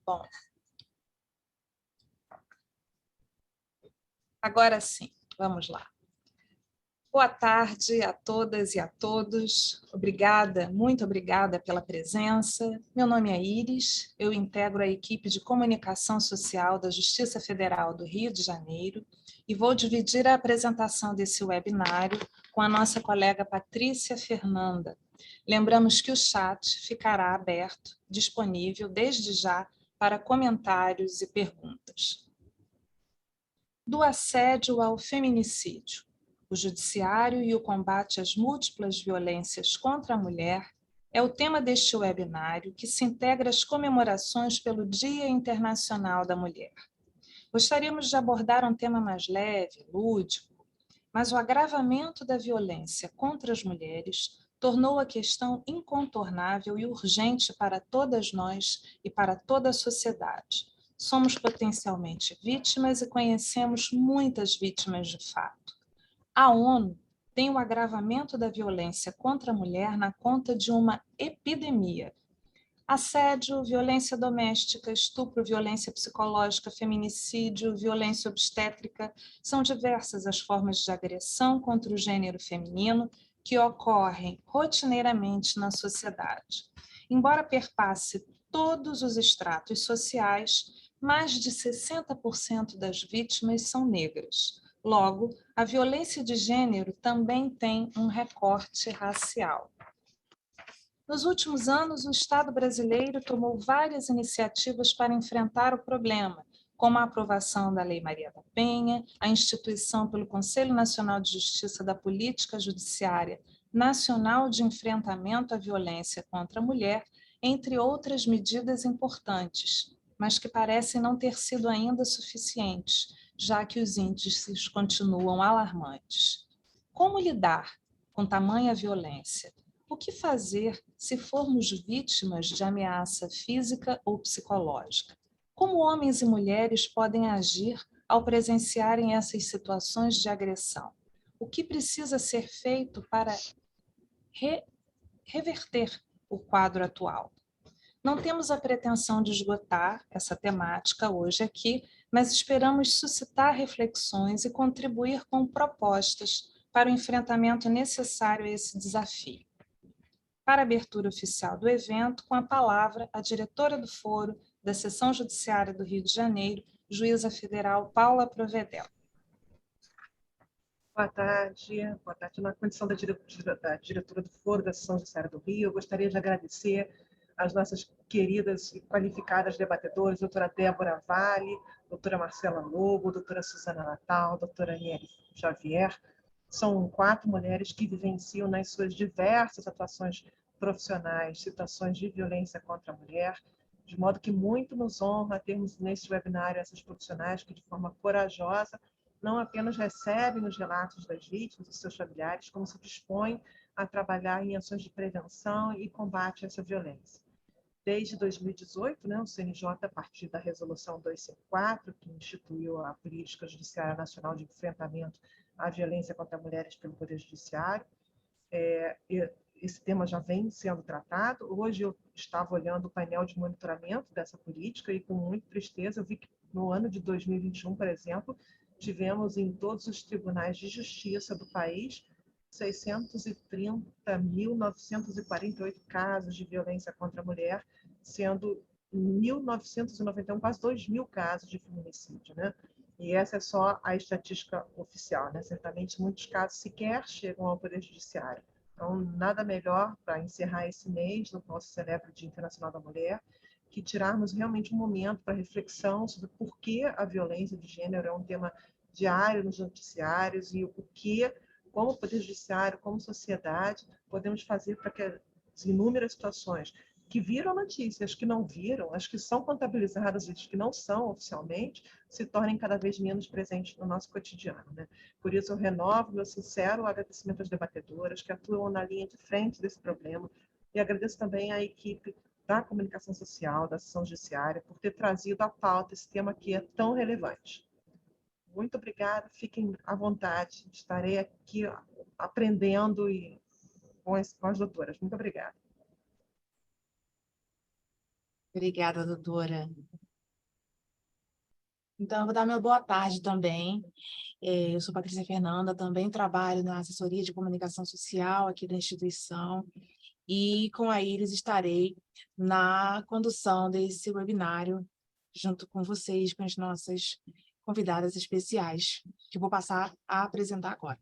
Bom, agora sim, vamos lá. Boa tarde a todas e a todos. Obrigada, muito obrigada pela presença. Meu nome é Iris, eu integro a equipe de comunicação social da Justiça Federal do Rio de Janeiro e vou dividir a apresentação desse webinário com a nossa colega Patrícia Fernanda. Lembramos que o chat ficará aberto, disponível desde já para comentários e perguntas. Do assédio ao feminicídio, o judiciário e o combate às múltiplas violências contra a mulher é o tema deste webinário que se integra às comemorações pelo Dia Internacional da Mulher. Gostaríamos de abordar um tema mais leve, lúdico, mas o agravamento da violência contra as mulheres tornou a questão incontornável e urgente para todas nós e para toda a sociedade. Somos potencialmente vítimas e conhecemos muitas vítimas de fato. A ONU tem o agravamento da violência contra a mulher na conta de uma epidemia. Assédio, violência doméstica, estupro, violência psicológica, feminicídio, violência obstétrica, são diversas as formas de agressão contra o gênero feminino que ocorrem rotineiramente na sociedade. Embora perpasse todos os estratos sociais, mais de 60% das vítimas são negras. Logo, a violência de gênero também tem um recorte racial. Nos últimos anos, o Estado brasileiro tomou várias iniciativas para enfrentar o problema, como a aprovação da Lei Maria da Penha, a instituição pelo Conselho Nacional de Justiça da Política Judiciária Nacional de Enfrentamento à Violência contra a Mulher, entre outras medidas importantes, mas que parecem não ter sido ainda suficientes, já que os índices continuam alarmantes. Como lidar com tamanha violência? O que fazer se formos vítimas de ameaça física ou psicológica? Como homens e mulheres podem agir ao presenciarem essas situações de agressão? O que precisa ser feito para reverter o quadro atual? Não temos a pretensão de esgotar essa temática hoje aqui, mas esperamos suscitar reflexões e contribuir com propostas para o enfrentamento necessário a esse desafio. Para a abertura oficial do evento, com a palavra a diretora do Foro da Seção Judiciária do Rio de Janeiro, juíza federal Paula Provedel. Boa tarde. Na condição da diretora do Foro da Seção Judiciária do Rio, eu gostaria de agradecer às nossas queridas e qualificadas debatedoras, doutora Débora Vale, doutora Marcela Lobo, doutora Suzana Natal, doutora Aniele Xavier. São 4 mulheres que vivenciam nas suas diversas atuações profissionais situações de violência contra a mulher, de modo que muito nos honra termos neste webinário essas profissionais que, de forma corajosa, não apenas recebem os relatos das vítimas e seus familiares, como se dispõem a trabalhar em ações de prevenção e combate a essa violência. Desde 2018, o CNJ, a partir da Resolução 254, que instituiu a Política Judiciária Nacional de Enfrentamento à Violência contra Mulheres pelo Poder Judiciário, esse tema já vem sendo tratado. Hoje eu estava olhando o painel de monitoramento dessa política e, com muita tristeza, eu vi que no ano de 2021, por exemplo, tivemos em todos os tribunais de justiça do país 630.948 casos de violência contra a mulher, sendo 1.991, quase 2.000 casos de feminicídio, né? E essa é só a estatística oficial, né? Certamente muitos casos sequer chegam ao Poder Judiciário. Então, nada melhor para encerrar esse mês, no qual se celebra o Dia Internacional da Mulher, que tirarmos realmente um momento para reflexão sobre por que a violência de gênero é um tema diário nos noticiários e o que, como Poder Judiciário, como sociedade, podemos fazer para que as inúmeras situações que viram notícias, que não viram, as que são contabilizadas e as que não são oficialmente, se tornem cada vez menos presentes no nosso cotidiano, né? Por isso, eu renovo meu sincero agradecimento às debatedoras que atuam na linha de frente desse problema e agradeço também à equipe da comunicação social, da Seção Judiciária, por ter trazido à pauta esse tema que é tão relevante. Muito obrigada, fiquem à vontade, estarei aqui aprendendo com as doutoras. Muito obrigada. Obrigada, doutora. Então, eu vou dar meu boa tarde também. Eu sou Patrícia Fernanda, também trabalho na assessoria de comunicação social aqui da instituição e com a Iris estarei na condução desse webinário junto com vocês, com as nossas convidadas especiais, que vou passar a apresentar agora.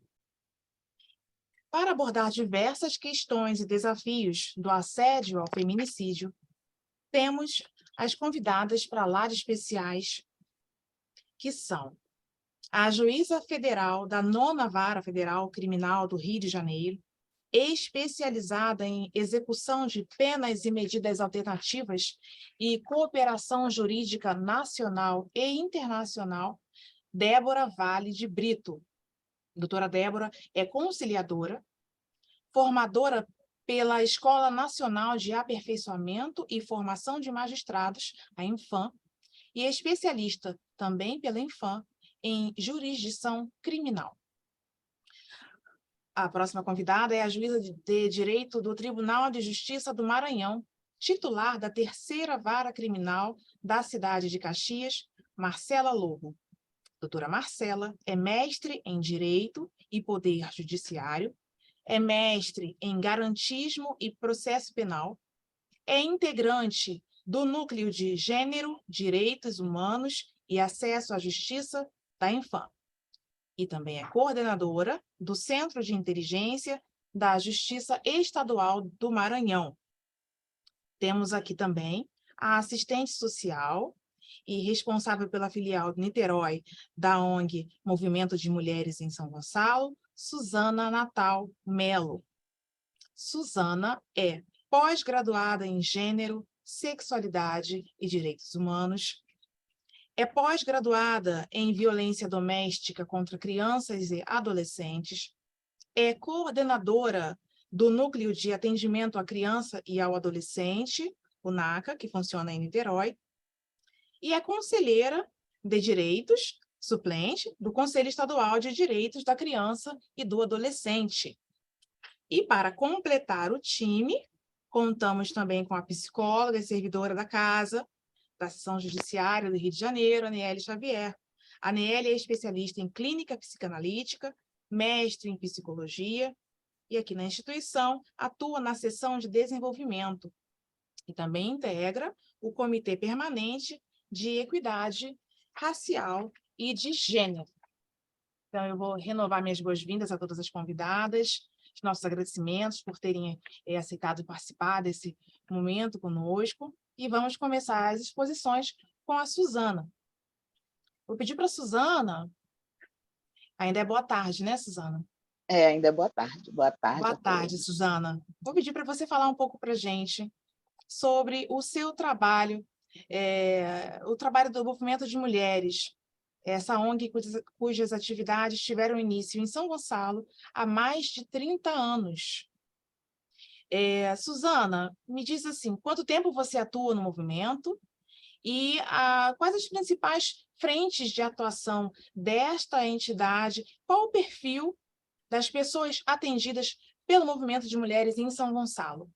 Para abordar diversas questões e desafios do assédio ao feminicídio, temos as convidadas para lá de especiais, que são a juíza federal da 9ª Vara Federal Criminal do Rio de Janeiro, especializada em execução de penas e medidas alternativas e cooperação jurídica nacional e internacional, Débora Vale de Brito. Doutora Débora é conciliadora, formadora pela Escola Nacional de Aperfeiçoamento e Formação de Magistrados, a Infam, e é especialista também pela Infam em jurisdição criminal. A próxima convidada é a juíza de Direito do Tribunal de Justiça do Maranhão, titular da 3ª Vara Criminal da cidade de Caxias, Marcela Lobo. Doutora Marcela é mestre em Direito e Poder Judiciário, é mestre em Garantismo e Processo Penal, é integrante do Núcleo de Gênero, Direitos Humanos e Acesso à Justiça da Infam. E também é coordenadora do Centro de Inteligência da Justiça Estadual do Maranhão. Temos aqui também a assistente social e responsável pela filial de Niterói da ONG Movimento de Mulheres em São Gonçalo, Suzana Natal Melo. Suzana é pós-graduada em Gênero, Sexualidade e Direitos Humanos, é pós-graduada em Violência Doméstica contra Crianças e Adolescentes, é coordenadora do Núcleo de Atendimento à Criança e ao Adolescente, o NACA, que funciona em Niterói, e é conselheira de Direitos, suplente do Conselho Estadual de Direitos da Criança e do Adolescente. E para completar o time, contamos também com a psicóloga e servidora da casa, da Seção Judiciária do Rio de Janeiro, Aniele Xavier. A Aniele é especialista em clínica psicanalítica, mestre em psicologia, e aqui na instituição atua na seção de desenvolvimento e também integra o Comitê Permanente de Equidade Racial e de Gênero. Então, eu vou renovar minhas boas-vindas a todas as convidadas, os nossos agradecimentos por terem aceitado participar desse momento conosco, e vamos começar as exposições com a Suzana. Vou pedir para a Suzana, ainda é boa tarde, né, Suzana? Ainda é boa tarde. Boa tarde. Boa tarde, Suzana. Vou pedir para você falar um pouco para a gente sobre o seu trabalho, o trabalho do Movimento de Mulheres, essa ONG cujas atividades tiveram início em São Gonçalo há mais de 30 anos. Suzana, me diz assim, quanto tempo você atua no movimento e quais as principais frentes de atuação desta entidade? Qual o perfil das pessoas atendidas pelo Movimento de Mulheres em São Gonçalo?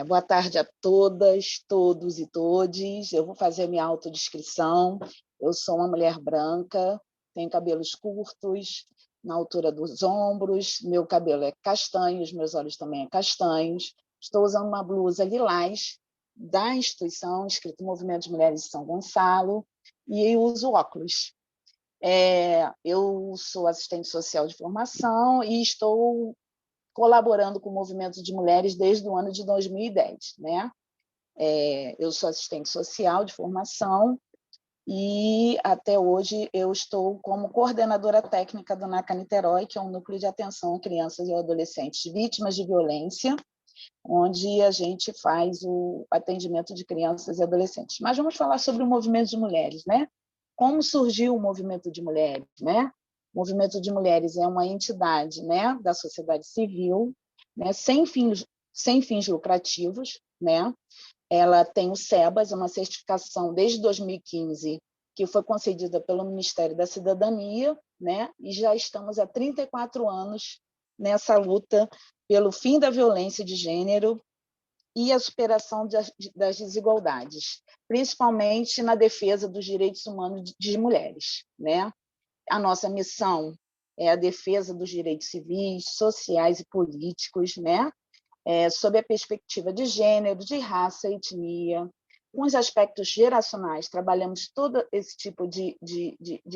Boa tarde a todas, todos e todes. Eu vou fazer minha autodescrição. Eu sou uma mulher branca, tenho cabelos curtos, na altura dos ombros, meu cabelo é castanho, os meus olhos também são castanhos. Estou usando uma blusa lilás da instituição, escrito Movimento de Mulheres de São Gonçalo, e uso óculos. Eu sou assistente social de formação e estou colaborando com o Movimento de Mulheres desde o ano de 2010. Né? Eu sou assistente social de formação e, até hoje, eu estou como coordenadora técnica do NACA Niterói, que é um núcleo de atenção a crianças e adolescentes vítimas de violência, onde a gente faz o atendimento de crianças e adolescentes. Mas vamos falar sobre o Movimento de Mulheres, né? Como surgiu o Movimento de Mulheres, né? O Movimento de Mulheres é uma entidade, né, da sociedade civil, né, sem fins lucrativos, né? Ela tem o SEBAS, uma certificação desde 2015, que foi concedida pelo Ministério da Cidadania, né? E já estamos há 34 anos nessa luta pelo fim da violência de gênero e a superação das desigualdades, principalmente na defesa dos direitos humanos de mulheres, né? A nossa missão é a defesa dos direitos civis, sociais e políticos, né? Sob a perspectiva de gênero, de raça, etnia, com os aspectos geracionais, trabalhamos todo esse tipo de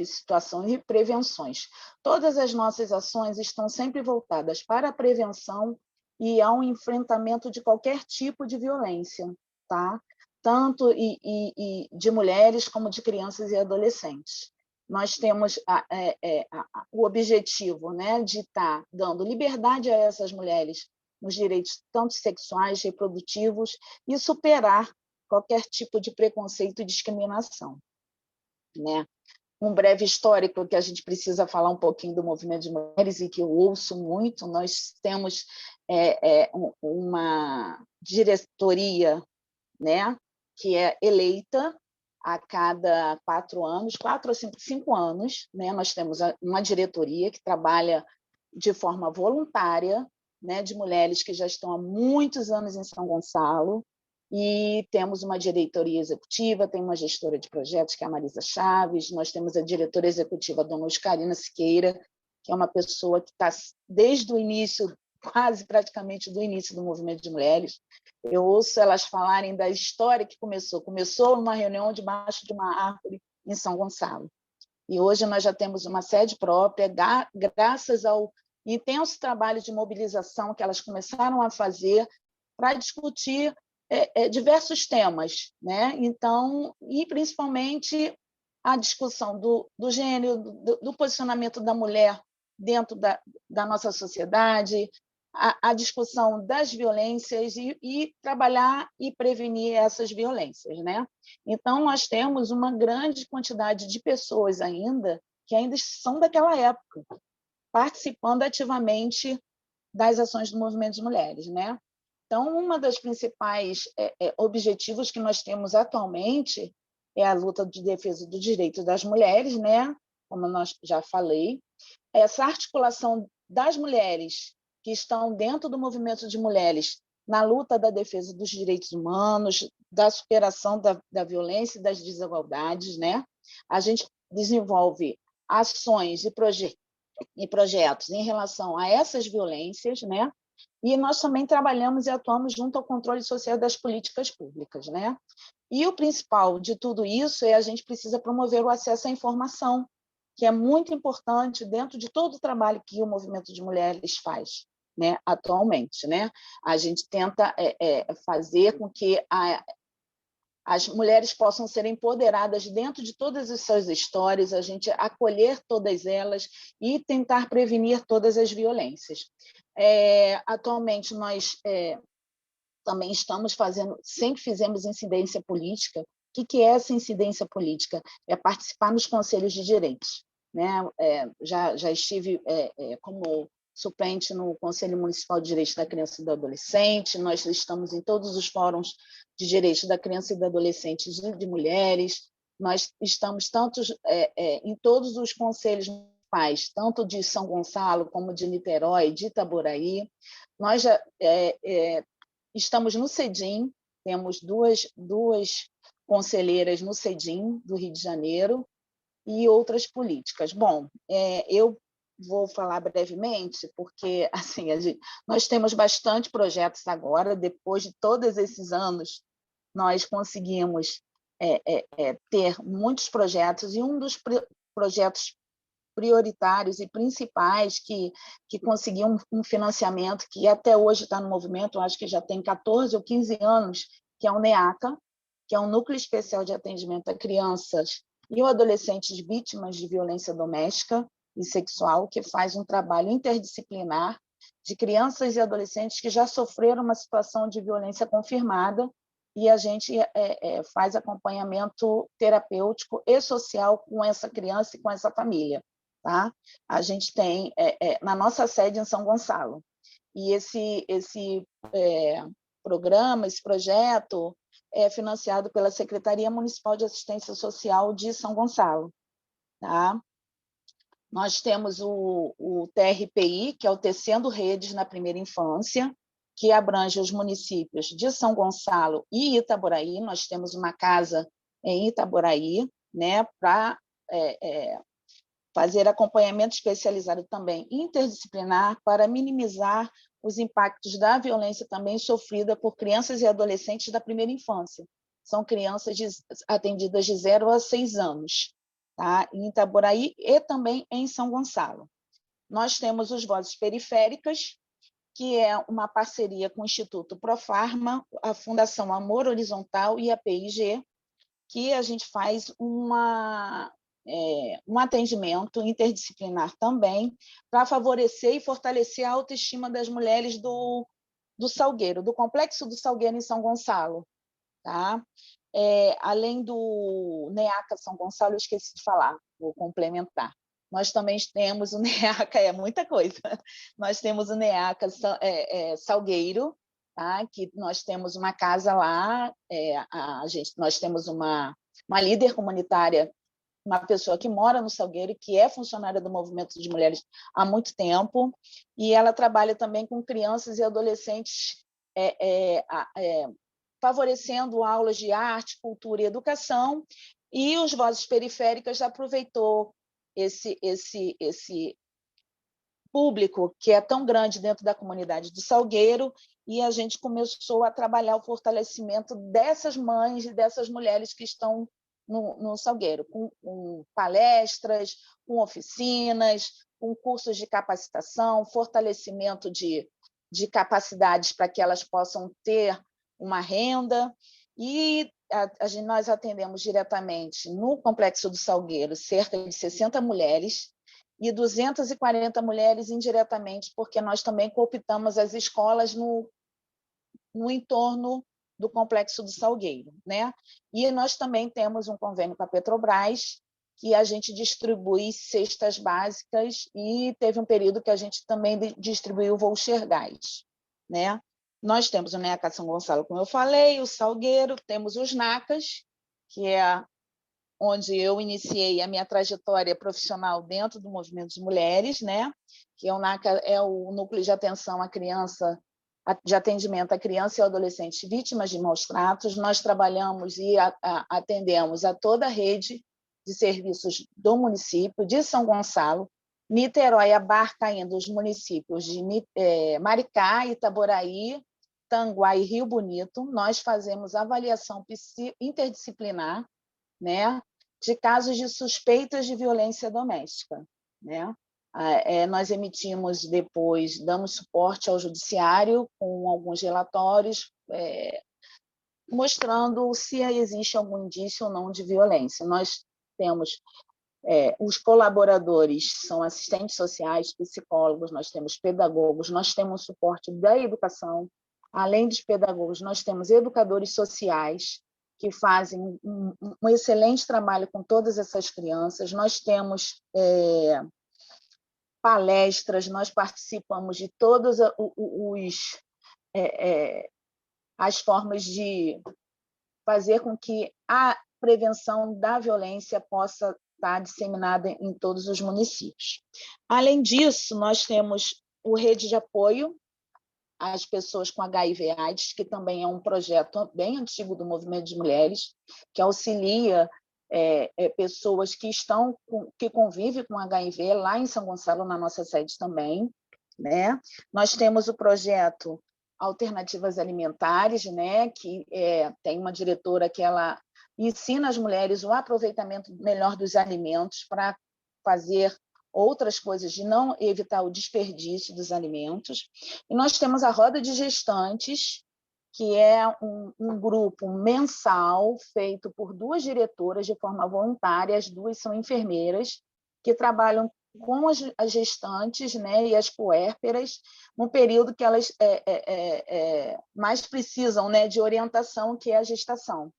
situações e prevenções. Todas as nossas ações estão sempre voltadas para a prevenção e ao enfrentamento de qualquer tipo de violência, tá? Tanto de mulheres como de crianças e adolescentes. Nós temos o objetivo, né, de estar dando liberdade a essas mulheres nos direitos tanto sexuais, reprodutivos, e superar qualquer tipo de preconceito e discriminação, né? Um breve histórico que a gente precisa falar um pouquinho do movimento de mulheres e que eu ouço muito. Nós temos uma diretoria, né, que é eleita a cada 4 anos, 4 a 5 anos, né? Nós temos uma diretoria que trabalha de forma voluntária, né, de mulheres que já estão há muitos anos em São Gonçalo, e temos uma diretoria executiva, tem uma gestora de projetos, que é a Marisa Chaves, nós temos a diretora executiva, a dona Oscarina Siqueira, que é uma pessoa que está desde o início, quase praticamente do início do movimento de mulheres. Eu ouço elas falarem da história que começou numa reunião debaixo de uma árvore em São Gonçalo. E hoje nós já temos uma sede própria, graças ao intenso trabalho de mobilização que elas começaram a fazer para discutir diversos temas, né? Então, e principalmente a discussão do gênero, do posicionamento da mulher dentro da nossa sociedade, a discussão das violências e trabalhar e prevenir essas violências, né? Então, nós temos uma grande quantidade de pessoas ainda que ainda são daquela época, participando ativamente das ações do movimento de mulheres, né? Então, uma das principais objetivos que nós temos atualmente é a luta de defesa do direito das mulheres, né? Como nós já falei, essa articulação das mulheres que estão dentro do movimento de mulheres na luta da defesa dos direitos humanos, da superação da violência e das desigualdades, né? A gente desenvolve ações e projetos em relação a essas violências, né? E nós também trabalhamos e atuamos junto ao controle social das políticas públicas, né? E o principal de tudo isso é a gente precisa promover o acesso à informação, que é muito importante dentro de todo o trabalho que o movimento de mulheres faz, né, atualmente, né? A gente tenta fazer com que as mulheres possam ser empoderadas dentro de todas as suas histórias, a gente acolher todas elas e tentar prevenir todas as violências. Atualmente, nós também estamos sempre fizemos incidência política. O que é essa incidência política? É participar nos conselhos de direitos, né? Já estive como suplente no Conselho Municipal de Direitos da Criança e do Adolescente, nós estamos em todos os fóruns de direitos da criança e do adolescente e de mulheres, nós estamos em todos os conselhos municipais, tanto de São Gonçalo como de Niterói, de Itaboraí. Nós já estamos no CEDIM, temos duas conselheiras no CEDIM do Rio de Janeiro e outras políticas. Bom, eu vou falar brevemente, porque assim, nós temos bastante projetos agora, depois de todos esses anos, nós conseguimos ter muitos projetos, e um dos projetos prioritários e principais que conseguiu um financiamento que até hoje está no movimento, acho que já tem 14 ou 15 anos, que é o NEACA, que é um Núcleo Especial de Atendimento a Crianças e adolescentes vítimas de violência doméstica e sexual, que faz um trabalho interdisciplinar de crianças e adolescentes que já sofreram uma situação de violência confirmada, e a gente faz acompanhamento terapêutico e social com essa criança e com essa família. Tá? A gente tem na nossa sede em São Gonçalo. E esse programa, esse projeto é financiado pela Secretaria Municipal de Assistência Social de São Gonçalo. Tá? Nós temos o TRPI, que é o Tecendo Redes na Primeira Infância, que abrange os municípios de São Gonçalo e Itaboraí. Nós temos uma casa em Itaboraí, né, para fazer acompanhamento especializado também interdisciplinar para minimizar os impactos da violência também sofrida por crianças e adolescentes da primeira infância. São crianças atendidas de 0 a 6 anos, tá? Em Itaboraí e também em São Gonçalo. Nós temos os Vozes Periféricas, que é uma parceria com o Instituto Profarma, a Fundação Amor Horizontal e a PIG, que a gente faz um atendimento interdisciplinar também para favorecer e fortalecer a autoestima das mulheres do Salgueiro, do Complexo do Salgueiro em São Gonçalo. Tá? Além do NEACA São Gonçalo, eu esqueci de falar, vou complementar. Nós também temos o NEACA, é muita coisa. Nós temos o NEACA Salgueiro, tá? Que nós temos uma casa lá, nós temos uma líder comunitária, uma pessoa que mora no Salgueiro, que é funcionária do Movimento de Mulheres há muito tempo, e ela trabalha também com crianças e adolescentes, favorecendo aulas de arte, cultura e educação, e os Vozes Periféricas já aproveitou esse público que é tão grande dentro da comunidade do Salgueiro, e a gente começou a trabalhar o fortalecimento dessas mães e dessas mulheres que estão no Salgueiro, com palestras, com oficinas, com cursos de capacitação, fortalecimento de capacidades para que elas possam ter uma renda, e nós atendemos diretamente no Complexo do Salgueiro cerca de 60 mulheres e 240 mulheres indiretamente, porque nós também cooptamos as escolas no entorno do Complexo do Salgueiro, né? E nós também temos um convênio com a Petrobras, que a gente distribui cestas básicas, e teve um período que a gente também distribuiu voucher gás, né? Nós temos o NEACA São Gonçalo, como eu falei, o Salgueiro, temos os NACAs, que é onde eu iniciei a minha trajetória profissional dentro do movimento de mulheres, né? Que o NACA é o Núcleo de Atenção à Criança, de atendimento à criança e adolescente vítimas de maus tratos. Nós trabalhamos e atendemos a toda a rede de serviços do município de São Gonçalo. Niterói abarca ainda os municípios de Maricá, Itaboraí, Tanguá e Rio Bonito. Nós fazemos avaliação interdisciplinar, né, de casos de suspeitas de violência doméstica, né? Nós emitimos depois, damos suporte ao judiciário com alguns relatórios mostrando se existe algum indício ou não de violência. Nós temos os colaboradores, são assistentes sociais, psicólogos, nós temos pedagogos, nós temos suporte da educação. Além dos pedagogos, nós temos educadores sociais, que fazem um excelente trabalho com todas essas crianças. Nós temos palestras, nós participamos de todas as formas de fazer com que a prevenção da violência possa estar disseminada em todos os municípios. Além disso, nós temos o Rede de Apoio às Pessoas com HIV/AIDS, que também é um projeto bem antigo do Movimento de Mulheres, que auxilia pessoas que convivem com HIV lá em São Gonçalo, na nossa sede também, né? Nós temos o projeto Alternativas Alimentares, né? Que tem uma diretora que ela ensina as mulheres o aproveitamento melhor dos alimentos para fazer outras coisas, de não evitar o desperdício dos alimentos. E nós temos a Roda de Gestantes, que é um grupo mensal feito por 2 diretoras de forma voluntária, as 2 são enfermeiras, que trabalham com as gestantes, né, e as puérperas, no período que elas mais precisam, né, de orientação, que é a gestação.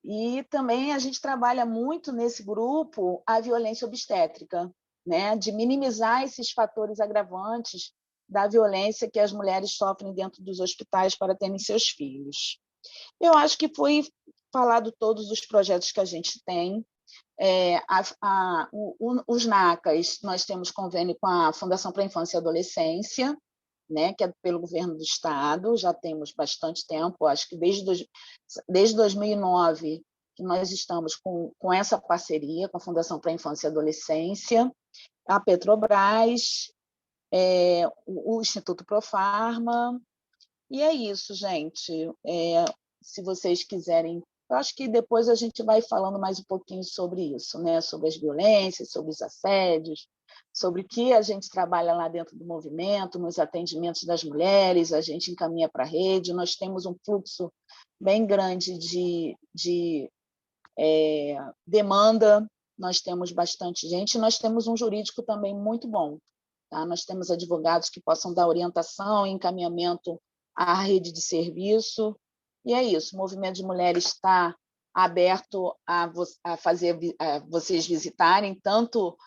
E também a gente trabalha muito nesse grupo a violência obstétrica, né, de minimizar esses fatores agravantes da violência que as mulheres sofrem dentro dos hospitais para terem seus filhos. Eu acho que foi falado todos os projetos que a gente tem. Os NACAs, nós temos convênio com a Fundação para a Infância e Adolescência, né, que é pelo governo do Estado, já temos bastante tempo, acho que desde 2009 que nós estamos com essa parceria com a Fundação para a Infância e Adolescência, a Petrobras, o Instituto Profarma, e é isso, gente. Se vocês quiserem, eu acho que depois a gente vai falando mais um pouquinho sobre isso, né? Sobre as violências, sobre os assédios, sobre o que a gente trabalha lá dentro do movimento, nos atendimentos das mulheres, a gente encaminha para a rede, nós temos um fluxo bem grande de demanda, nós temos bastante gente, nós temos um jurídico também muito bom. Tá? Nós temos advogados que possam dar orientação e encaminhamento à rede de serviço, e é isso, o Movimento de Mulheres está aberto a vocês visitarem, tanto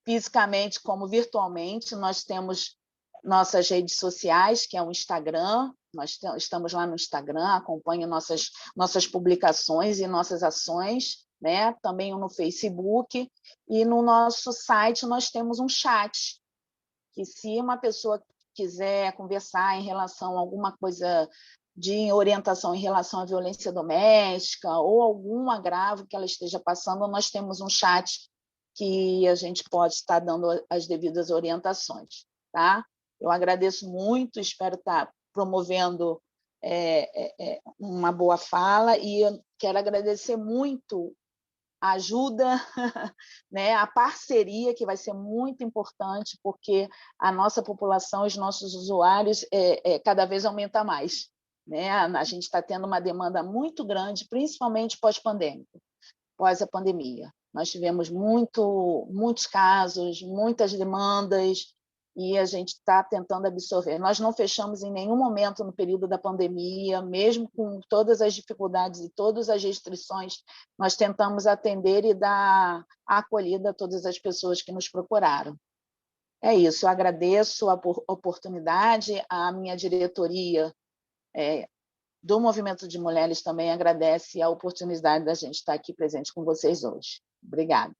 fisicamente como virtualmente. Nós temos nossas redes sociais, que é o Instagram, nós estamos lá no Instagram, acompanhem nossas publicações e nossas ações, né? Também no Facebook, e no nosso site nós temos um chat, que se uma pessoa quiser conversar em relação a alguma coisa de orientação em relação à violência doméstica ou algum agravo que ela esteja passando, nós temos um chat que a gente pode estar dando as devidas orientações, tá? Eu agradeço muito, espero estar promovendo uma boa fala, e eu quero agradecer muito a ajuda, né, a parceria, que vai ser muito importante, porque a nossa população, os nossos usuários, cada vez aumenta mais. Né? A gente está tendo uma demanda muito grande, principalmente pós-pandêmico, pós a pandemia. Nós tivemos muitos casos, muitas demandas, e a gente está tentando absorver. Nós não fechamos em nenhum momento no período da pandemia, mesmo com todas as dificuldades e todas as restrições, nós tentamos atender e dar acolhida a todas as pessoas que nos procuraram. É isso, eu agradeço a oportunidade, a minha diretoria do Movimento de Mulheres também agradece a oportunidade da gente estar aqui presente com vocês hoje. Obrigada.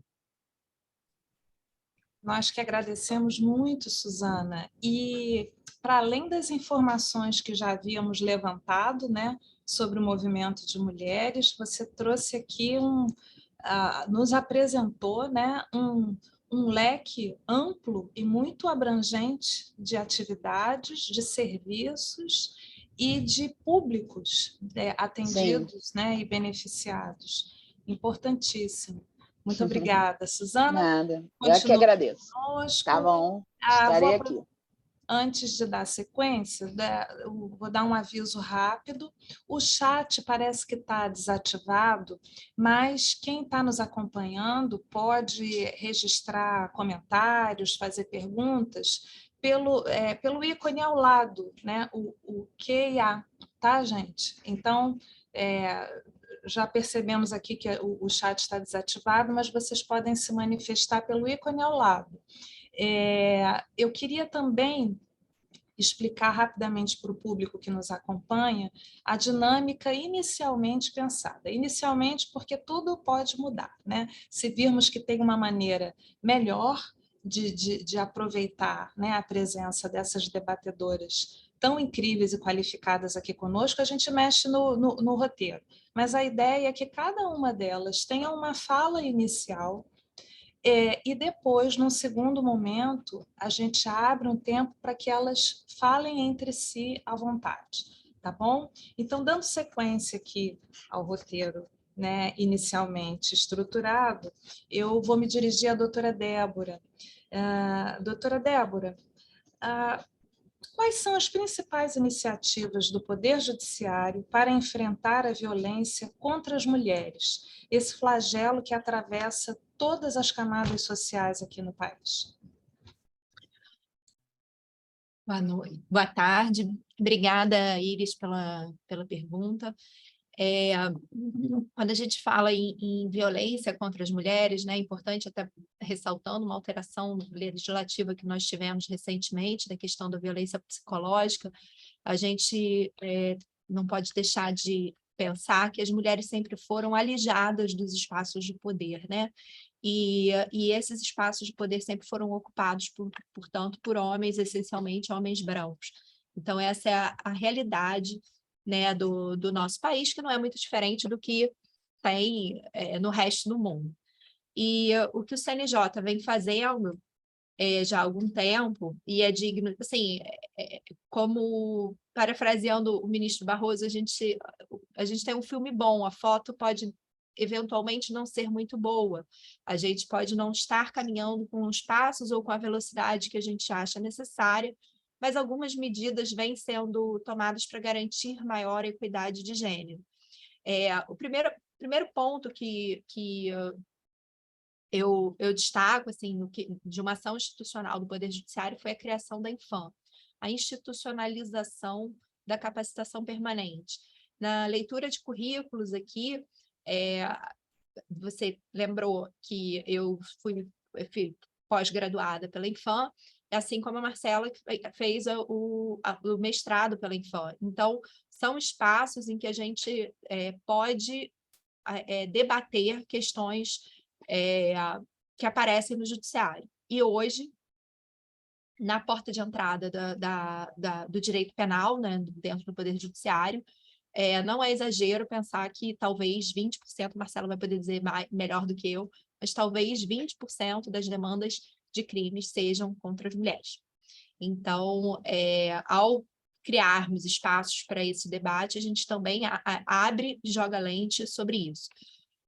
Nós que agradecemos muito, Suzana. E, para além das informações que já havíamos levantado, né, sobre o movimento de mulheres, você trouxe aqui nos apresentou, né, um leque amplo e muito abrangente de atividades, de serviços e de públicos atendidos, né, e beneficiados. Importantíssimo. Muito obrigada, Suzana. Nada, eu que agradeço. Conosco. Tá bom, estarei aqui. Antes de dar sequência, vou dar um aviso rápido. O chat parece que está desativado, mas quem está nos acompanhando pode registrar comentários, fazer perguntas pelo ícone ao lado, né? o QA, tá, gente? Então, já percebemos aqui que o chat está desativado, mas vocês podem se manifestar pelo ícone ao lado. Eu queria também explicar rapidamente para o público que nos acompanha a dinâmica inicialmente pensada. Inicialmente, porque tudo pode mudar, né? Se virmos que tem uma maneira melhor de aproveitar, né, a presença dessas debatedoras tão incríveis e qualificadas aqui conosco, a gente mexe no roteiro. Mas a ideia é que cada uma delas tenha uma fala inicial, e depois, num segundo momento, a gente abre um tempo para que elas falem entre si à vontade, tá bom? Então, dando sequência aqui ao roteiro, né, inicialmente estruturado, eu vou me dirigir à doutora Débora. Doutora Débora, quais são as principais iniciativas do Poder Judiciário para enfrentar a violência contra as mulheres, esse flagelo que atravessa todas as camadas sociais aqui no país? Boa noite, boa tarde. Obrigada, Iris, pela pergunta. Quando a gente fala em violência contra as mulheres, né, é importante, até ressaltando uma alteração legislativa que nós tivemos recentemente, da questão da violência psicológica, a gente não pode deixar de pensar que as mulheres sempre foram alijadas dos espaços de poder, né? E esses espaços de poder sempre foram ocupados, portanto, por homens, essencialmente homens brancos. Então, essa é a realidade, né, do nosso país, que não é muito diferente do que tem no resto do mundo. E o que o CNJ vem fazendo já há algum tempo, e é digno, assim, como parafraseando o ministro Barroso, a gente tem um filme bom, a foto pode eventualmente não ser muito boa, a gente pode não estar caminhando com os passos ou com a velocidade que a gente acha necessária, mas algumas medidas vêm sendo tomadas para garantir maior equidade de gênero. O primeiro ponto que eu destaco, assim, de uma ação institucional do Poder Judiciário foi a criação da Infam, a institucionalização da capacitação permanente. Na leitura de currículos aqui, você lembrou que eu fui pós-graduada pela Infam, assim como a Marcela, que fez o mestrado pela Infam. Então, são espaços em que a gente pode debater questões que aparecem no judiciário. E hoje, na porta de entrada do direito penal, né, dentro do Poder Judiciário, não é exagero pensar que talvez 20%, Marcelo vai poder dizer melhor do que eu, mas talvez 20% das demandas de crimes sejam contra as mulheres. Então, ao criarmos espaços para esse debate, a gente também abre e joga lente sobre isso.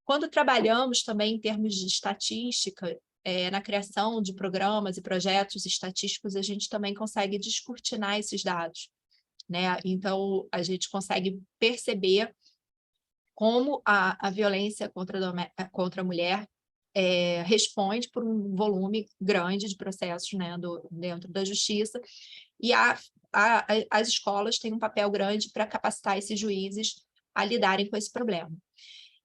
Quando trabalhamos também em termos de estatística, na criação de programas e projetos estatísticos, a gente também consegue descortinar esses dados, né? Então, a gente consegue perceber como a violência contra a mulher responde por um volume grande de processos, né, dentro da justiça, e as escolas têm um papel grande para capacitar esses juízes a lidarem com esse problema.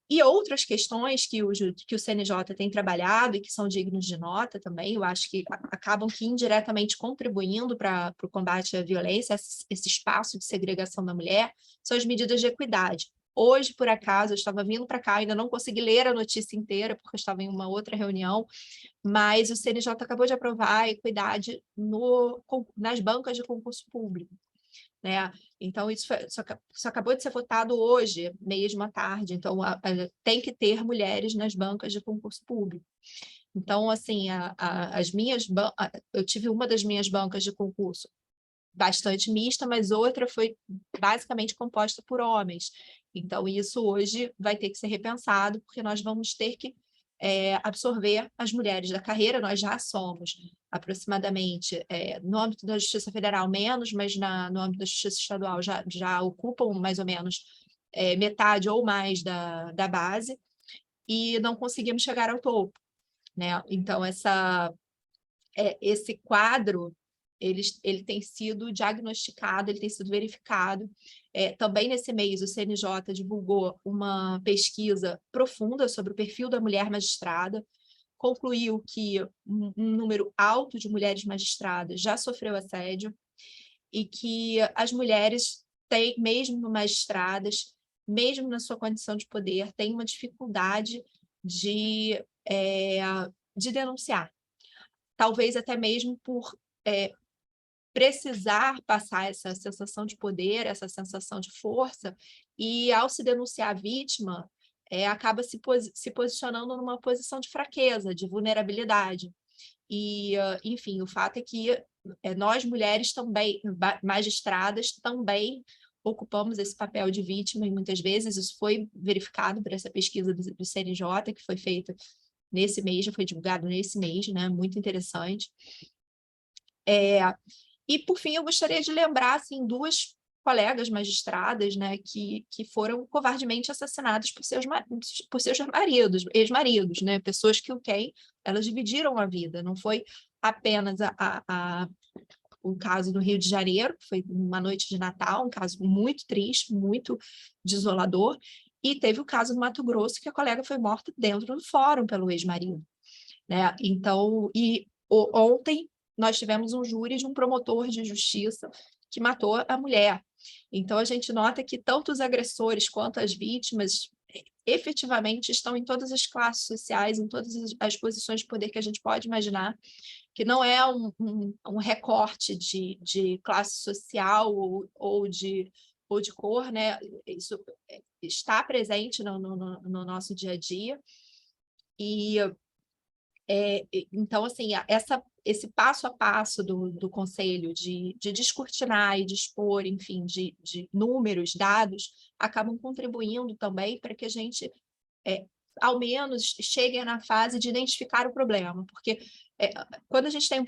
E outras questões que o CNJ tem trabalhado e que são dignos de nota também, eu acho que acabam que indiretamente contribuindo para o combate à violência, esse espaço de segregação da mulher, são as medidas de equidade. Hoje, por acaso, eu estava vindo para cá, ainda não consegui ler a notícia inteira, porque eu estava em uma outra reunião, mas o CNJ acabou de aprovar a equidade nas bancas de concurso público, né? Então, isso acabou de ser votado hoje, mesmo à tarde. Então, tem que ter mulheres nas bancas de concurso público. Então, assim, eu tive uma das minhas bancas de concurso bastante mista, mas outra foi basicamente composta por homens. Então, isso hoje vai ter que ser repensado, porque nós vamos ter que absorver as mulheres da carreira. Nós já somos aproximadamente, no âmbito da Justiça Federal menos, mas no âmbito da Justiça Estadual já ocupam mais ou menos metade ou mais da base, e não conseguimos chegar ao topo, né? Então, esse quadro ele tem sido diagnosticado, ele tem sido verificado. Também nesse mês, o CNJ divulgou uma pesquisa profunda sobre o perfil da mulher magistrada, concluiu que um número alto de mulheres magistradas já sofreu assédio e que as mulheres têm, mesmo magistradas, mesmo na sua condição de poder, têm uma dificuldade de denunciar. Talvez até mesmo por precisar passar essa sensação de poder, essa sensação de força, e ao se denunciar a vítima, acaba se posicionando numa posição de fraqueza, de vulnerabilidade. E, enfim, o fato é que nós, mulheres também, magistradas, também ocupamos esse papel de vítima, e muitas vezes isso foi verificado por essa pesquisa do CNJ, que foi feita nesse mês, já foi divulgado nesse mês, né? Muito interessante. E, por fim, eu gostaria de lembrar assim, duas colegas magistradas, né, que foram covardemente assassinadas por seus maridos, ex-maridos, né, pessoas com quem elas dividiram a vida. Não foi apenas o caso do Rio de Janeiro, que foi uma noite de Natal, um caso muito triste, muito desolador, e teve o caso do Mato Grosso, que a colega foi morta dentro do fórum pelo ex-marido, né? Então, ontem nós tivemos um júri de um promotor de justiça que matou a mulher. Então, a gente nota que tanto os agressores quanto as vítimas efetivamente estão em todas as classes sociais, em todas as posições de poder que a gente pode imaginar, que não é um recorte de classe social ou de cor, né? Isso está presente no nosso dia a dia. Então, assim, esse passo a passo do Conselho de descortinar e de expor, enfim, de números, dados, acabam contribuindo também para que a gente, ao menos, chegue na fase de identificar o problema, porque quando a gente tem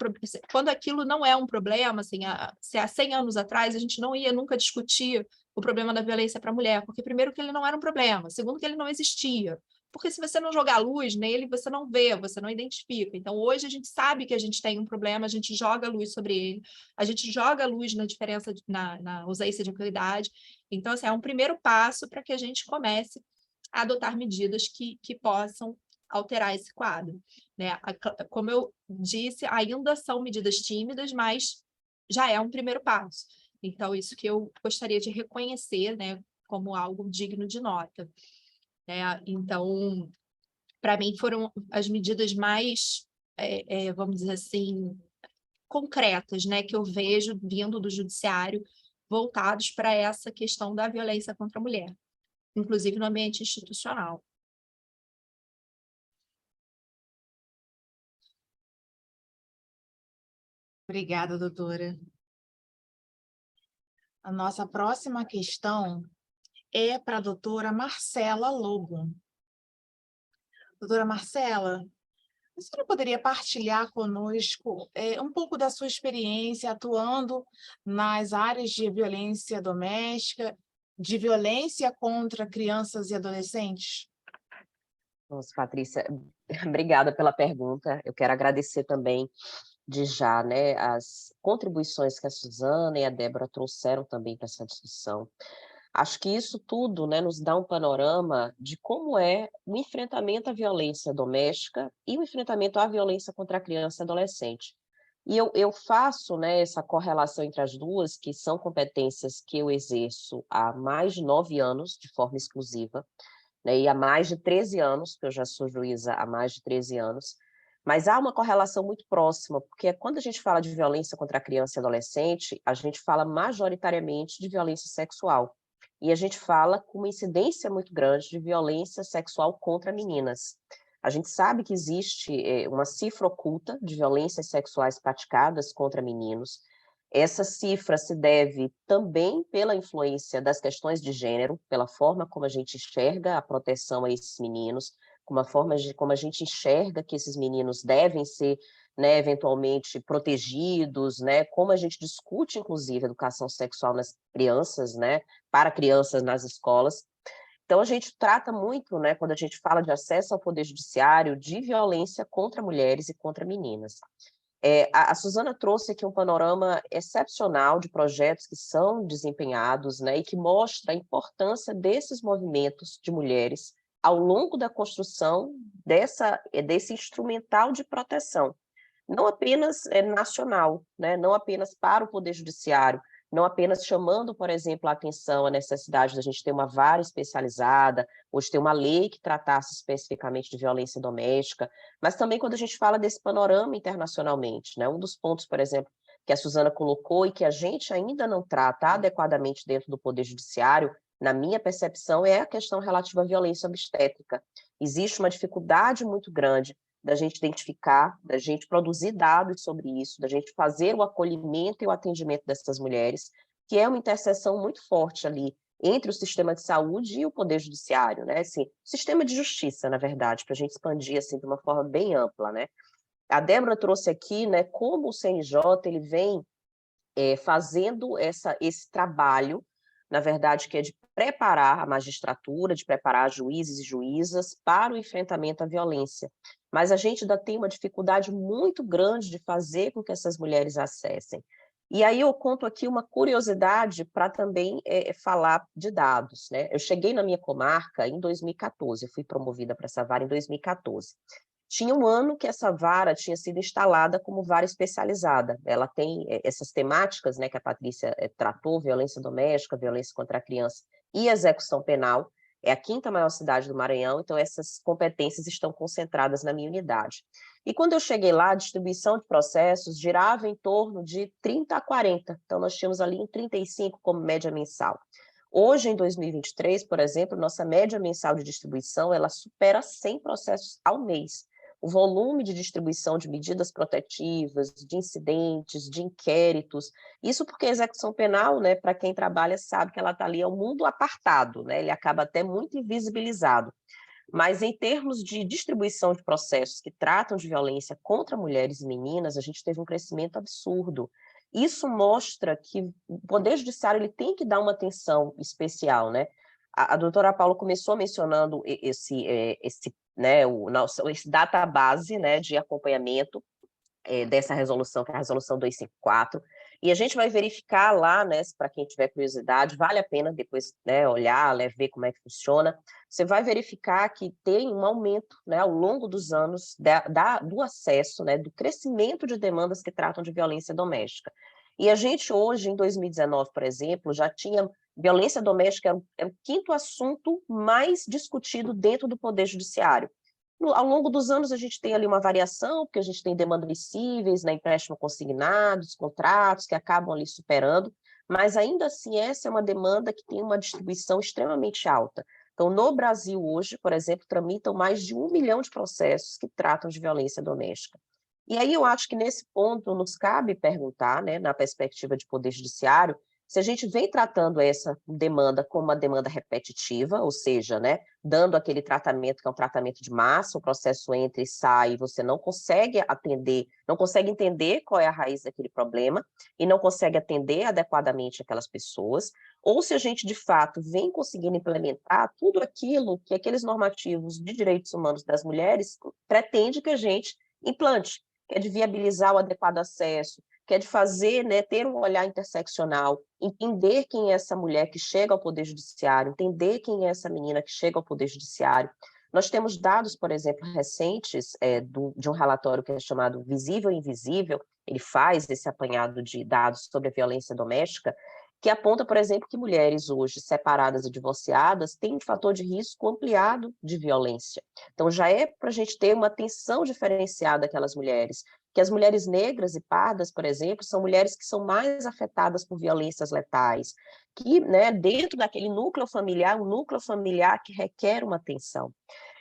quando aquilo não é um problema, assim, se há 100 anos atrás a gente não ia nunca discutir o problema da violência para a mulher, porque primeiro que ele não era um problema, segundo que ele não existia. Porque se você não jogar luz nele, você não vê, você não identifica. Então, hoje a gente sabe que a gente tem um problema, a gente joga luz sobre ele, a gente joga luz na diferença, na ausência de equidade. Então, assim, é um primeiro passo para que a gente comece a adotar medidas que possam alterar esse quadro, né? Como eu disse, ainda são medidas tímidas, mas já é um primeiro passo. Então, isso que eu gostaria de reconhecer, né, como algo digno de nota. Então, para mim, foram as medidas mais, vamos dizer assim, concretas, né, que eu vejo vindo do judiciário, voltados para essa questão da violência contra a mulher, inclusive no ambiente institucional. Obrigada, doutora. A nossa próxima questão é para a doutora Marcela Lobo. Doutora Marcela, a senhora poderia partilhar conosco um pouco da sua experiência atuando nas áreas de violência doméstica, de violência contra crianças e adolescentes? Nossa, Patrícia, obrigada pela pergunta. Eu quero agradecer também de já, né, as contribuições que a Suzana e a Débora trouxeram também para essa discussão. Acho que isso tudo, né, nos dá um panorama de como é o enfrentamento à violência doméstica e o enfrentamento à violência contra a criança e adolescente. E eu faço, né, essa correlação entre as duas, que são competências que eu exerço há mais de 9 anos, de forma exclusiva, né, e há mais de 13 anos, que eu já sou juíza há mais de 13 anos, mas há uma correlação muito próxima, porque quando a gente fala de violência contra a criança e adolescente, a gente fala majoritariamente de violência sexual, e a gente fala com uma incidência muito grande de violência sexual contra meninas. A gente sabe que existe uma cifra oculta de violências sexuais praticadas contra meninos. Essa cifra se deve também pela influência das questões de gênero, pela forma como a gente enxerga a proteção a esses meninos, como a gente enxerga que esses meninos devem ser, né, eventualmente protegidos, né, como a gente discute, inclusive, educação sexual nas crianças, né, para crianças nas escolas. Então, a gente trata muito, né, quando a gente fala de acesso ao poder judiciário, de violência contra mulheres e contra meninas. A Suzana trouxe aqui um panorama excepcional de projetos que são desempenhados, né, e que mostra a importância desses movimentos de mulheres ao longo da construção desse instrumental de proteção, não apenas nacional, né, não apenas para o Poder Judiciário, não apenas chamando, por exemplo, a atenção à necessidade da gente ter uma vara especializada, hoje ter uma lei que tratasse especificamente de violência doméstica, mas também quando a gente fala desse panorama internacionalmente, né? Um dos pontos, por exemplo, que a Suzana colocou e que a gente ainda não trata adequadamente dentro do Poder Judiciário, na minha percepção, é a questão relativa à violência obstétrica. Existe uma dificuldade muito grande da gente identificar, da gente produzir dados sobre isso, da gente fazer o acolhimento e o atendimento dessas mulheres, que é uma interseção muito forte ali entre o sistema de saúde e o Poder Judiciário, né? Assim, o sistema de justiça, na verdade, para a gente expandir assim, de uma forma bem ampla, né? A Débora trouxe aqui, né, como o CNJ ele vem fazendo esse trabalho, na verdade, que é de preparar a magistratura, de preparar juízes e juízas para o enfrentamento à violência. Mas a gente ainda tem uma dificuldade muito grande de fazer com que essas mulheres acessem. E aí eu conto aqui uma curiosidade para também falar de dados, né? Eu cheguei na minha comarca em 2014, eu fui promovida para essa vara em 2014. Tinha um ano que essa vara tinha sido instalada como vara especializada. Ela tem essas temáticas, né, que a Patrícia tratou, violência doméstica, violência contra a criança e execução penal, é a 5ª maior cidade do Maranhão, então essas competências estão concentradas na minha unidade. E quando eu cheguei lá, a distribuição de processos girava em torno de 30 a 40, então nós tínhamos ali em 35 como média mensal. Hoje, em 2023, por exemplo, nossa média mensal de distribuição, ela supera 100 processos ao mês. O volume de distribuição de medidas protetivas, de incidentes, de inquéritos, isso porque a execução penal, né, para quem trabalha, sabe que ela está ali, é um mundo apartado, né, ele acaba até muito invisibilizado. Mas em termos de distribuição de processos que tratam de violência contra mulheres e meninas, a gente teve um crescimento absurdo. Isso mostra que o Poder Judiciário ele tem que dar uma atenção especial, né? A doutora Paula começou mencionando esse database, né, de acompanhamento dessa resolução, que é a resolução 254, e a gente vai verificar lá, né, para quem tiver curiosidade, vale a pena depois, né, olhar, né, ver como é que funciona. Você vai verificar que tem um aumento, né, ao longo dos anos do acesso, né, do crescimento de demandas que tratam de violência doméstica. E a gente hoje, em 2019, por exemplo, já tinha violência doméstica, era o 5º assunto mais discutido dentro do Poder Judiciário. Ao longo dos anos, a gente tem ali uma variação, porque a gente tem demandas visíveis, né, empréstimo consignados, contratos que acabam ali superando, mas ainda assim essa é uma demanda que tem uma distribuição extremamente alta. Então, no Brasil hoje, por exemplo, tramitam mais de 1 milhão de processos que tratam de violência doméstica. E aí eu acho que nesse ponto nos cabe perguntar, né, na perspectiva de Poder Judiciário, se a gente vem tratando essa demanda como uma demanda repetitiva, ou seja, né, dando aquele tratamento que é um tratamento de massa, o processo entra e sai, você não consegue atender, não consegue entender qual é a raiz daquele problema e não consegue atender adequadamente aquelas pessoas, ou se a gente, de fato, vem conseguindo implementar tudo aquilo que aqueles normativos de direitos humanos das mulheres pretende que a gente implante, que é de viabilizar o adequado acesso, que é de fazer, né, ter um olhar interseccional, entender quem é essa mulher que chega ao Poder Judiciário, entender quem é essa menina que chega ao Poder Judiciário. Nós temos dados, por exemplo, recentes de um relatório que é chamado Visível e Invisível, ele faz esse apanhado de dados sobre a violência doméstica, que aponta, por exemplo, que mulheres hoje separadas e divorciadas têm um fator de risco ampliado de violência. Então, já é para a gente ter uma atenção diferenciada àquelas mulheres, que as mulheres negras e pardas, por exemplo, são mulheres que são mais afetadas por violências letais, que, né, dentro daquele núcleo familiar, um núcleo familiar que requer uma atenção.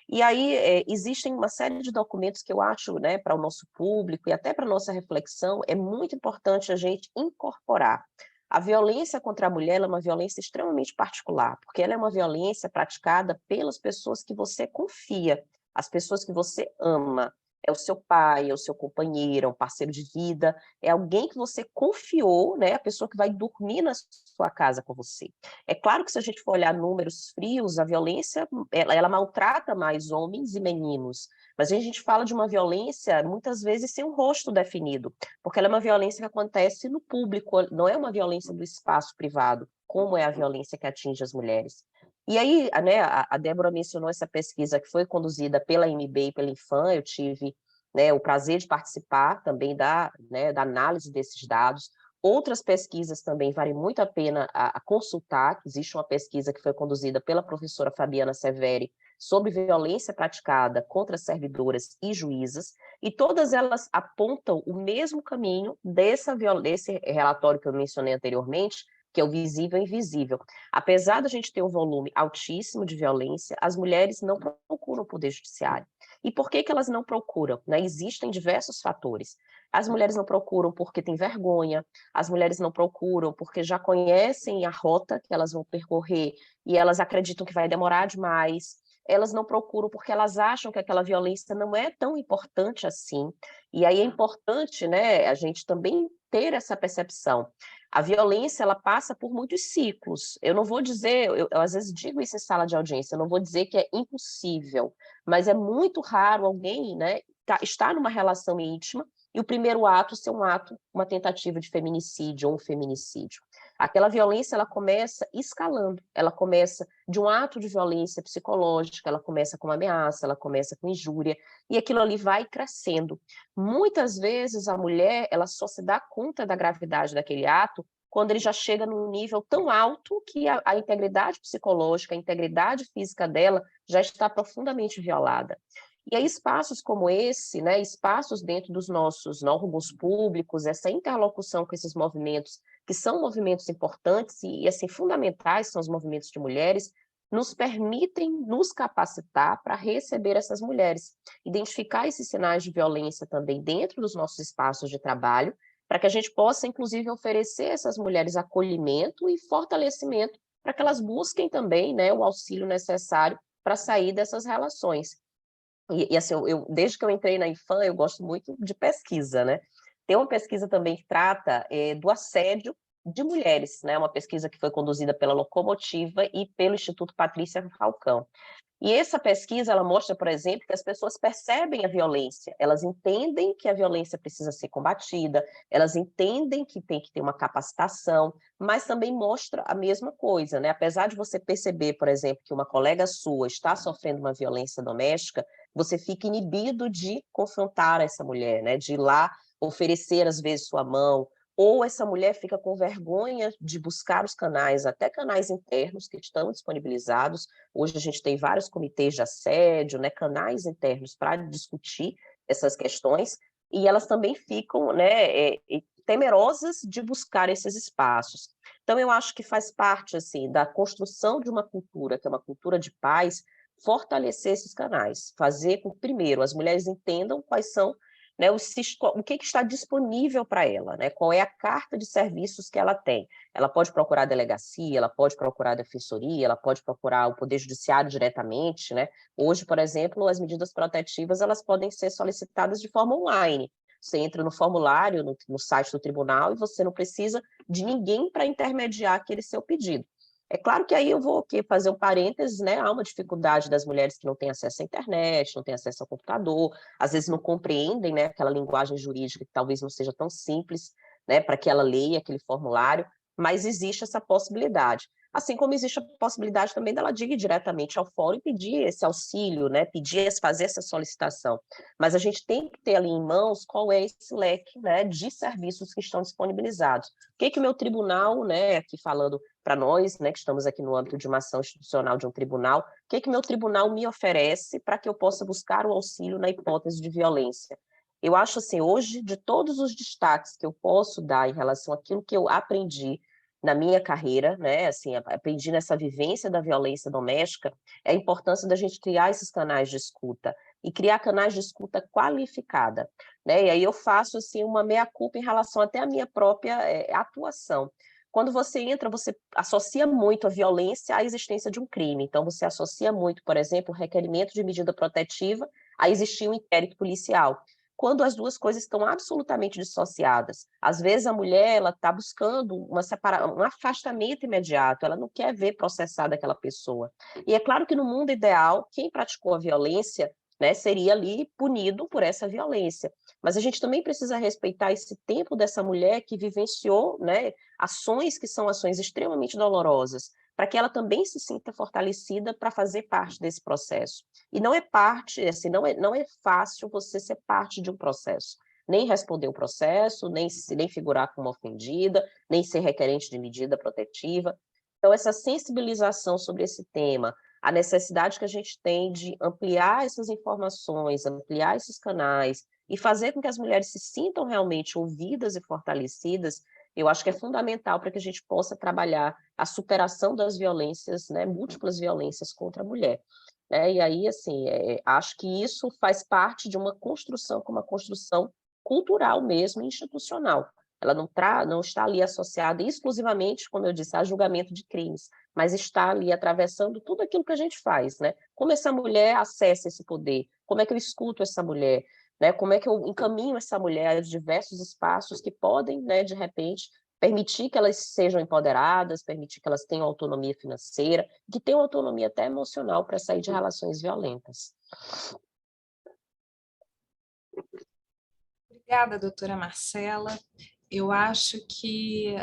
E aí existem uma série de documentos que eu acho, né, para o nosso público e até para a nossa reflexão, é muito importante a gente incorporar. A violência contra a mulher é uma violência extremamente particular, porque ela é uma violência praticada pelas pessoas que você confia, as pessoas que você ama. É o seu pai, é o seu companheiro, é um parceiro de vida, é alguém que você confiou, né, a pessoa que vai dormir na sua casa com você. É claro que se a gente for olhar números frios, a violência, ela maltrata mais homens e meninos, mas a gente fala de uma violência, muitas vezes, sem um rosto definido, porque ela é uma violência que acontece no público, não é uma violência do espaço privado, como é a violência que atinge as mulheres. E aí, né, a Débora mencionou essa pesquisa que foi conduzida pela MB e pela Infam, eu tive, né, o prazer de participar também da análise desses dados. Outras pesquisas também valem muito a pena a consultar, existe uma pesquisa que foi conduzida pela professora Fabiana Severi sobre violência praticada contra servidoras e juízas, e todas elas apontam o mesmo caminho desse relatório que eu mencionei anteriormente, que é o visível e invisível. Apesar da gente ter um volume altíssimo de violência, as mulheres não procuram o Poder Judiciário. E por que elas não procuram? Né? Existem diversos fatores. As mulheres não procuram porque têm vergonha, as mulheres não procuram porque já conhecem a rota que elas vão percorrer e elas acreditam que vai demorar demais. Elas não procuram porque elas acham que aquela violência não é tão importante assim. E aí é importante, né, a gente também ter essa percepção. A violência, ela passa por muitos ciclos. Eu não vou dizer, eu às vezes digo isso em sala de audiência, eu não vou dizer que é impossível, mas é muito raro alguém, né, estar numa relação íntima e o primeiro ato ser uma tentativa de feminicídio ou um feminicídio. Aquela violência, ela começa escalando, ela começa de um ato de violência psicológica, ela começa com uma ameaça, ela começa com injúria, e aquilo ali vai crescendo. Muitas vezes a mulher, ela só se dá conta da gravidade daquele ato quando ele já chega num nível tão alto que a integridade psicológica, a integridade física dela já está profundamente violada. E aí espaços como esse, né, espaços dentro dos nossos órgãos públicos, essa interlocução com esses movimentos, que são movimentos importantes e assim, fundamentais, são os movimentos de mulheres, nos permitem nos capacitar para receber essas mulheres, identificar esses sinais de violência também dentro dos nossos espaços de trabalho, para que a gente possa, inclusive, oferecer a essas mulheres acolhimento e fortalecimento para que elas busquem também, né, o auxílio necessário para sair dessas relações. E assim, desde que eu entrei na Infam, eu gosto muito de pesquisa, né? Tem uma pesquisa também que trata do assédio de mulheres, né? Uma pesquisa que foi conduzida pela Locomotiva e pelo Instituto Patrícia Falcão. E essa pesquisa, ela mostra, por exemplo, que as pessoas percebem a violência, elas entendem que a violência precisa ser combatida, elas entendem que tem que ter uma capacitação, mas também mostra a mesma coisa, né? Apesar de você perceber, por exemplo, que uma colega sua está sofrendo uma violência doméstica, você fica inibido de confrontar essa mulher, né? De ir lá oferecer, às vezes, sua mão, ou essa mulher fica com vergonha de buscar os canais, até canais internos que estão disponibilizados. Hoje a gente tem vários comitês de assédio, né, canais internos para discutir essas questões, e elas também ficam, né, temerosas de buscar esses espaços. Então, eu acho que faz parte assim, da construção de uma cultura, que é uma cultura de paz, fortalecer esses canais, fazer com que, primeiro, as mulheres entendam quais são, né, o que está disponível para ela, né, qual é a carta de serviços que ela tem. Ela pode procurar a delegacia, ela pode procurar a defensoria, ela pode procurar o Poder Judiciário diretamente, né? Hoje, por exemplo, as medidas protetivas elas podem ser solicitadas de forma online. Você entra no formulário, no site do tribunal, e você não precisa de ninguém para intermediar aquele seu pedido. É claro que aí eu vou aqui fazer um parênteses, né? Há uma dificuldade das mulheres que não têm acesso à internet, não têm acesso ao computador, às vezes não compreendem, né, aquela linguagem jurídica que talvez não seja tão simples, né, para que ela leia aquele formulário, mas existe essa possibilidade. Assim como existe a possibilidade também dela ir diretamente ao fórum e pedir esse auxílio, né, fazer essa solicitação. Mas a gente tem que ter ali em mãos qual é esse leque, né, de serviços que estão disponibilizados. O que o meu tribunal, né, aqui falando para nós, né, que estamos aqui no âmbito de uma ação institucional de um tribunal, o que meu tribunal me oferece para que eu possa buscar o auxílio na hipótese de violência? Eu acho assim, hoje, de todos os destaques que eu posso dar em relação àquilo que eu aprendi na minha carreira, né, assim, aprendi nessa vivência da violência doméstica, é a importância da gente criar esses canais de escuta, e criar canais de escuta qualificada, né, e aí eu faço, assim, uma meia-culpa em relação até à minha própria atuação. Quando você entra, você associa muito a violência à existência de um crime. Então, você associa muito, por exemplo, o requerimento de medida protetiva a existir um inquérito policial, quando as duas coisas estão absolutamente dissociadas. Às vezes, a mulher está buscando um afastamento imediato, ela não quer ver processada aquela pessoa. E é claro que, no mundo ideal, quem praticou a violência, né, seria ali punido por essa violência. Mas a gente também precisa respeitar esse tempo dessa mulher que vivenciou, né, ações que são ações extremamente dolorosas, para que ela também se sinta fortalecida para fazer parte desse processo. E não é parte, assim, não é fácil você ser parte de um processo, nem responder o processo, nem figurar como ofendida, nem ser requerente de medida protetiva. Então, essa sensibilização sobre esse tema, a necessidade que a gente tem de ampliar essas informações, ampliar esses canais, e fazer com que as mulheres se sintam realmente ouvidas e fortalecidas, eu acho que é fundamental para que a gente possa trabalhar a superação das violências, né, múltiplas violências contra a mulher. E aí, assim, acho que isso faz parte de uma construção, como uma construção cultural mesmo, institucional. Ela não está ali associada exclusivamente, como eu disse, a julgamento de crimes, mas está ali atravessando tudo aquilo que a gente faz, né? Como essa mulher acessa esse poder? Como é que eu escuto essa mulher? Né? Como é que eu encaminho essa mulher a diversos espaços que podem, né, de repente, permitir que elas sejam empoderadas, permitir que elas tenham autonomia financeira, que tenham autonomia até emocional para sair de relações violentas. Obrigada, doutora Marcela. Eu acho que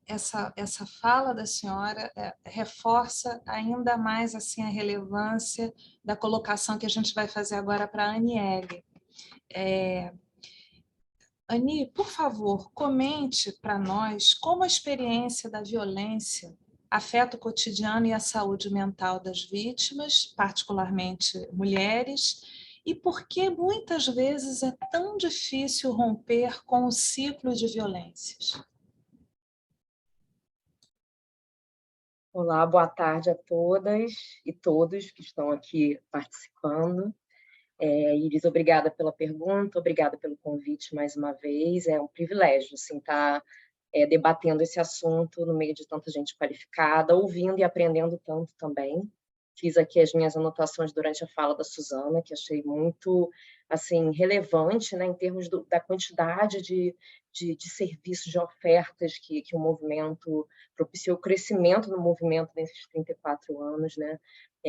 essa fala da senhora reforça ainda mais assim, a relevância da colocação que a gente vai fazer agora para a Aniele. Ani, por favor, comente para nós como a experiência da violência afeta o cotidiano e a saúde mental das vítimas, particularmente mulheres, e por que muitas vezes é tão difícil romper com o ciclo de violências. Olá, boa tarde a todas e todos que estão aqui participando. Iris, obrigada pela pergunta, obrigada pelo convite mais uma vez. É um privilégio assim, estar debatendo esse assunto no meio de tanta gente qualificada, ouvindo e aprendendo tanto também. Fiz aqui as minhas anotações durante a fala da Suzana, que achei muito assim, relevante, né, em termos da quantidade de serviços, de ofertas que o movimento propiciou, o crescimento do movimento nesses 34 anos. Né?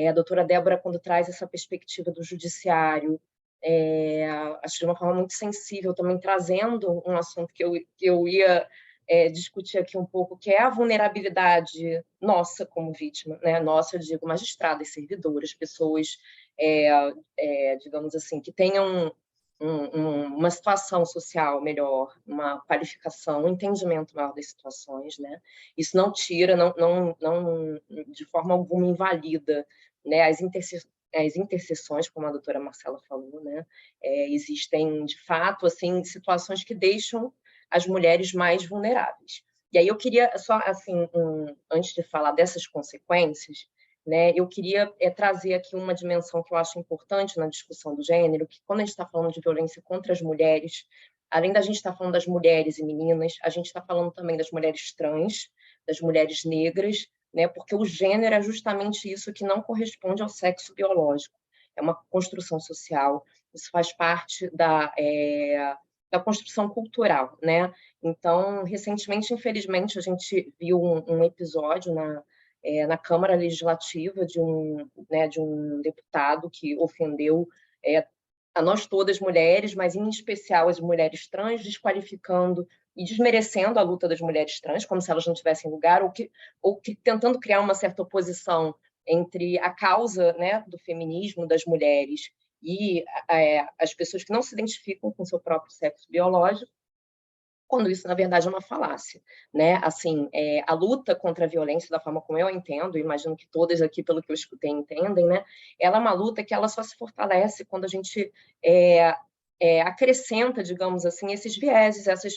A doutora Débora, quando traz essa perspectiva do judiciário, acho de uma forma muito sensível, também trazendo um assunto que eu ia discutir aqui um pouco, que é a vulnerabilidade nossa como vítima, né? Nossa, eu digo, magistradas, servidoras, pessoas, digamos assim, que tenham uma situação social melhor, uma qualificação, um entendimento maior das situações, né? Isso não tira, não de forma alguma invalida, né, as interseções, como a doutora Marcela falou, né? Existem, de fato, assim, situações que deixam as mulheres mais vulneráveis. E aí eu queria só, assim, antes de falar dessas consequências, né, eu queria trazer aqui uma dimensão que eu acho importante na discussão do gênero, que quando a gente está falando de violência contra as mulheres, além da gente estar falando das mulheres e meninas, a gente está falando também das mulheres trans, das mulheres negras, né, porque o gênero é justamente isso que não corresponde ao sexo biológico. É uma construção social, isso faz parte da construção cultural, né? Então, recentemente, infelizmente, a gente viu um episódio na Câmara Legislativa de um deputado que ofendeu a nós todas mulheres, mas em especial as mulheres trans, desqualificando e desmerecendo a luta das mulheres trans, como se elas não tivessem lugar, ou tentando criar uma certa oposição entre a causa, né, do feminismo das mulheres e as pessoas que não se identificam com seu próprio sexo biológico, quando isso, na verdade, é uma falácia. Né? Assim, a luta contra a violência, da forma como eu entendo, imagino que todas aqui, pelo que eu escutei, entendem, né? Ela é uma luta que ela só se fortalece quando a gente acrescenta, digamos assim, esses vieses, essas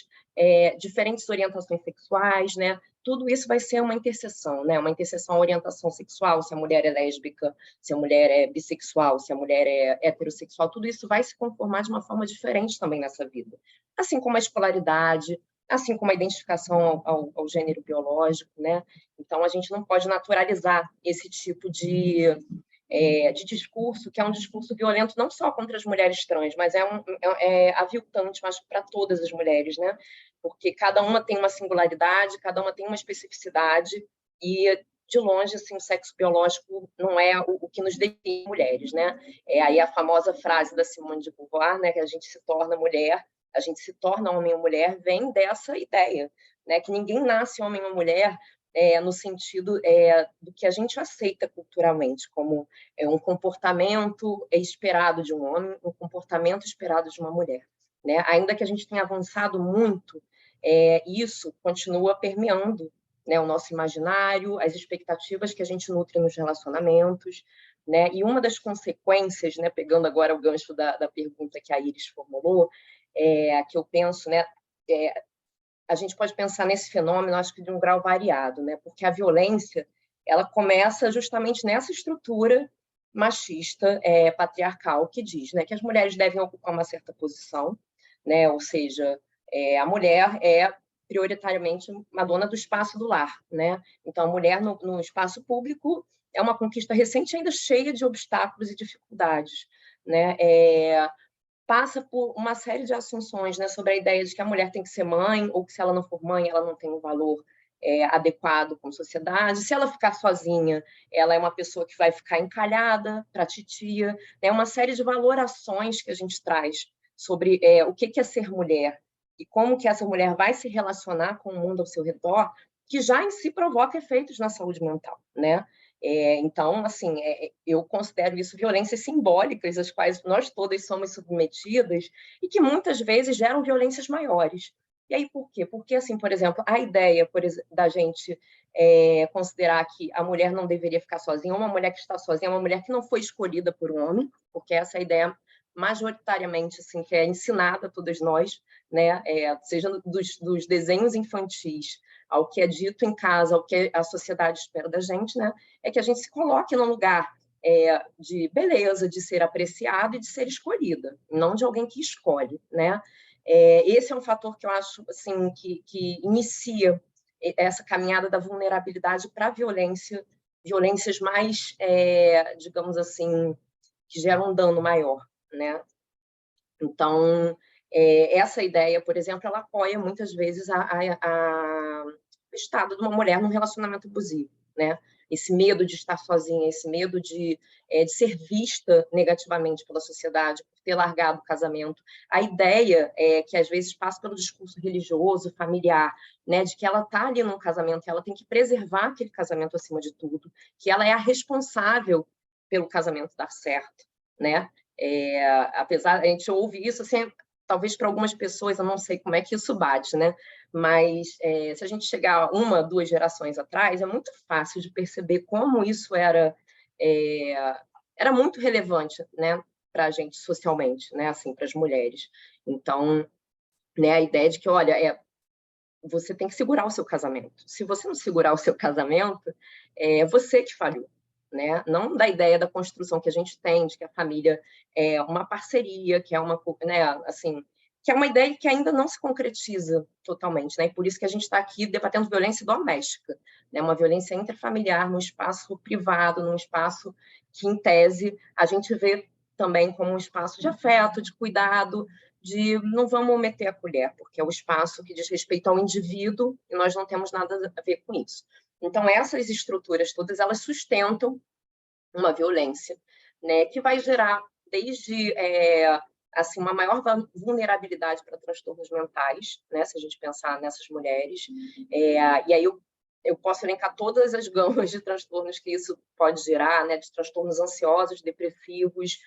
diferentes orientações sexuais, né? Tudo isso vai ser uma interseção, né? Uma interseção à orientação sexual, se a mulher é lésbica, se a mulher é bissexual, se a mulher é heterossexual, tudo isso vai se conformar de uma forma diferente também nessa vida. Assim como a escolaridade, assim como a identificação ao gênero biológico, né? Então, a gente não pode naturalizar esse tipo de discurso, que é um discurso violento não só contra as mulheres trans, mas é aviltante, mas para todas as mulheres, né? Porque cada uma tem uma singularidade, cada uma tem uma especificidade, e de longe, assim, o sexo biológico não é o que nos define mulheres, né? Aí a famosa frase da Simone de Beauvoir, né, que a gente se torna mulher, a gente se torna homem ou mulher, vem dessa ideia, né, que ninguém nasce homem ou mulher no sentido do que a gente aceita culturalmente, como um comportamento esperado de um homem, um comportamento esperado de uma mulher. Né? Ainda que a gente tenha avançado muito, isso continua permeando, né, o nosso imaginário, as expectativas que a gente nutre nos relacionamentos, né? E uma das consequências, né, pegando agora o gancho da pergunta que a Iris formulou, que eu penso, né, a gente pode pensar nesse fenômeno, acho que de um grau variado, né? Porque a violência, ela começa justamente nessa estrutura machista, patriarcal, que diz, né, que as mulheres devem ocupar uma certa posição, né? Ou seja, a mulher é prioritariamente uma dona do espaço do lar, né? Então, a mulher no espaço público é uma conquista recente, ainda cheia de obstáculos e dificuldades, né? Passa por uma série de assunções, né, sobre a ideia de que a mulher tem que ser mãe, ou que se ela não for mãe, ela não tem um valor adequado com a sociedade. Se ela ficar sozinha, ela é uma pessoa que vai ficar encalhada para a titia. É uma série de valorações que a gente traz sobre o que é ser mulher e como que essa mulher vai se relacionar com o mundo ao seu redor, que já em si provoca efeitos na saúde mental, né? Então, assim, eu considero isso violências simbólicas, às quais nós todas somos submetidas, e que muitas vezes geram violências maiores. E aí, por quê? Porque, assim, por exemplo, a ideia da gente considerar que a mulher não deveria ficar sozinha, uma mulher que está sozinha é uma mulher que não foi escolhida por um homem, porque essa é a ideia majoritariamente, assim, que é ensinada a todas nós, né? Seja dos desenhos infantis ao que é dito em casa, ao que a sociedade espera da gente, né? É que a gente se coloque num lugar de beleza, de ser apreciada e de ser escolhida, não de alguém que escolhe, né? Esse é um fator que eu acho assim, que inicia essa caminhada da vulnerabilidade para a violências mais, digamos assim, que geram um dano maior, né? Então, essa ideia, por exemplo, ela apoia muitas vezes o estado de uma mulher num relacionamento abusivo, né? Esse medo de estar sozinha, esse medo de ser vista negativamente pela sociedade, por ter largado o casamento. A ideia que às vezes passa pelo discurso religioso, familiar, né, de que ela está ali num casamento e ela tem que preservar aquele casamento acima de tudo, que ela é a responsável pelo casamento dar certo, né? Apesar, a gente ouve isso assim, talvez para algumas pessoas, eu não sei como é que isso bate, né? Mas se a gente chegar 1, 2 gerações atrás, é muito fácil de perceber como isso era muito relevante, né, para a gente socialmente, né, assim, para as mulheres. Então, né, a ideia de que, olha, você tem que segurar o seu casamento. Se você não segurar o seu casamento, é você que falhou. Né? Não da ideia da construção que a gente tem, de que a família é uma parceria, que é uma, né, assim, que é uma ideia que ainda não se concretiza totalmente, né? E por isso que a gente está aqui debatendo violência doméstica, né? Uma violência intrafamiliar, num espaço privado, num espaço que, em tese, a gente vê também como um espaço de afeto, de cuidado, de não vamos meter a colher, porque é o espaço que diz respeito ao indivíduo e nós não temos nada a ver com isso. Então, essas estruturas todas, elas sustentam uma violência, né, que vai gerar desde assim, uma maior vulnerabilidade para transtornos mentais, né, se a gente pensar nessas mulheres. E aí eu posso elencar todas as gamas de transtornos que isso pode gerar, né, de transtornos ansiosos, depressivos,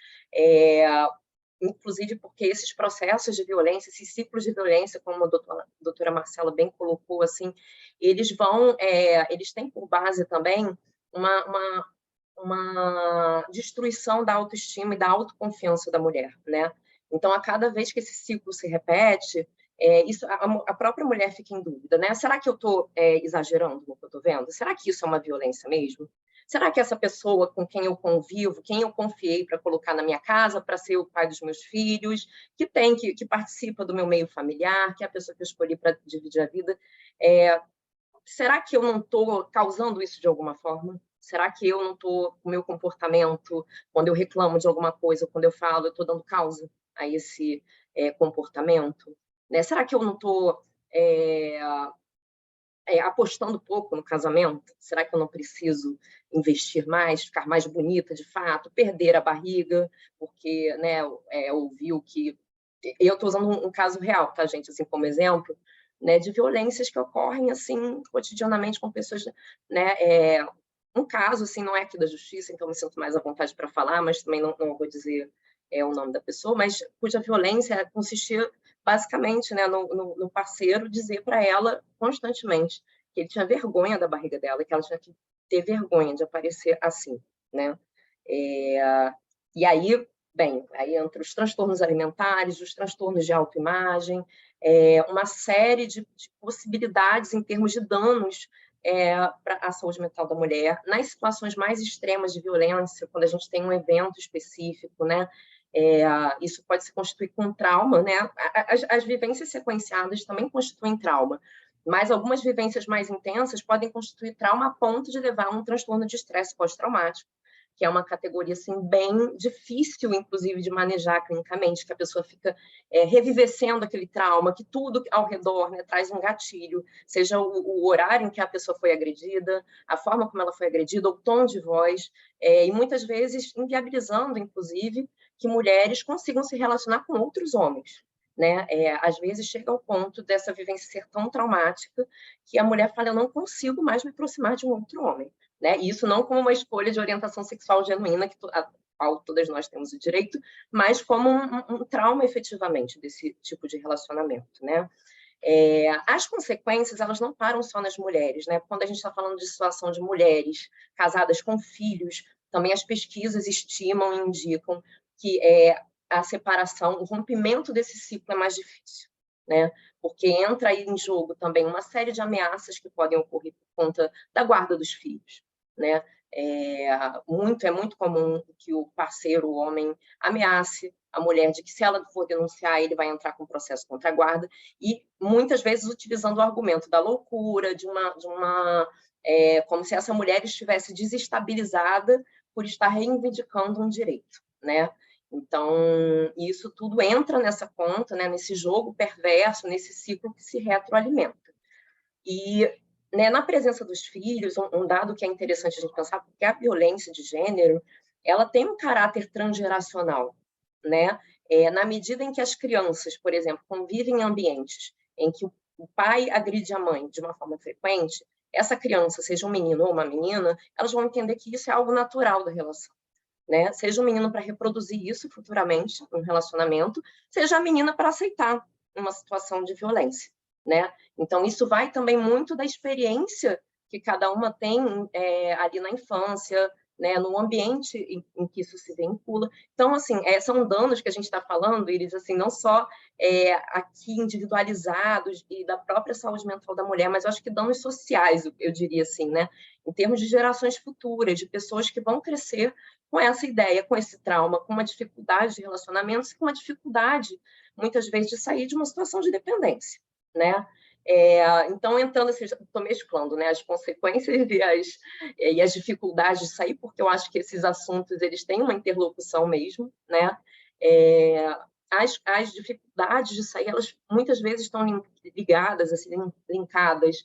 inclusive porque esses processos de violência, esses ciclos de violência, como a doutora Marcela bem colocou, assim, eles têm por base também uma destruição da autoestima e da autoconfiança da mulher, né? Então, a cada vez que esse ciclo se repete, a própria mulher fica em dúvida, né? Será que eu estou exagerando no que eu estou vendo? Será que isso é uma violência mesmo? Será que essa pessoa com quem eu convivo, quem eu confiei para colocar na minha casa, para ser o pai dos meus filhos, que participa do meu meio familiar, que é a pessoa que eu escolhi para dividir a vida, será que eu não estou causando isso de alguma forma? Será que eu não estou, o meu comportamento, quando eu reclamo de alguma coisa, quando eu falo, eu estou dando causa a esse comportamento? Né? Será que eu não estou apostando pouco no casamento? Será que eu não preciso investir mais, ficar mais bonita de fato, perder a barriga, porque, né, ouviu que... Eu estou usando um caso real, tá, gente? Assim, como exemplo, né, de violências que ocorrem, assim, cotidianamente com pessoas, né? Um caso, assim, não é aqui da justiça, então me sinto mais à vontade para falar, mas também não vou dizer o nome da pessoa, mas cuja violência consistia basicamente, né, no parceiro dizer para ela constantemente que ele tinha vergonha da barriga dela, que ela tinha que ter vergonha de aparecer assim, né? E aí, bem, aí entre os transtornos alimentares, os transtornos de autoimagem, uma série de possibilidades em termos de danos para a saúde mental da mulher, nas situações mais extremas de violência, quando a gente tem um evento específico, né? Isso pode se constituir com trauma, né? As vivências sequenciadas também constituem trauma, mas algumas vivências mais intensas podem constituir trauma a ponto de levar a um transtorno de estresse pós-traumático, que é uma categoria assim, bem difícil, inclusive, de manejar clinicamente, que a pessoa fica revivecendo aquele trauma, que tudo ao redor, né, traz um gatilho, seja o horário em que a pessoa foi agredida, a forma como ela foi agredida, o tom de voz, e muitas vezes inviabilizando, inclusive, que mulheres consigam se relacionar com outros homens. Né? Às vezes chega ao ponto dessa vivência ser tão traumática que a mulher fala, eu não consigo mais me aproximar de um outro homem, né? E isso não como uma escolha de orientação sexual genuína, a qual todas nós temos o direito, mas como um trauma, efetivamente, desse tipo de relacionamento, né? As consequências, elas não param só nas mulheres, né? Quando a gente está falando de situação de mulheres casadas com filhos, também as pesquisas estimam e indicam que a separação, o rompimento desse ciclo é mais difícil, né? Porque entra aí em jogo também uma série de ameaças que podem ocorrer por conta da guarda dos filhos, né? É muito comum que o parceiro, o homem, ameace a mulher de que se ela for denunciar, ele vai entrar com processo contra a guarda, e muitas vezes utilizando o argumento da loucura, como se essa mulher estivesse desestabilizada por estar reivindicando um direito, né? Então, isso tudo entra nessa conta, né, nesse jogo perverso, nesse ciclo que se retroalimenta. E, né, na presença dos filhos, um dado que é interessante a gente pensar, porque a violência de gênero, ela tem um caráter transgeracional, né? Na medida em que as crianças, por exemplo, convivem em ambientes em que o pai agride a mãe de uma forma frequente, essa criança, seja um menino ou uma menina, elas vão entender que isso é algo natural da relação, né? Seja um menino para reproduzir isso futuramente, um relacionamento, seja a menina para aceitar uma situação de violência, né? Então, isso vai também muito da experiência que cada uma tem ali na infância, né, no ambiente em que isso se vincula. Então, assim, são danos que a gente está falando, Iris, assim, não só aqui individualizados e da própria saúde mental da mulher, mas eu acho que danos sociais, eu diria assim, né, em termos de gerações futuras, de pessoas que vão crescer com essa ideia, com esse trauma, com uma dificuldade de relacionamentos, com uma dificuldade, muitas vezes, de sair de uma situação de dependência, né? Então, entrando assim, estou mesclando, né, as consequências e as dificuldades de sair, porque eu acho que esses assuntos eles têm uma interlocução mesmo, né? As dificuldades de sair, elas muitas vezes estão ligadas, assim, linkadas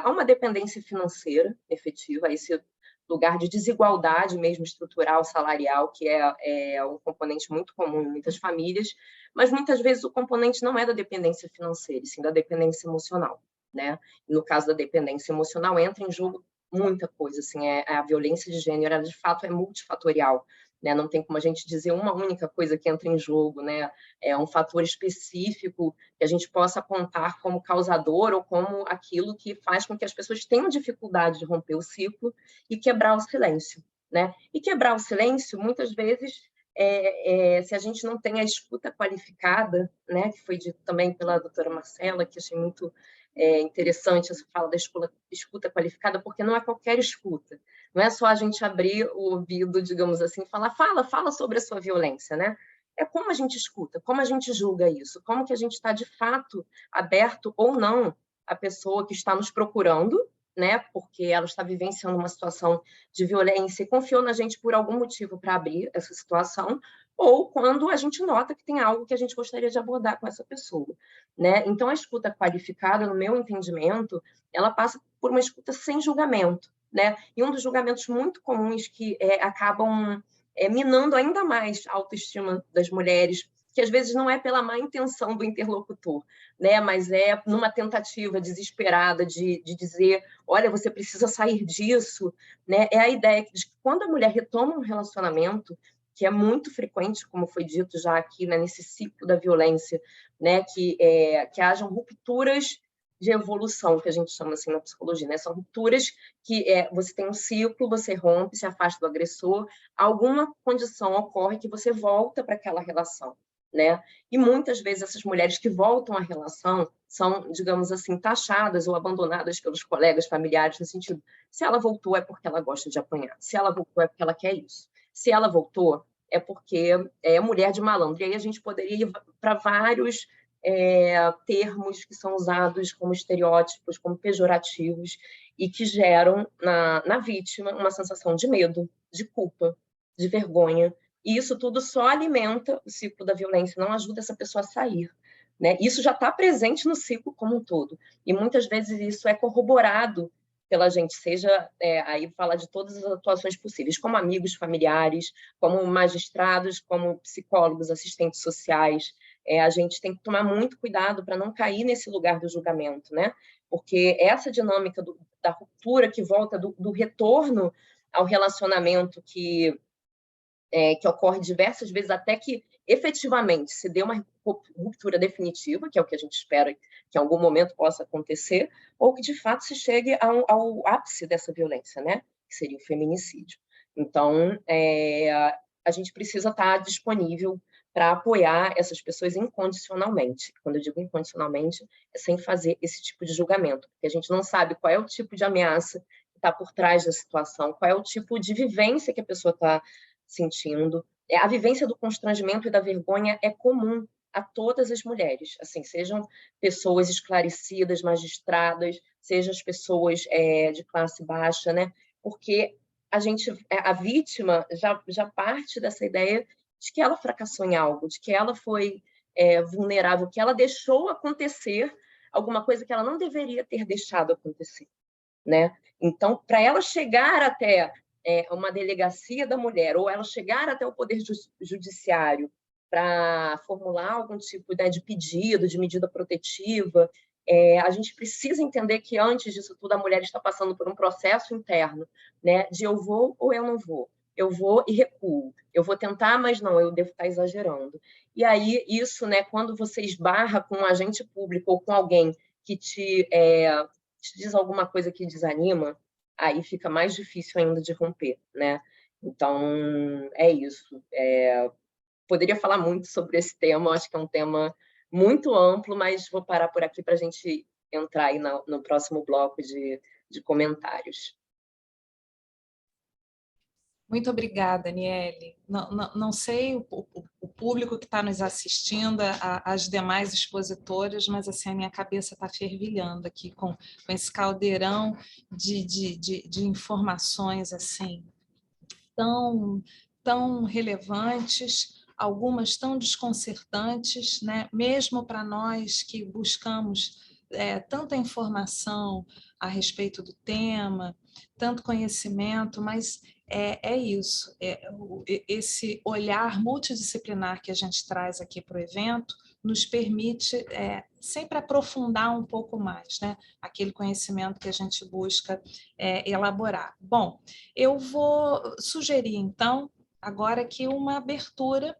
a uma dependência financeira efetiva, a esse lugar de desigualdade mesmo estrutural, salarial, que é um componente muito comum em muitas famílias, mas muitas vezes o componente não é da dependência financeira, sim da dependência emocional, né? E no caso da dependência emocional, entra em jogo muita coisa, assim, a violência de gênero, ela, de fato, é multifatorial, né? Não tem como a gente dizer uma única coisa que entra em jogo, né? É um fator específico que a gente possa apontar como causador ou como aquilo que faz com que as pessoas tenham dificuldade de romper o ciclo e quebrar o silêncio, né? E quebrar o silêncio, muitas vezes, se a gente não tem a escuta qualificada, né? Que foi dito também pela doutora Marcela, que achei muito interessante essa fala da escuta qualificada, porque não é qualquer escuta. Não é só a gente abrir o ouvido, digamos assim, e falar, fala sobre a sua violência, né? É como a gente escuta, como a gente julga isso, como que a gente está, de fato, aberto ou não à pessoa que está nos procurando, né? Porque ela está vivenciando uma situação de violência e confiou na gente por algum motivo para abrir essa situação, ou quando a gente nota que tem algo que a gente gostaria de abordar com essa pessoa, né? Então, a escuta qualificada, no meu entendimento, ela passa por uma escuta sem julgamento, né? E um dos julgamentos muito comuns que acabam minando ainda mais a autoestima das mulheres, que às vezes não é pela má intenção do interlocutor, né? Mas é numa tentativa desesperada de dizer, olha, você precisa sair disso, né? É a ideia de que quando a mulher retoma um relacionamento, que é muito frequente, como foi dito já aqui, né, nesse ciclo da violência, né, que hajam rupturas de evolução, que a gente chama assim na psicologia, né? São rupturas que você tem um ciclo, você rompe, se afasta do agressor, alguma condição ocorre que você volta para aquela relação, né? E muitas vezes essas mulheres que voltam à relação são, digamos assim, taxadas ou abandonadas pelos colegas, familiares, no sentido, se ela voltou é porque ela gosta de apanhar, se ela voltou é porque ela quer isso, se ela voltou é porque é mulher de malandro. E aí a gente poderia ir para vários termos que são usados como estereótipos, como pejorativos, e que geram na vítima uma sensação de medo, de culpa, de vergonha. E isso tudo só alimenta o ciclo da violência, não ajuda essa pessoa a sair, né? Isso já está presente no ciclo como um todo. E muitas vezes isso é corroborado pela gente, seja aí falar de todas as atuações possíveis, como amigos, familiares, como magistrados, como psicólogos, assistentes sociais. A gente tem que tomar muito cuidado para não cair nesse lugar do julgamento, né? porque essa dinâmica da ruptura que volta, do retorno ao relacionamento que ocorre diversas vezes, até que efetivamente se dê uma ruptura definitiva, que é o que a gente espera que em algum momento possa acontecer, ou que de fato se chegue ao ápice dessa violência, né? Que seria o feminicídio. Então, a gente precisa estar disponível para apoiar essas pessoas incondicionalmente. Quando eu digo incondicionalmente, é sem fazer esse tipo de julgamento, porque a gente não sabe qual é o tipo de ameaça que está por trás da situação, qual é o tipo de vivência que a pessoa está sentindo. A vivência do constrangimento e da vergonha é comum a todas as mulheres, assim, sejam pessoas esclarecidas, magistradas, sejam as pessoas de classe baixa, né? Porque a vítima já parte dessa ideia de que ela fracassou em algo, de que ela foi vulnerável, que ela deixou acontecer alguma coisa que ela não deveria ter deixado acontecer, né? Então, para ela chegar até uma delegacia da mulher, ou ela chegar até o Poder Judiciário para formular algum tipo de pedido, de medida protetiva, a gente precisa entender que, antes disso tudo, a mulher está passando por um processo interno, né, de eu vou ou eu não vou. Eu vou e recuo. Eu vou tentar, mas não, eu devo estar exagerando. E aí, isso, né, quando você esbarra com um agente público ou com alguém que te diz alguma coisa que desanima, aí fica mais difícil ainda de romper, né? Então, é isso. Poderia falar muito sobre esse tema, acho que é um tema muito amplo, mas vou parar por aqui para a gente entrar aí no próximo bloco de comentários. Muito obrigada, Aniele. Não sei o público que está nos assistindo, as demais expositoras, mas assim, a minha cabeça está fervilhando aqui com esse caldeirão de informações assim, tão relevantes, algumas tão desconcertantes, né? Mesmo para nós que buscamos tanta informação a respeito do tema, tanto conhecimento, mas isso, esse olhar multidisciplinar que a gente traz aqui para o evento nos permite sempre aprofundar um pouco mais, né? Aquele conhecimento que a gente busca elaborar. Bom, eu vou sugerir, então, agora aqui uma abertura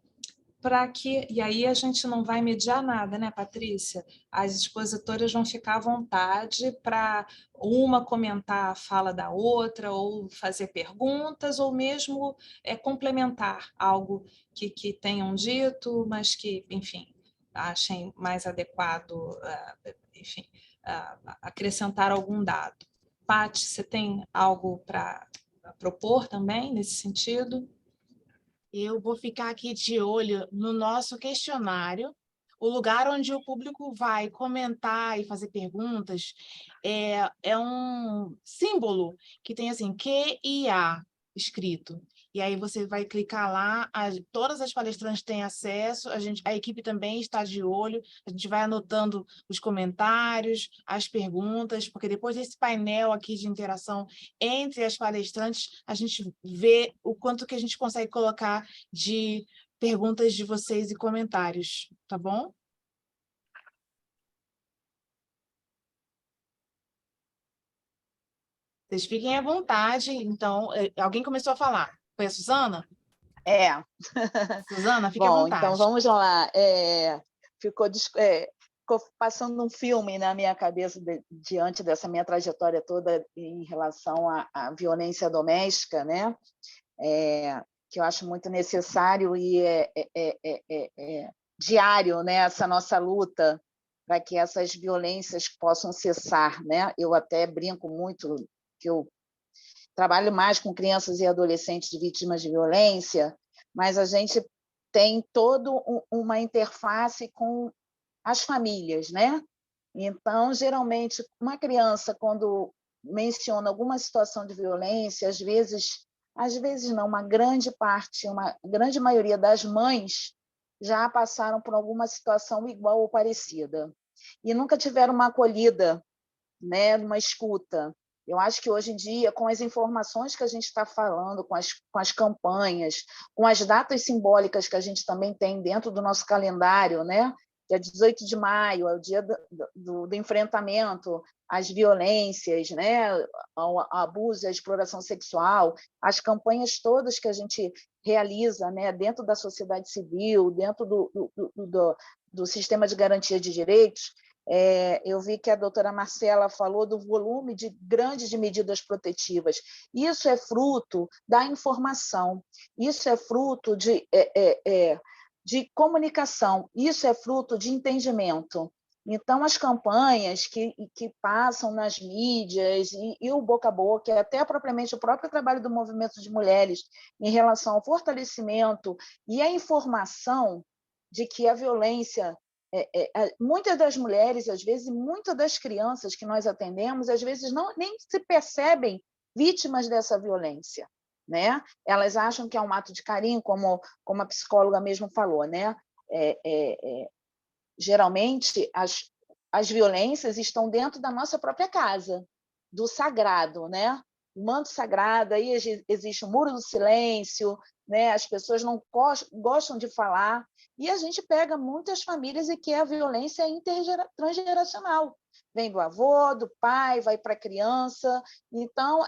para que... E aí a gente não vai mediar nada, né, Patrícia? As expositoras vão ficar à vontade para uma comentar a fala da outra, ou fazer perguntas, ou mesmo complementar algo que tenham dito, mas que, enfim, achem mais adequado, enfim, acrescentar algum dado. Paty, você tem algo para propor também nesse sentido? Eu vou ficar aqui de olho no nosso questionário. O lugar onde o público vai comentar e fazer perguntas é um símbolo que tem assim, QIA escrito. E aí você vai clicar lá, todas as palestrantes têm acesso, a equipe também está de olho, a gente vai anotando os comentários, as perguntas, porque depois desse painel aqui de interação entre as palestrantes, a gente vê o quanto que a gente consegue colocar de perguntas de vocês e comentários, tá bom? Vocês fiquem à vontade. Então, alguém começou a falar. Foi a Suzana? Bom, Suzana, fique à vontade. Então vamos lá. Ficou passando um filme na minha cabeça diante dessa minha trajetória toda em relação à violência doméstica, né? Que eu acho muito necessário e diário, né? Essa nossa luta para que essas violências possam cessar, né? Eu até brinco muito que eu trabalho mais com crianças e adolescentes vítimas de violência, mas a gente tem toda uma interface com as famílias, né? Então, geralmente, uma criança, quando menciona alguma situação de violência, às vezes não, uma grande maioria das mães já passaram por alguma situação igual ou parecida e nunca tiveram uma acolhida, né, uma escuta. Eu acho que hoje em dia, com as informações que a gente está falando, com as campanhas, com as datas simbólicas que a gente também tem dentro do nosso calendário, né, Dia 18 de maio é o dia do enfrentamento às violências, né? Ao abuso e à exploração sexual, as campanhas todas que a gente realiza, né? Dentro da sociedade civil, dentro do sistema de garantia de direitos. Eu vi que a doutora Marcela falou do volume grande de medidas protetivas. Isso é fruto da informação, isso é fruto de comunicação, isso é fruto de entendimento. Então, as campanhas que passam nas mídias e o boca a boca, e até propriamente o próprio trabalho do movimento de mulheres em relação ao fortalecimento e à informação de que a violência, muitas das mulheres, às vezes, e muitas das crianças que nós atendemos, às vezes nem se percebem vítimas dessa violência, né? Elas acham que é um ato de carinho, como a psicóloga mesmo falou, né? Geralmente, as violências estão dentro da nossa própria casa, do sagrado, né? O manto sagrado, aí existe o muro do silêncio, né? As pessoas não gostam de falar, e a gente pega muitas famílias e que a violência é transgeracional. Vem do avô, do pai, vai para a criança. Então,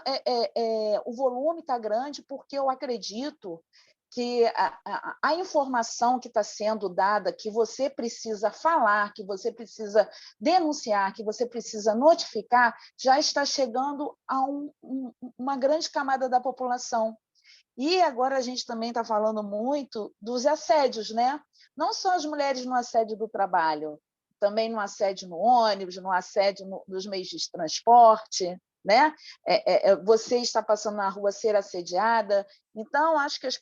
o volume está grande, porque eu acredito que a informação que está sendo dada, que você precisa falar, que você precisa denunciar, que você precisa notificar, já está chegando a uma grande camada da população. E agora a gente também está falando muito dos assédios, né? Não só as mulheres no assédio do trabalho, também no assédio no ônibus, no assédio nos meios de transporte, né? Você está passando na rua ser assediada. Então, acho que as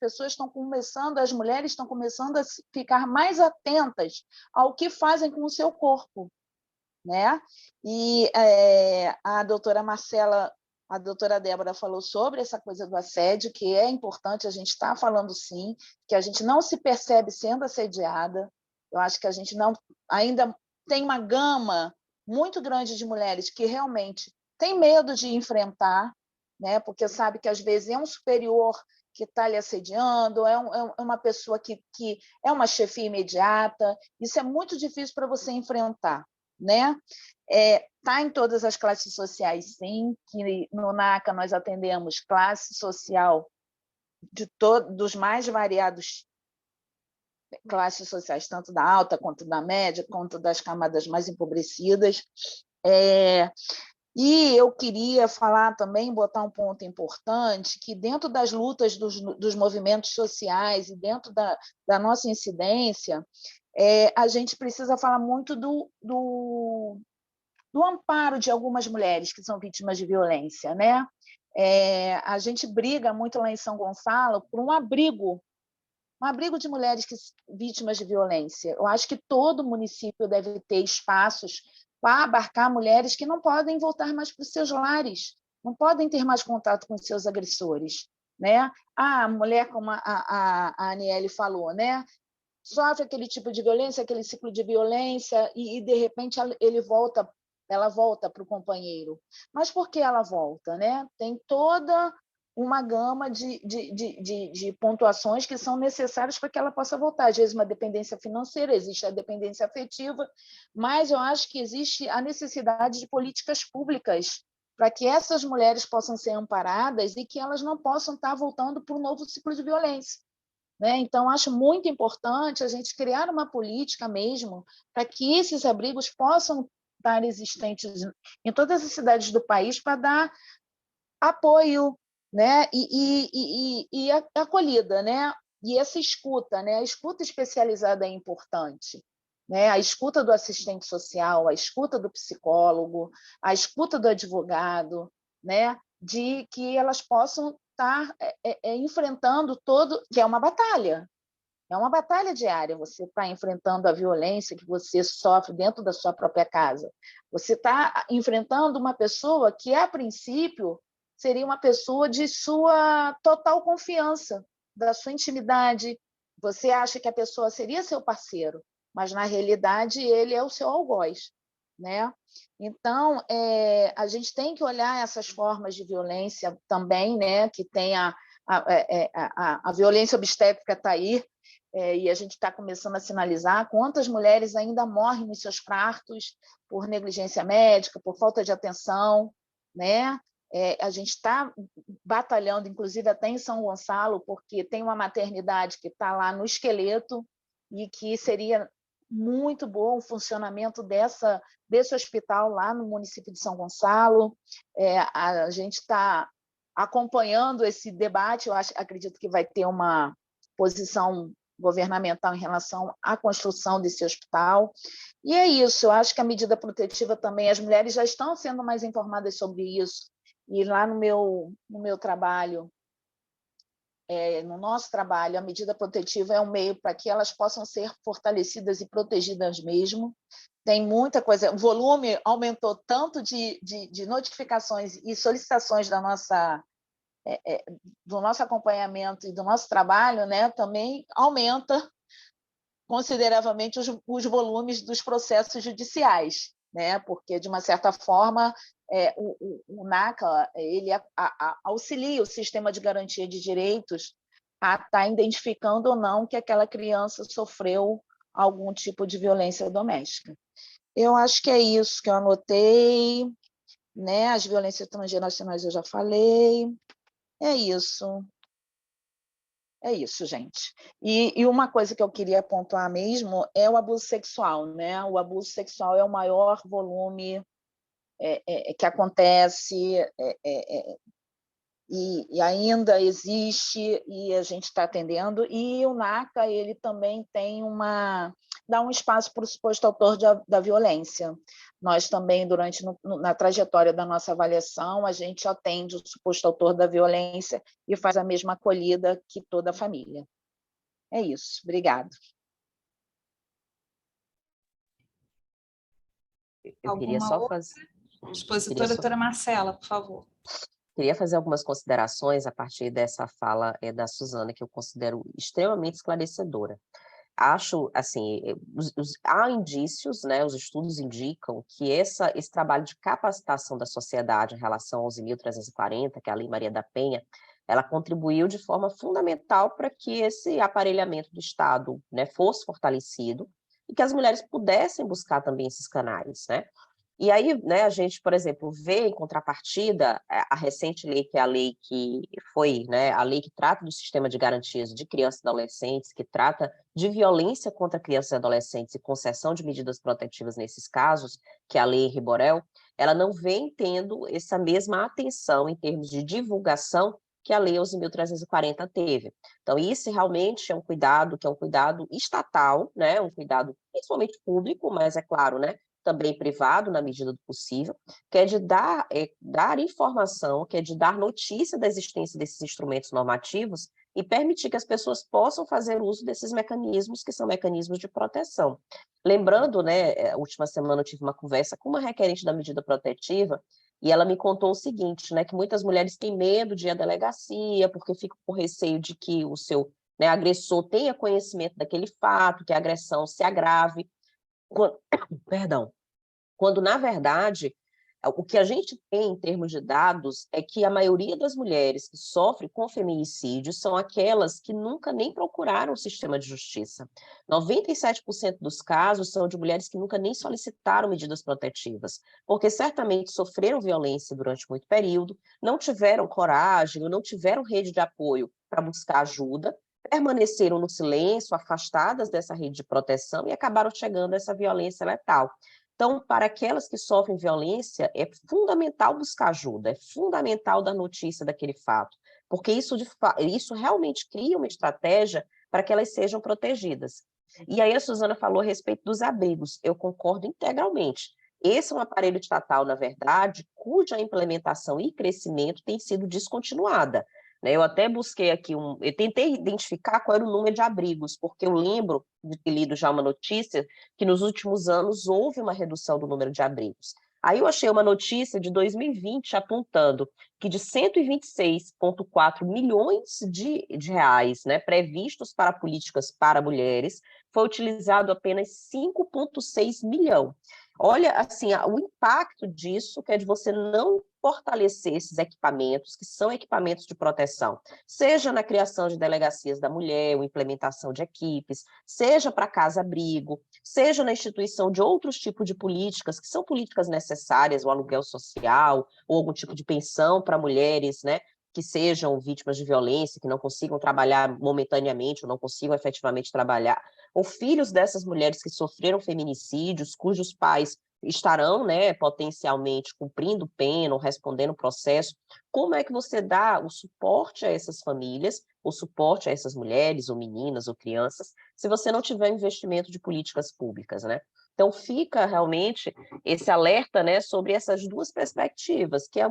mulheres estão começando a ficar mais atentas ao que fazem com o seu corpo, né? E a doutora Marcela, a doutora Débora falou sobre essa coisa do assédio, que é importante, a gente está falando sim, que a gente não se percebe sendo assediada. Eu acho que a gente ainda tem uma gama muito grande de mulheres que realmente tem medo de enfrentar, né? Porque sabe que às vezes é um superior que está lhe assediando, é uma pessoa que é uma chefia imediata. Isso é muito difícil para você enfrentar, né? Está em todas as classes sociais, sim, que no NACA nós atendemos classe social dos mais variados classes sociais, tanto da alta quanto da média, quanto das camadas mais empobrecidas. E eu queria falar também, botar um ponto importante, que dentro das lutas dos movimentos sociais e dentro da nossa incidência, a gente precisa falar muito do amparo de algumas mulheres que são vítimas de violência, né? A gente briga muito lá em São Gonçalo por um abrigo de mulheres vítimas de violência. Eu acho que todo município deve ter espaços para abarcar mulheres que não podem voltar mais para os seus lares, não podem ter mais contato com os seus agressores, né? A mulher, como a Aniele falou, né? Sofre aquele tipo de violência, aquele ciclo de violência, e de repente ela volta para o companheiro. Mas por que ela volta, né? Tem toda uma gama de pontuações que são necessárias para que ela possa voltar. Às vezes, uma dependência financeira, existe a dependência afetiva, mas eu acho que existe a necessidade de políticas públicas para que essas mulheres possam ser amparadas e que elas não possam estar voltando para um novo ciclo de violência, né? Então, acho muito importante a gente criar uma política mesmo para que esses abrigos possam estar existentes em todas as cidades do país para dar apoio, né? E acolhida, né? E essa escuta, né? A escuta especializada é importante, né? A escuta do assistente social, a escuta do psicólogo, a escuta do advogado, né? De que elas possam estar enfrentando que é uma batalha diária. Você está enfrentando a violência que você sofre dentro da sua própria casa. Você está enfrentando uma pessoa que, a princípio, seria uma pessoa de sua total confiança, da sua intimidade. Você acha que a pessoa seria seu parceiro, mas, na realidade, ele é o seu algoz, né? Então, a gente tem que olhar essas formas de violência também, né? Que tem a violência obstétrica está aí, e a gente está começando a sinalizar quantas mulheres ainda morrem nos seus partos por negligência médica, por falta de atenção, né? A gente está batalhando, inclusive até em São Gonçalo, porque tem uma maternidade que está lá no esqueleto e que seria muito bom o funcionamento desse hospital lá no município de São Gonçalo. A gente está acompanhando esse debate, acredito que vai ter uma posição governamental em relação à construção desse hospital. E é isso, eu acho que a medida protetiva também, as mulheres já estão sendo mais informadas sobre isso, e lá no meu trabalho, no nosso trabalho, a medida protetiva é um meio para que elas possam ser fortalecidas e protegidas mesmo. Tem muita coisa, o volume aumentou tanto de notificações e solicitações do nosso acompanhamento e do nosso trabalho, né, também aumenta consideravelmente os volumes dos processos judiciais, né, porque, de uma certa forma, o NACA ele auxilia o sistema de garantia de direitos a estar identificando ou não que aquela criança sofreu algum tipo de violência doméstica. Eu acho que é isso que eu anotei, né? As violências transgeracionais eu já falei. É isso, gente. E uma coisa que eu queria pontuar mesmo é o abuso sexual, né? O abuso sexual é o maior volume que acontece e ainda existe, e a gente está atendendo, e o NACA ele também dá um espaço para o suposto autor da violência. Nós também, na trajetória da nossa avaliação, a gente atende o suposto autor da violência e faz a mesma acolhida que toda a família. É isso, obrigada. Eu queria só fazer... Expositora, doutora Marcela, por favor. Queria fazer algumas considerações a partir dessa fala da Suzana, que eu considero extremamente esclarecedora. Acho, assim, há indícios, né, os estudos indicam que esse trabalho de capacitação da sociedade em relação aos 11.340, que é a Lei Maria da Penha, ela contribuiu de forma fundamental para que esse aparelhamento do Estado, né, fosse fortalecido e que as mulheres pudessem buscar também esses canais, né? E aí, né, a gente, por exemplo, vê em contrapartida a recente lei, que é a lei que foi, né, a lei que trata do sistema de garantias de crianças e adolescentes, que trata de violência contra crianças e adolescentes e concessão de medidas protetivas nesses casos, que é a lei Henri Borel, ela não vem tendo essa mesma atenção em termos de divulgação que a lei 11.340 teve. Então, isso realmente é um cuidado, que é um cuidado estatal, né, um cuidado principalmente público, mas é claro, né, também privado, na medida do possível, que é de dar informação, que é de dar notícia da existência desses instrumentos normativos e permitir que as pessoas possam fazer uso desses mecanismos, que são mecanismos de proteção. Lembrando, né, a última semana eu tive uma conversa com uma requerente da medida protetiva, e ela me contou o seguinte, né, que muitas mulheres têm medo de ir à delegacia, porque ficam com receio de que o seu, né, agressor tenha conhecimento daquele fato, que a agressão se agrave. Quando, na verdade, o que a gente tem em termos de dados é que a maioria das mulheres que sofrem com feminicídio são aquelas que nunca nem procuraram o sistema de justiça. 97% dos casos são de mulheres que nunca nem solicitaram medidas protetivas, porque certamente sofreram violência durante muito período, não tiveram coragem, ou não tiveram rede de apoio para buscar ajuda, permaneceram no silêncio, afastadas dessa rede de proteção e acabaram chegando a essa violência letal. Então, para aquelas que sofrem violência, é fundamental buscar ajuda, é fundamental dar notícia daquele fato, porque isso realmente cria uma estratégia para que elas sejam protegidas. E aí a Suzana falou a respeito dos abrigos, eu concordo integralmente. Esse é um aparelho estatal, na verdade, cuja implementação e crescimento tem sido descontinuada. Eu até busquei aqui, eu tentei identificar qual era o número de abrigos, porque eu lembro de ter lido já uma notícia que nos últimos anos houve uma redução do número de abrigos. Aí eu achei uma notícia de 2020 apontando que de 126,4 milhões de reais, né, previstos para políticas para mulheres, foi utilizado apenas 5,6 milhão. Olha, assim, o impacto disso, que é de você não fortalecer esses equipamentos, que são equipamentos de proteção, seja na criação de delegacias da mulher, ou implementação de equipes, seja para casa-abrigo, seja na instituição de outros tipos de políticas, que são políticas necessárias, o aluguel social, ou algum tipo de pensão para mulheres, né, que sejam vítimas de violência, que não consigam trabalhar momentaneamente, ou não consigam efetivamente trabalhar, ou filhos dessas mulheres que sofreram feminicídios, cujos pais estarão, né, potencialmente cumprindo pena ou respondendo processo. Como é que você dá o suporte a essas famílias, o suporte a essas mulheres, ou meninas, ou crianças, se você não tiver investimento de políticas públicas, né? Então, fica realmente esse alerta, né, sobre essas duas perspectivas, que é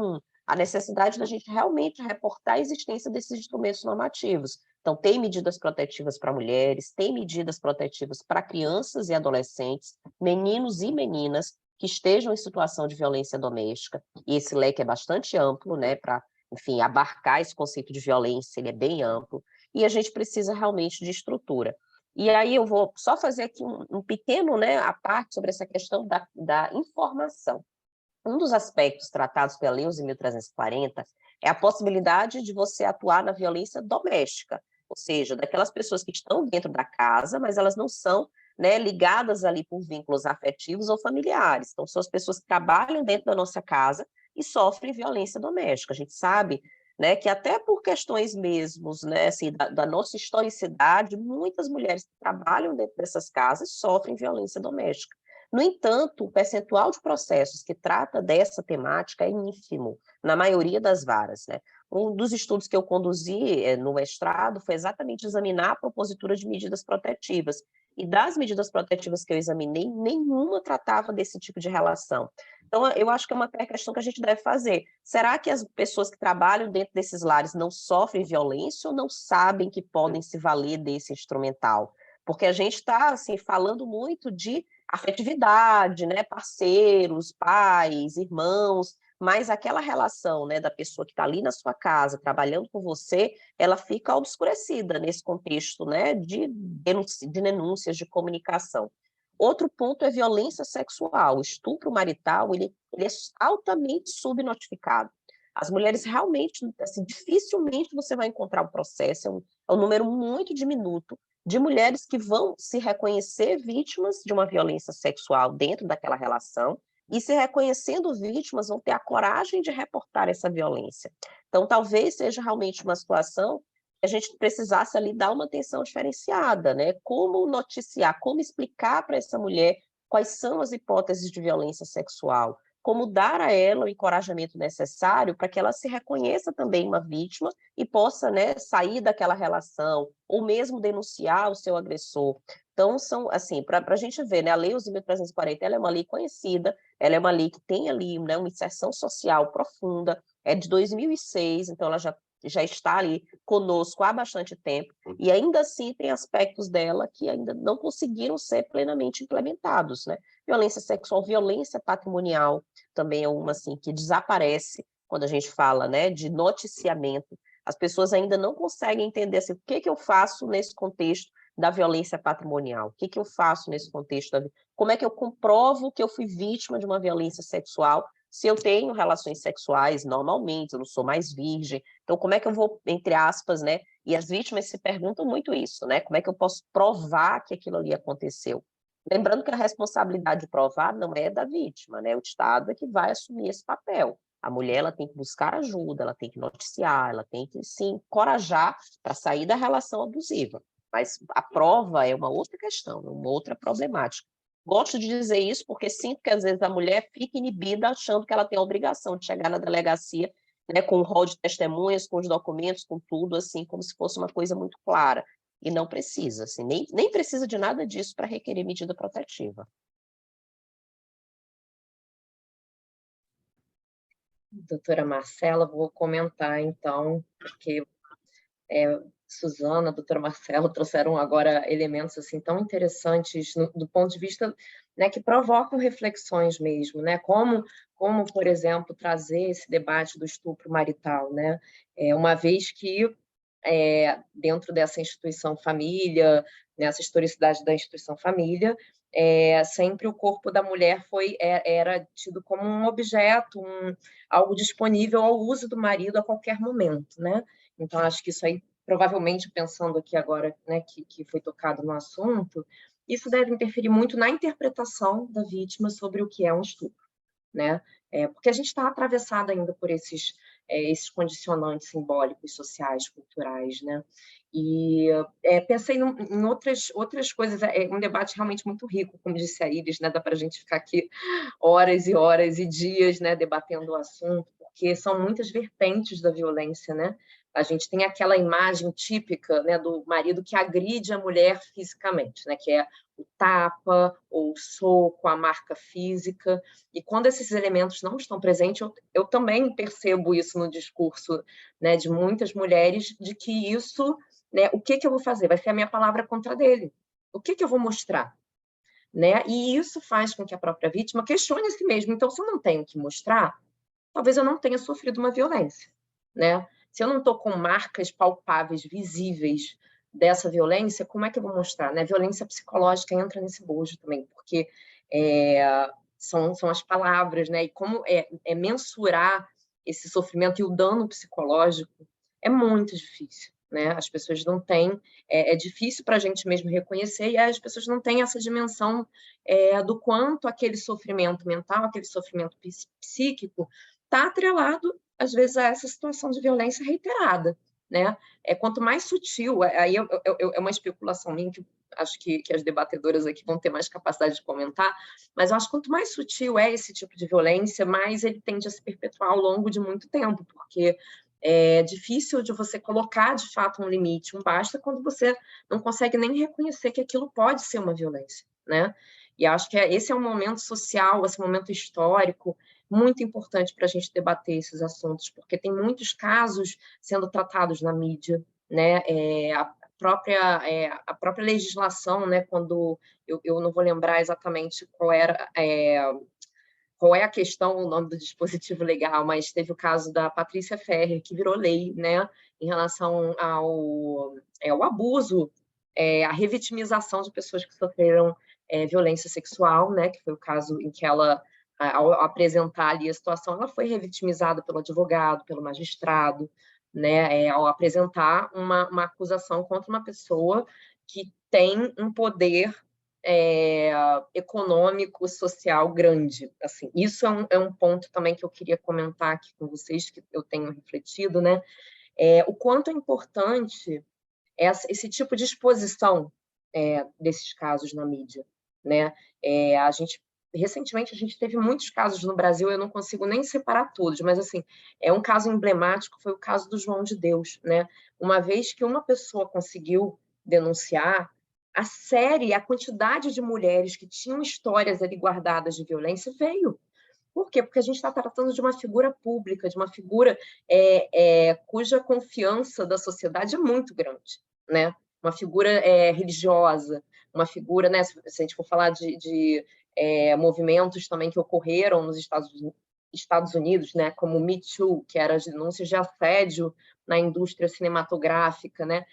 a necessidade da gente realmente reportar a existência desses instrumentos normativos. Então, tem medidas protetivas para mulheres, tem medidas protetivas para crianças e adolescentes, meninos e meninas que estejam em situação de violência doméstica, e esse leque é bastante amplo, né, para, enfim, abarcar esse conceito de violência, ele é bem amplo, e a gente precisa realmente de estrutura. E aí eu vou só fazer aqui um pequeno, né, a parte sobre essa questão da informação. Um dos aspectos tratados pela Lei 11.340 é a possibilidade de você atuar na violência doméstica, ou seja, daquelas pessoas que estão dentro da casa, mas elas não são, né, ligadas ali por vínculos afetivos ou familiares. Então, são as pessoas que trabalham dentro da nossa casa e sofrem violência doméstica. A gente sabe, né, que até por questões mesmos, né, assim, da nossa historicidade, muitas mulheres que trabalham dentro dessas casas sofrem violência doméstica. No entanto, o percentual de processos que trata dessa temática é ínfimo, na maioria das varas, né? Um dos estudos que eu conduzi no mestrado foi exatamente examinar a propositura de medidas protetivas. E das medidas protetivas que eu examinei, nenhuma tratava desse tipo de relação. Então, eu acho que é uma questão que a gente deve fazer. Será que as pessoas que trabalham dentro desses lares não sofrem violência ou não sabem que podem se valer desse instrumental? Porque a gente está assim, falando muito de afetividade, né, parceiros, pais, irmãos, mas aquela relação, né, da pessoa que está ali na sua casa, trabalhando com você, ela fica obscurecida nesse contexto, né, de denúncias, de comunicação. Outro ponto é violência sexual. O estupro marital, ele é altamente subnotificado. As mulheres realmente, assim, dificilmente você vai encontrar um processo, é um número muito diminuto, de mulheres que vão se reconhecer vítimas de uma violência sexual dentro daquela relação e, se reconhecendo vítimas, vão ter a coragem de reportar essa violência. Então, talvez seja realmente uma situação que a gente precisasse ali dar uma atenção diferenciada, né? Como noticiar, como explicar para essa mulher quais são as hipóteses de violência sexual, como dar a ela o encorajamento necessário para que ela se reconheça também uma vítima e possa, né, sair daquela relação, ou mesmo denunciar o seu agressor. Então, são, assim, para a gente ver, né, a Lei 11.340, ela é uma lei conhecida, ela é uma lei que tem ali, né, uma inserção social profunda, é de 2006, então ela já está ali conosco há bastante tempo, e ainda assim tem aspectos dela que ainda não conseguiram ser plenamente implementados, né? Violência sexual, violência patrimonial, também é uma assim que desaparece quando a gente fala, né, de noticiamento. As pessoas ainda não conseguem entender assim, o que eu faço nesse contexto da violência patrimonial? O que eu faço nesse contexto? Como é que eu comprovo que eu fui vítima de uma violência sexual se eu tenho relações sexuais normalmente, eu não sou mais virgem? Então, como é que eu vou, entre aspas, né? E as vítimas se perguntam muito isso, né? Como é que eu posso provar que aquilo ali aconteceu? Lembrando que a responsabilidade de provar não é da vítima, né? O Estado é que vai assumir esse papel. A mulher, ela tem que buscar ajuda, ela tem que noticiar, ela tem que se encorajar para sair da relação abusiva. Mas a prova é uma outra questão, uma outra problemática. Gosto de dizer isso porque sinto que às vezes a mulher fica inibida achando que ela tem a obrigação de chegar na delegacia, né, com o rol de testemunhas, com os documentos, com tudo, assim, como se fosse uma coisa muito clara. E não precisa, assim, nem precisa de nada disso para requerer medida protetiva. Doutora Marcela, vou comentar então, porque Suzana, a doutora Marcela trouxeram agora elementos assim tão interessantes do ponto de vista, né, que provocam reflexões mesmo, né? Como, por exemplo, trazer esse debate do estupro marital, né? Uma vez que dentro dessa instituição família, nessa historicidade da instituição família, sempre o corpo da mulher era tido como um objeto, algo disponível ao uso do marido a qualquer momento, né? Então, acho que isso aí, provavelmente, pensando aqui agora, né, que foi tocado no assunto, isso deve interferir muito na interpretação da vítima sobre o que é um estupro, né? Porque a gente está atravessado ainda por esses condicionantes simbólicos, sociais, culturais, né? E pensei em outras coisas, um debate realmente muito rico, como disse a Iris, né? Dá para a gente ficar aqui horas e horas e dias, né, debatendo o assunto, porque são muitas vertentes da violência, né? A gente tem aquela imagem típica, né, do marido que agride a mulher fisicamente, né, que é o tapa, ou o soco, a marca física, e quando esses elementos não estão presentes, eu também percebo isso no discurso, né, de muitas mulheres, de que isso, né, o que eu vou fazer? Vai ser a minha palavra contra dele. O que eu vou mostrar? Né? E isso faz com que a própria vítima questione a si mesma. Então, se eu não tenho que mostrar, talvez eu não tenha sofrido uma violência, né? Se eu não estou com marcas palpáveis, visíveis dessa violência, como é que eu vou mostrar? Né? A violência psicológica entra nesse bojo também, porque são as palavras, né? E como mensurar esse sofrimento e o dano psicológico é muito difícil, né? As pessoas não têm, é difícil para a gente mesmo reconhecer, e as pessoas não têm essa dimensão do quanto aquele sofrimento mental, aquele sofrimento psíquico está atrelado, às vezes, a essa situação de violência reiterada, né? Quanto mais sutil, aí é uma especulação minha, que acho que as debatedoras aqui vão ter mais capacidade de comentar, mas eu acho que quanto mais sutil é esse tipo de violência, mais ele tende a se perpetuar ao longo de muito tempo, porque é difícil de você colocar, de fato, um limite, um basta, quando você não consegue nem reconhecer que aquilo pode ser uma violência, né? E acho que esse é um momento social, esse momento histórico, muito importante para a gente debater esses assuntos, porque tem muitos casos sendo tratados na mídia, né? A própria legislação, né? Quando eu não vou lembrar exatamente qual é a questão, o nome do dispositivo legal, mas teve o caso da Patrícia Ferrer, que virou lei, né, em relação ao abuso, a revitimização de pessoas que sofreram violência sexual, né, que foi o caso em que ela, ao apresentar ali a situação, ela foi revitimizada pelo advogado, pelo magistrado, né, ao apresentar uma acusação contra uma pessoa que tem um poder econômico, social grande. Assim, isso é um ponto também que eu queria comentar aqui com vocês, que eu tenho refletido, né? O quanto é importante esse tipo de exposição desses casos na mídia, né? Recentemente, a gente teve muitos casos no Brasil, eu não consigo nem separar todos, mas, assim, um caso emblemático foi o caso do João de Deus, né? Uma vez que uma pessoa conseguiu denunciar, a quantidade de mulheres que tinham histórias ali guardadas de violência veio. Por quê? Porque a gente está tratando de uma figura pública, de uma figura cuja confiança da sociedade é muito grande, né? Uma figura religiosa, uma figura, né? Se a gente for falar de movimentos também que ocorreram nos Estados Unidos, né? Como o Me Too, que era as denúncias de assédio na indústria cinematográfica, né?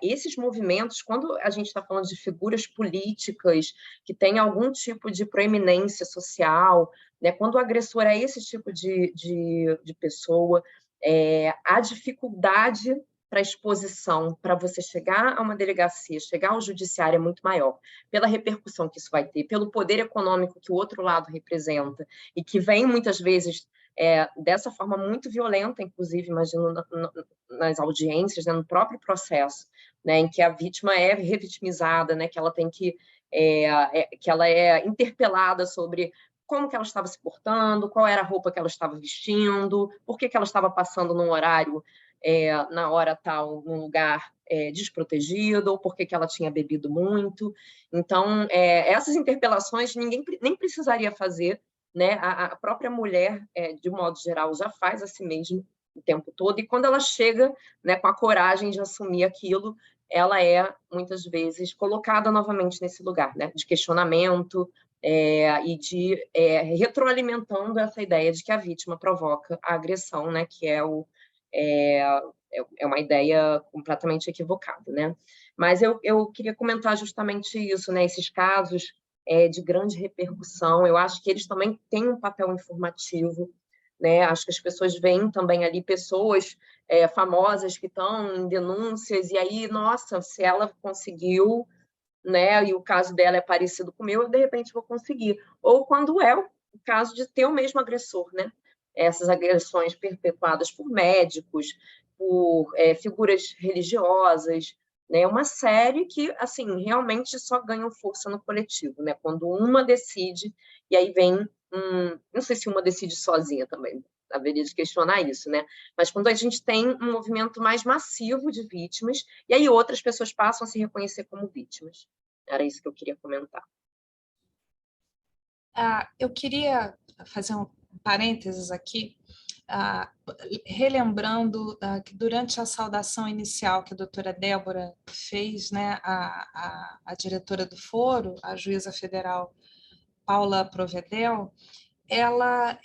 Esses movimentos, quando a gente está falando de figuras políticas que têm algum tipo de proeminência social, né? Quando o agressor é esse tipo de pessoa, a dificuldade para exposição, para você chegar a uma delegacia, chegar ao judiciário é muito maior, pela repercussão que isso vai ter, pelo poder econômico que o outro lado representa, e que vem muitas vezes dessa forma muito violenta, inclusive, imagino, nas audiências, né, no próprio processo, né, em que a vítima é revitimizada, né, que ela tem que ela é interpelada sobre como que ela estava se portando, qual era a roupa que ela estava vestindo, por que ela estava passando num horário, na hora tal, num lugar desprotegido, ou por que ela tinha bebido muito. Então, essas interpelações ninguém nem precisaria fazer, né? A própria mulher, de um modo geral, já faz a si mesma o tempo todo, e quando ela chega, né, com a coragem de assumir aquilo, ela é, muitas vezes, colocada novamente nesse lugar, né, de questionamento, e de retroalimentando essa ideia de que a vítima provoca a agressão, né, que é é uma ideia completamente equivocada, né? Mas eu queria comentar justamente isso, né? Esses casos de grande repercussão, eu acho que eles também têm um papel informativo, né? Acho que as pessoas veem também ali pessoas famosas que estão em denúncias, e aí, nossa, se ela conseguiu, né? E o caso dela é parecido com o meu, eu de repente vou conseguir. Ou quando é o caso de ter o mesmo agressor, né? Essas agressões perpetuadas por médicos, por figuras religiosas, né? Uma série que, assim, realmente só ganham força no coletivo, né? Quando uma decide, e aí vem não sei se uma decide sozinha também, haveria de questionar isso, né? Mas quando a gente tem um movimento mais massivo de vítimas, e aí outras pessoas passam a se reconhecer como vítimas. Era isso que eu queria comentar. Eu queria fazer um parênteses aqui, relembrando que durante a saudação inicial que a doutora Débora fez, né, a diretora do foro, a juíza federal Paula Provedel, ela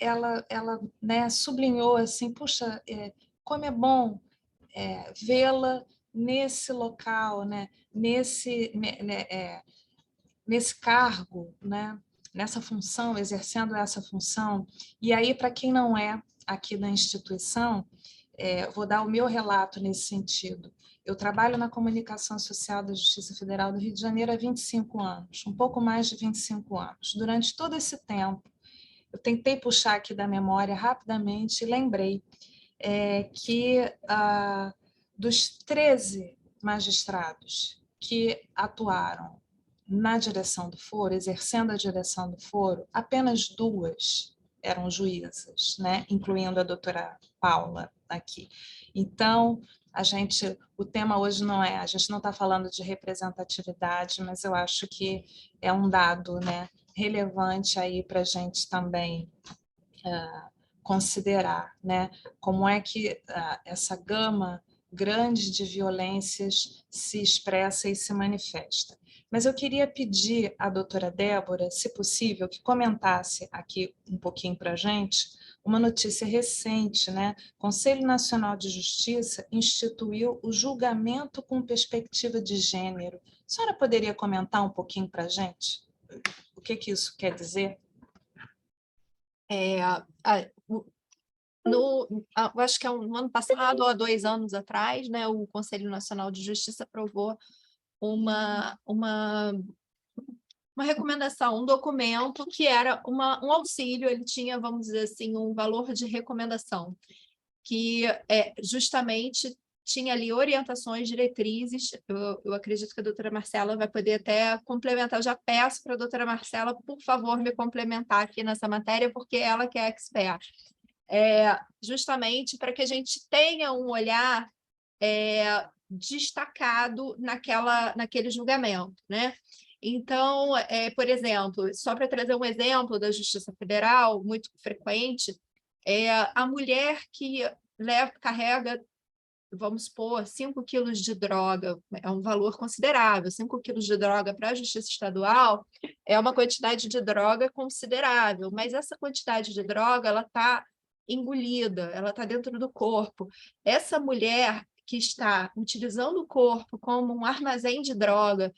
né, sublinhou assim, puxa, como é bom vê-la nesse local, né, nesse cargo, né, nessa função, exercendo essa função. E aí, para quem não é aqui da instituição, vou dar o meu relato nesse sentido. Eu trabalho na comunicação social da Justiça Federal do Rio de Janeiro há 25 anos, um pouco mais de 25 anos. Durante todo esse tempo, eu tentei puxar aqui da memória rapidamente e lembrei que dos 13 magistrados que atuaram na direção do foro, exercendo a direção do foro, apenas 2 eram juízas, né? Incluindo a doutora Paula aqui. Então, o tema hoje a gente não está falando de representatividade, mas eu acho que é um dado, né, relevante aí para a gente também considerar, né, como é que essa gama grande de violências se expressa e se manifesta. Mas eu queria pedir à doutora Débora, se possível, que comentasse aqui um pouquinho para a gente uma notícia recente, né? O Conselho Nacional de Justiça instituiu o julgamento com perspectiva de gênero. A senhora poderia comentar um pouquinho para a gente? O que isso quer dizer? Eu acho que no ano passado, ou há 2 anos atrás, né, o Conselho Nacional de Justiça aprovou uma recomendação, um documento que era um auxílio, ele tinha, vamos dizer assim, um valor de recomendação, que justamente tinha ali orientações, diretrizes. Eu acredito que a doutora Marcela vai poder até complementar. Eu já peço para a doutora Marcela, por favor, me complementar aqui nessa matéria, porque ela que é expert. Justamente para que a gente tenha um olhar destacado naquele julgamento, né? Então, por exemplo, só para trazer um exemplo da Justiça Federal, muito frequente, a mulher que carrega, vamos supor, 5 quilos de droga, é um valor considerável. 5 quilos de droga para a Justiça Estadual é uma quantidade de droga considerável, mas essa quantidade de droga ela está engolida, ela está dentro do corpo. Essa mulher que está utilizando o corpo como um armazém de droga,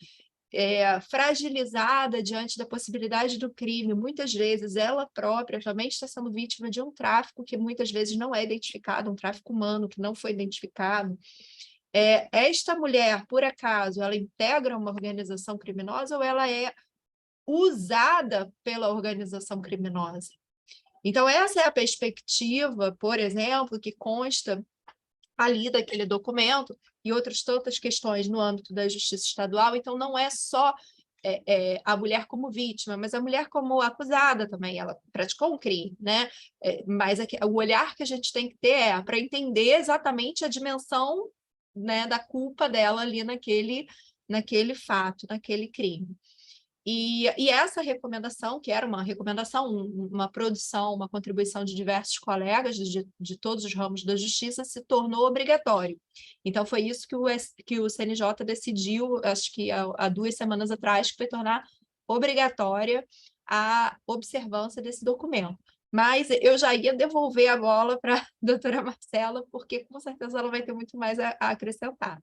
fragilizada diante da possibilidade do crime, muitas vezes ela própria também está sendo vítima de um tráfico que muitas vezes não é identificado, um tráfico humano que não foi identificado. Esta mulher, por acaso, ela integra uma organização criminosa ou ela é usada pela organização criminosa? Então, essa é a perspectiva, por exemplo, que consta ali daquele documento e outras tantas questões no âmbito da Justiça Estadual. Então, não é só a mulher como vítima, mas a mulher como acusada também. Ela praticou um crime, né? Mas o olhar que a gente tem que ter para entender exatamente a dimensão, né, da culpa dela ali naquele fato, naquele crime. E essa recomendação, que era uma recomendação, uma produção, uma contribuição de diversos colegas de todos os ramos da justiça, se tornou obrigatório. Então, foi isso que o CNJ decidiu, acho que há 2 semanas atrás, que foi tornar obrigatória a observância desse documento. Mas eu já ia devolver a bola para a doutora Marcela, porque com certeza ela vai ter muito mais a acrescentar.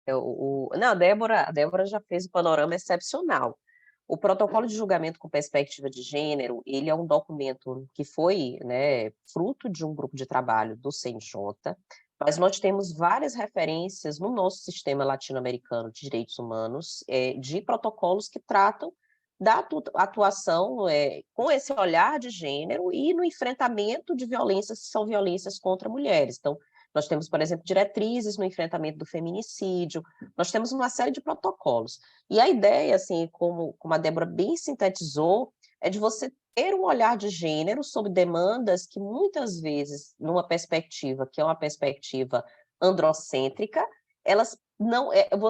Não, a Débora já fez um panorama excepcional. O protocolo de julgamento com perspectiva de gênero, ele é um documento que foi, né, fruto de um grupo de trabalho do CNJ, mas nós temos várias referências no nosso sistema latino-americano de direitos humanos, de protocolos que tratam da atuação com esse olhar de gênero e no enfrentamento de violências que são violências contra mulheres. Então, nós temos, por exemplo, diretrizes no enfrentamento do feminicídio, nós temos uma série de protocolos. E a ideia, assim, como a Débora bem sintetizou, é de você ter um olhar de gênero sobre demandas que muitas vezes, numa perspectiva que é uma perspectiva androcêntrica,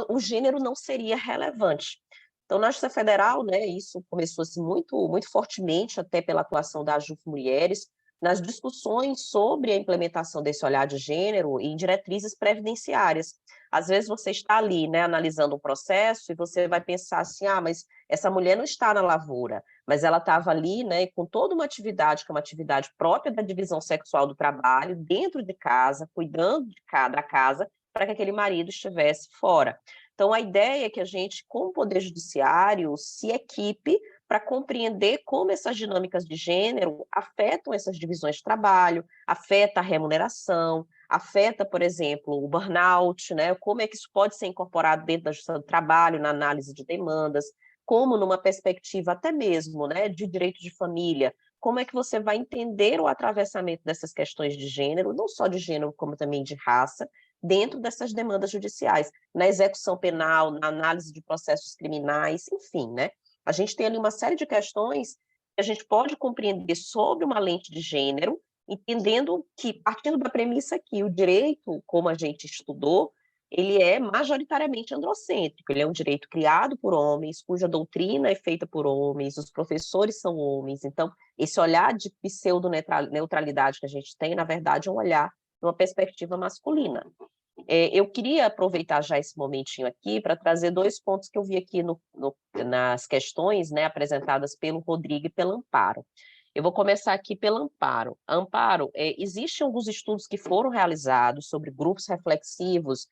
o gênero não seria relevante. Então, na Justiça Federal, né, isso começou assim, muito, muito fortemente, até pela atuação da AJUF Mulheres, nas discussões sobre a implementação desse olhar de gênero em diretrizes previdenciárias. Às vezes você está ali, né, analisando um processo e você vai pensar assim, mas essa mulher não está na lavoura, mas ela estava ali, né, com toda uma atividade, que é uma atividade própria da divisão sexual do trabalho, dentro de casa, cuidando da casa, para que aquele marido estivesse fora. Então, a ideia é que a gente, como Poder Judiciário, se equipe para compreender como essas dinâmicas de gênero afetam essas divisões de trabalho, afeta a remuneração, afeta, por exemplo, o burnout, né? Como é que isso pode ser incorporado dentro da justiça do trabalho, na análise de demandas, como numa perspectiva até mesmo, né, de direito de família, como é que você vai entender o atravessamento dessas questões de gênero, não só de gênero, como também de raça, dentro dessas demandas judiciais, na execução penal, na análise de processos criminais, enfim, né? A gente tem ali uma série de questões que a gente pode compreender sobre uma lente de gênero, entendendo que, partindo da premissa que o direito, como a gente estudou, ele é majoritariamente androcêntrico, ele é um direito criado por homens, cuja doutrina é feita por homens, os professores são homens, então esse olhar de pseudo-neutralidade que a gente tem, na verdade, é um olhar numa perspectiva masculina. Eu queria aproveitar já esse momentinho aqui para trazer dois pontos que eu vi aqui nas questões, né, apresentadas pelo Rodrigo e pela Amparo. Eu vou começar aqui pela Amparo. Amparo, existem alguns estudos que foram realizados sobre grupos reflexivos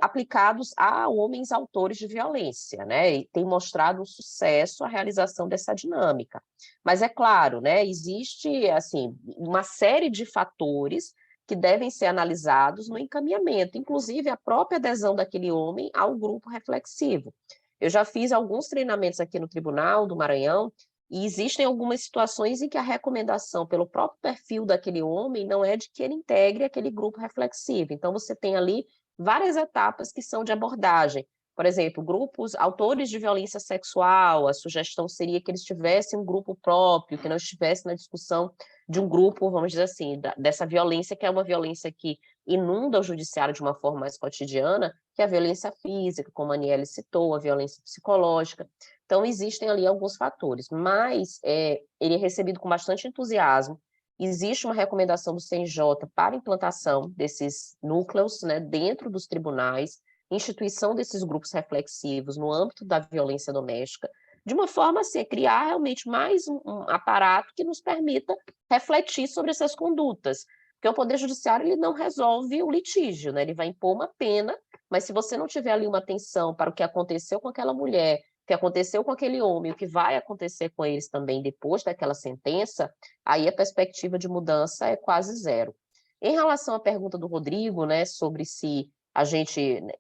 aplicados a homens autores de violência, né, e tem mostrado um sucesso a realização dessa dinâmica. Mas é claro, né, existe assim, uma série de fatores que devem ser analisados no encaminhamento, inclusive a própria adesão daquele homem ao grupo reflexivo. Eu já fiz alguns treinamentos aqui no Tribunal do Maranhão e existem algumas situações em que a recomendação pelo próprio perfil daquele homem não é de que ele integre aquele grupo reflexivo. Então, você tem ali várias etapas que são de abordagem. Por exemplo, grupos, autores de violência sexual, a sugestão seria que eles tivessem um grupo próprio, que não estivesse na discussão de um grupo, vamos dizer assim, dessa violência, que é uma violência que inunda o judiciário de uma forma mais cotidiana, que é a violência física, como a Aniele citou, a violência psicológica. Então, existem ali alguns fatores, mas ele é recebido com bastante entusiasmo. Existe uma recomendação do CNJ para implantação desses núcleos, né, dentro dos tribunais, instituição desses grupos reflexivos no âmbito da violência doméstica, de uma forma assim, criar realmente mais um aparato que nos permita refletir sobre essas condutas, porque o Poder Judiciário ele não resolve o litígio, né? Ele vai impor uma pena, mas se você não tiver ali uma atenção para o que aconteceu com aquela mulher, o que aconteceu com aquele homem, o que vai acontecer com eles também depois daquela sentença, aí a perspectiva de mudança é quase zero. Em relação à pergunta do Rodrigo, né, sobre se a gente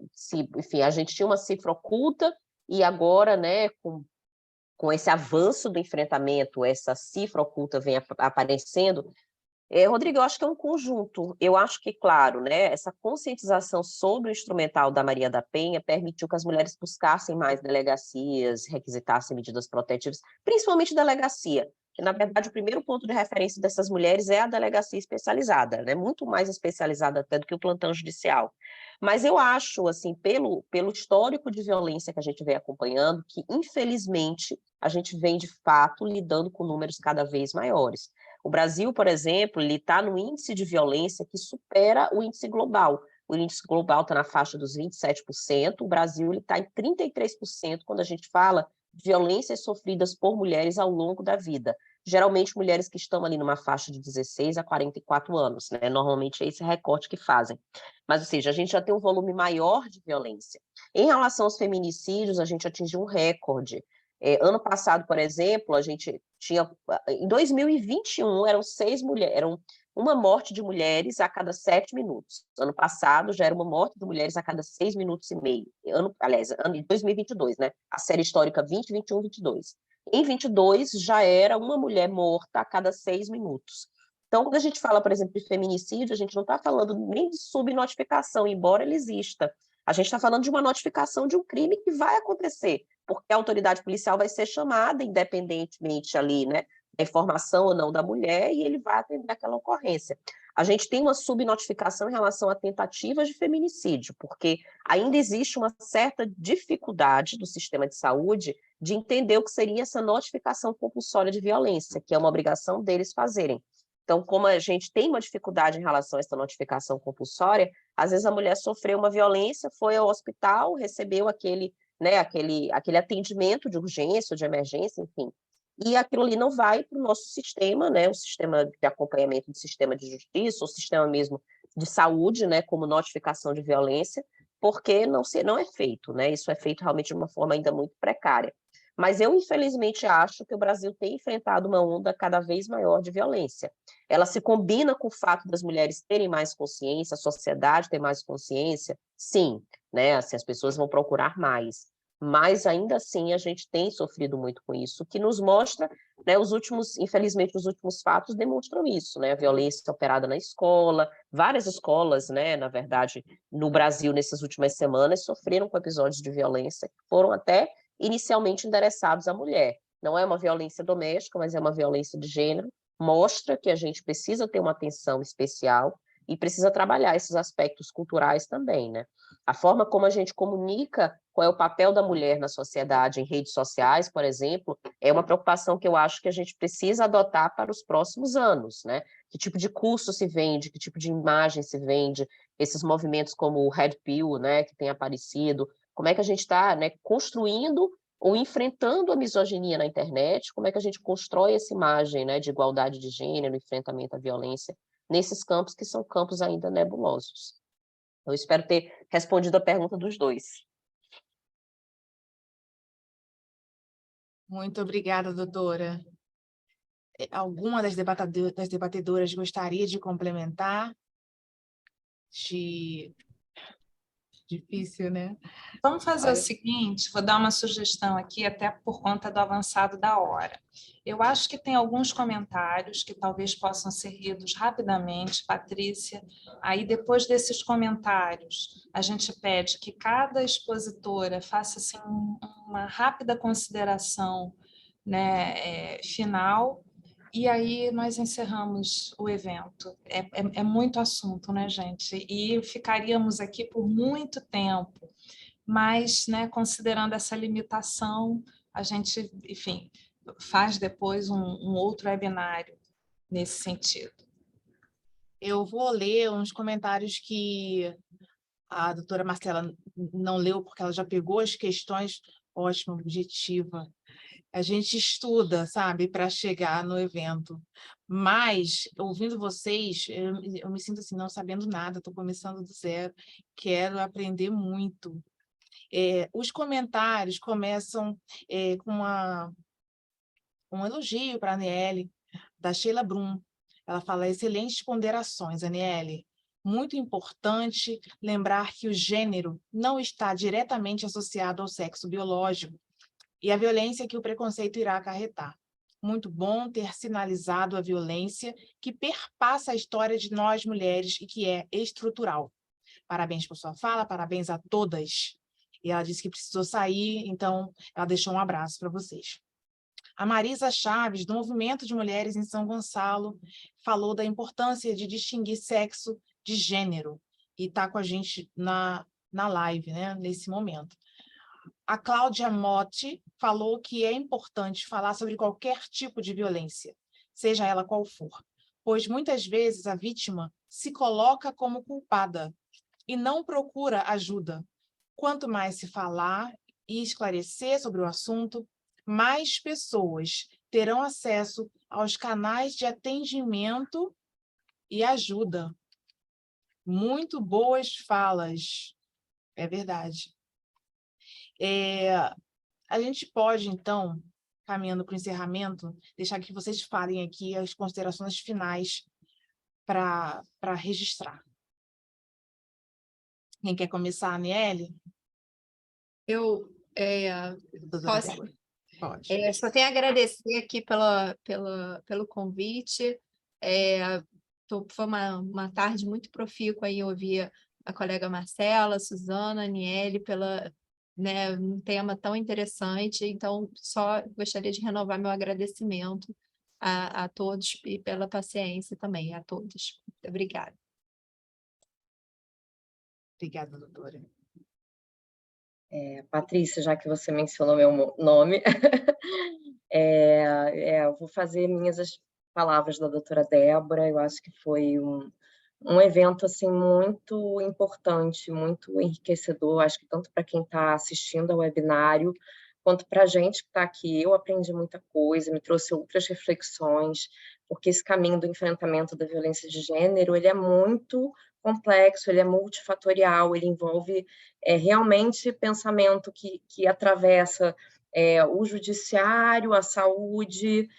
tinha uma cifra oculta e agora, né, com esse avanço do enfrentamento, essa cifra oculta vem aparecendo. Rodrigo, eu acho que é um conjunto. Eu acho que, claro, né, essa conscientização sobre o instrumental da Maria da Penha permitiu que as mulheres buscassem mais delegacias, requisitassem medidas protetivas, principalmente delegacia, que, na verdade, o primeiro ponto de referência dessas mulheres é a delegacia especializada, né, muito mais especializada até do que o plantão judicial. Mas eu acho, assim, pelo histórico de violência que a gente vem acompanhando, que, infelizmente, a gente vem, de fato, lidando com números cada vez maiores. O Brasil, por exemplo, ele está no índice de violência que supera o índice global. O índice global está na faixa dos 27%, o Brasil está em 33% quando a gente fala de violências sofridas por mulheres ao longo da vida. geralmente mulheres que estão ali numa faixa de 16 a 44 anos, né? Normalmente é esse recorte que fazem. Mas, ou seja, a gente já tem um volume maior de violência. Em relação aos feminicídios, a gente atingiu um recorde. Ano passado, por exemplo, a gente tinha... Em 2021, eram uma morte de mulheres a cada 7 minutos. Ano passado, já era uma morte de mulheres a cada 6 minutos e meio. Ano de 2022, né? A série histórica 20, 21, 22. Em 22, já era uma mulher morta a cada 6 minutos. Então, quando a gente fala, por exemplo, de feminicídio, a gente não está falando nem de subnotificação, embora ele exista. A gente está falando de uma notificação de um crime que vai acontecer, porque a autoridade policial vai ser chamada, independentemente ali, né, da informação ou não da mulher, e ele vai atender aquela ocorrência. A gente tem uma subnotificação em relação a tentativas de feminicídio, porque ainda existe uma certa dificuldade do sistema de saúde de entender o que seria essa notificação compulsória de violência, que é uma obrigação deles fazerem. Então, como a gente tem uma dificuldade em relação a essa notificação compulsória, às vezes a mulher sofreu uma violência, foi ao hospital, recebeu aquele atendimento de urgência ou de emergência, enfim, e aquilo ali não vai para o nosso sistema, né, o sistema de acompanhamento do sistema de justiça, o sistema mesmo de saúde, né, como notificação de violência, porque não é feito, né, isso é feito realmente de uma forma ainda muito precária. Mas eu, infelizmente, acho que o Brasil tem enfrentado uma onda cada vez maior de violência. Ela se combina com o fato das mulheres terem mais consciência, a sociedade ter mais consciência, sim, né, assim, as pessoas vão procurar mais. Mas, ainda assim, a gente tem sofrido muito com isso, que nos mostra, né, infelizmente, os últimos fatos demonstram isso, né, a violência operada na escola, várias escolas, né, na verdade, no Brasil, nessas últimas semanas, sofreram com episódios de violência, que foram até inicialmente endereçados à mulher. Não é uma violência doméstica, mas é uma violência de gênero, mostra que a gente precisa ter uma atenção especial e precisa trabalhar esses aspectos culturais também, né? A forma como a gente comunica qual é o papel da mulher na sociedade, em redes sociais, por exemplo, é uma preocupação que eu acho que a gente precisa adotar para os próximos anos, né? Que tipo de curso se vende, que tipo de imagem se vende, esses movimentos como o Red Pill, né, que tem aparecido, como é que a gente está, né, construindo ou enfrentando a misoginia na internet, como é que a gente constrói essa imagem, né, de igualdade de gênero, enfrentamento à violência, nesses campos que são campos ainda nebulosos. Eu espero ter respondido a pergunta dos dois. Muito obrigada, doutora. Alguma das debatedoras gostaria de complementar? Difícil, né? Vamos fazer o seguinte, vou dar uma sugestão aqui, até por conta do avançado da hora. Eu acho que tem alguns comentários que talvez possam ser lidos rapidamente, Patrícia. Aí, depois desses comentários, a gente pede que cada expositora faça assim, uma rápida consideração, né, final, e aí nós encerramos o evento. É muito assunto, né, gente? E ficaríamos aqui por muito tempo, mas, né, considerando essa limitação, a gente, enfim, faz depois um outro webinário nesse sentido. Eu vou ler uns comentários que a doutora Marcela não leu, porque ela já pegou as questões. Ótimo, objetiva. A gente estuda, sabe, para chegar no evento. Mas, ouvindo vocês, eu me sinto assim, não sabendo nada, estou começando do zero, quero aprender muito. Os comentários começam com um elogio para a Aniele, da Sheila Brum. Ela fala, excelentes ponderações, Aniele. Muito importante lembrar que o gênero não está diretamente associado ao sexo biológico e a violência que o preconceito irá acarretar. Muito bom ter sinalizado a violência que perpassa a história de nós mulheres e que é estrutural. Parabéns por sua fala, parabéns a todas. E ela disse que precisou sair, então ela deixou um abraço para vocês. A Marisa Chaves, do Movimento de Mulheres em São Gonçalo, falou da importância de distinguir sexo de gênero e está com a gente na live, né, nesse momento. A Cláudia Motti falou que é importante falar sobre qualquer tipo de violência, seja ela qual for, pois muitas vezes a vítima se coloca como culpada e não procura ajuda. Quanto mais se falar e esclarecer sobre o assunto, mais pessoas terão acesso aos canais de atendimento e ajuda. Muito boas falas, é verdade. A gente pode, então, caminhando para o encerramento, deixar que vocês falem aqui as considerações finais para registrar. Quem quer começar, Aniele? Eu Doutora posso? Débora. Pode. Só tenho a agradecer aqui pelo convite. Foi uma tarde muito profícua aí ouvir a colega Marcela, a Suzana, a Aniele, né, um tema tão interessante. Então, só gostaria de renovar meu agradecimento a todos e pela paciência também, a todos. Muito obrigada. Obrigada, doutora. Patrícia, já que você mencionou meu nome, eu vou fazer minhas as palavras da doutora Débora. Eu acho que foi um evento assim, muito importante, muito enriquecedor, acho que tanto para quem está assistindo ao webinário, quanto para a gente que está aqui. Eu aprendi muita coisa, me trouxe outras reflexões, porque esse caminho do enfrentamento da violência de gênero, ele é muito complexo, ele é multifatorial, ele envolve realmente pensamento que atravessa o judiciário, a saúde,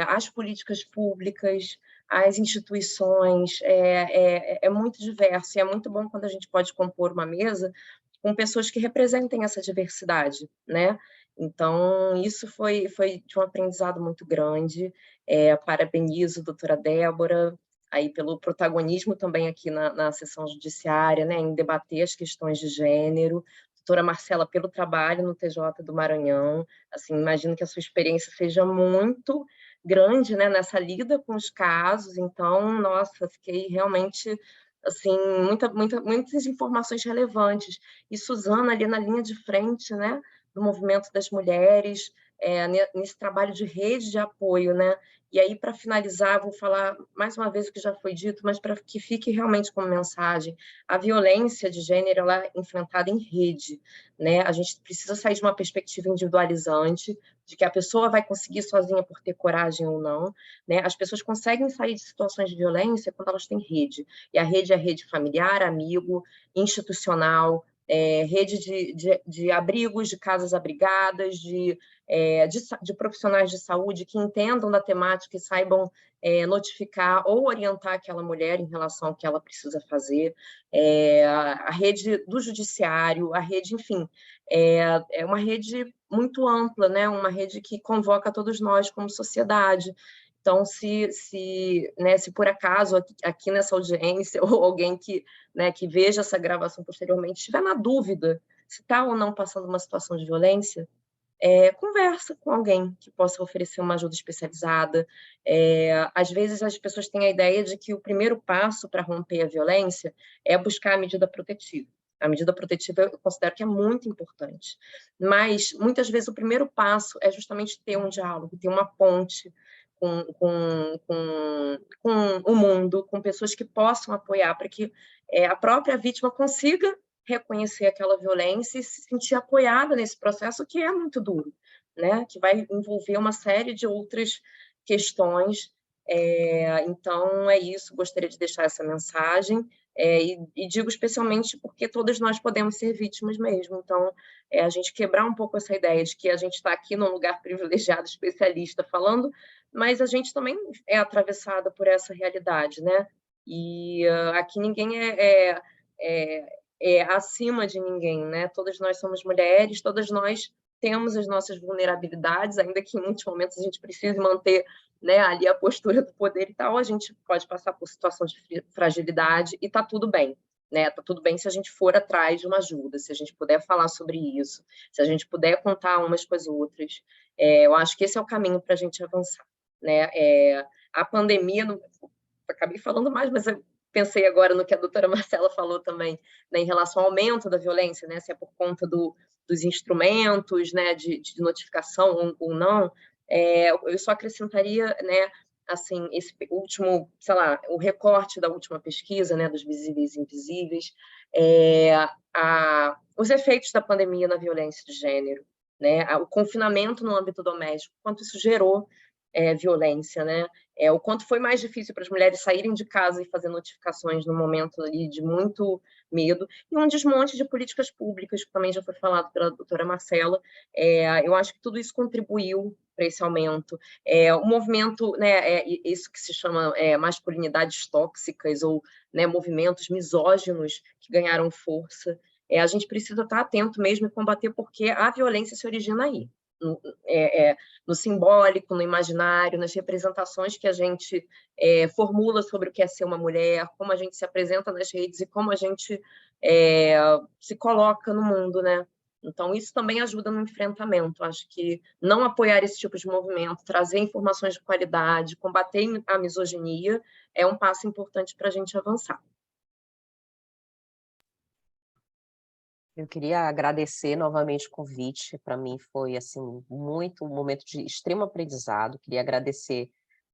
as políticas públicas, as instituições, é muito diverso, e é muito bom quando a gente pode compor uma mesa com pessoas que representem essa diversidade, né? Então, isso foi de um aprendizado muito grande. Parabenizo a doutora Débora aí pelo protagonismo também aqui na sessão judiciária, né, em debater as questões de gênero. Doutora Marcela, pelo trabalho no TJ do Maranhão. Assim, imagino que a sua experiência seja muito grande, né, nessa lida com os casos. Então, nossa, fiquei realmente assim, muitas informações relevantes. E Suzana ali na linha de frente, né, do movimento das mulheres, nesse trabalho de rede de apoio, né? E aí, para finalizar, vou falar mais uma vez o que já foi dito, mas para que fique realmente como mensagem: a violência de gênero ela é enfrentada em rede, né? A gente precisa sair de uma perspectiva individualizante, de que a pessoa vai conseguir sozinha por ter coragem ou não, né? As pessoas conseguem sair de situações de violência quando elas têm rede, e a rede é rede familiar, amigo, institucional, rede de abrigos, de casas abrigadas, de profissionais de saúde que entendam da temática e saibam notificar ou orientar aquela mulher em relação ao que ela precisa fazer, a rede do judiciário, a rede, enfim, é uma rede muito ampla, né? Uma rede que convoca todos nós como sociedade. Então, se por acaso aqui nessa audiência ou alguém que veja essa gravação posteriormente estiver na dúvida se está ou não passando uma situação de violência, conversa com alguém que possa oferecer uma ajuda especializada. Às vezes as pessoas têm a ideia de que o primeiro passo para romper a violência é buscar a medida protetiva. A medida protetiva eu considero que é muito importante, mas muitas vezes o primeiro passo é justamente ter um diálogo, ter uma ponte com o mundo, com pessoas que possam apoiar, para que a própria vítima consiga reconhecer aquela violência e se sentir apoiada nesse processo, que é muito duro, né? Que vai envolver uma série de outras questões. Então, é isso, gostaria de deixar essa mensagem, e digo especialmente porque todas nós podemos ser vítimas mesmo. Então, a gente quebrar um pouco essa ideia de que a gente está aqui num lugar privilegiado, especialista falando, mas a gente também é atravessada por essa realidade, né? E aqui ninguém é acima de ninguém, né? Todas nós somos mulheres, todas nós temos as nossas vulnerabilidades, ainda que em muitos momentos a gente precise manter, né, ali a postura do poder e tal, a gente pode passar por situações de fragilidade e tá tudo bem, né? Tá tudo bem se a gente for atrás de uma ajuda, se a gente puder falar sobre isso, se a gente puder contar umas com as outras. Eu acho que esse é o caminho para a gente avançar, né? A pandemia, acabei falando mais, mas eu pensei agora no que a doutora Marcela falou também, né, em relação ao aumento da violência, né, se é por conta dos instrumentos, né, de notificação ou não. Eu só acrescentaria, né, assim, esse último, sei lá, o recorte da última pesquisa, né, dos visíveis e invisíveis, os efeitos da pandemia na violência de gênero, né? O confinamento no âmbito doméstico, quanto isso gerou violência, né? O quanto foi mais difícil para as mulheres saírem de casa e fazer notificações no momento ali de muito medo, e um desmonte de políticas públicas, que também já foi falado pela doutora Marcela. Eu acho que tudo isso contribuiu para esse aumento. O movimento, né, isso que se chama masculinidades tóxicas, ou, né, movimentos misóginos que ganharam força. A gente precisa estar atento mesmo e combater, porque a violência se origina aí. No simbólico, no imaginário, nas representações que a gente formula sobre o que é ser uma mulher, como a gente se apresenta nas redes e como a gente se coloca no mundo, né? Então, isso também ajuda no enfrentamento. Acho que não apoiar esse tipo de movimento, trazer informações de qualidade, combater a misoginia, é um passo importante para a gente avançar. Eu queria agradecer novamente o convite. Para mim foi assim um momento de extremo aprendizado. Queria agradecer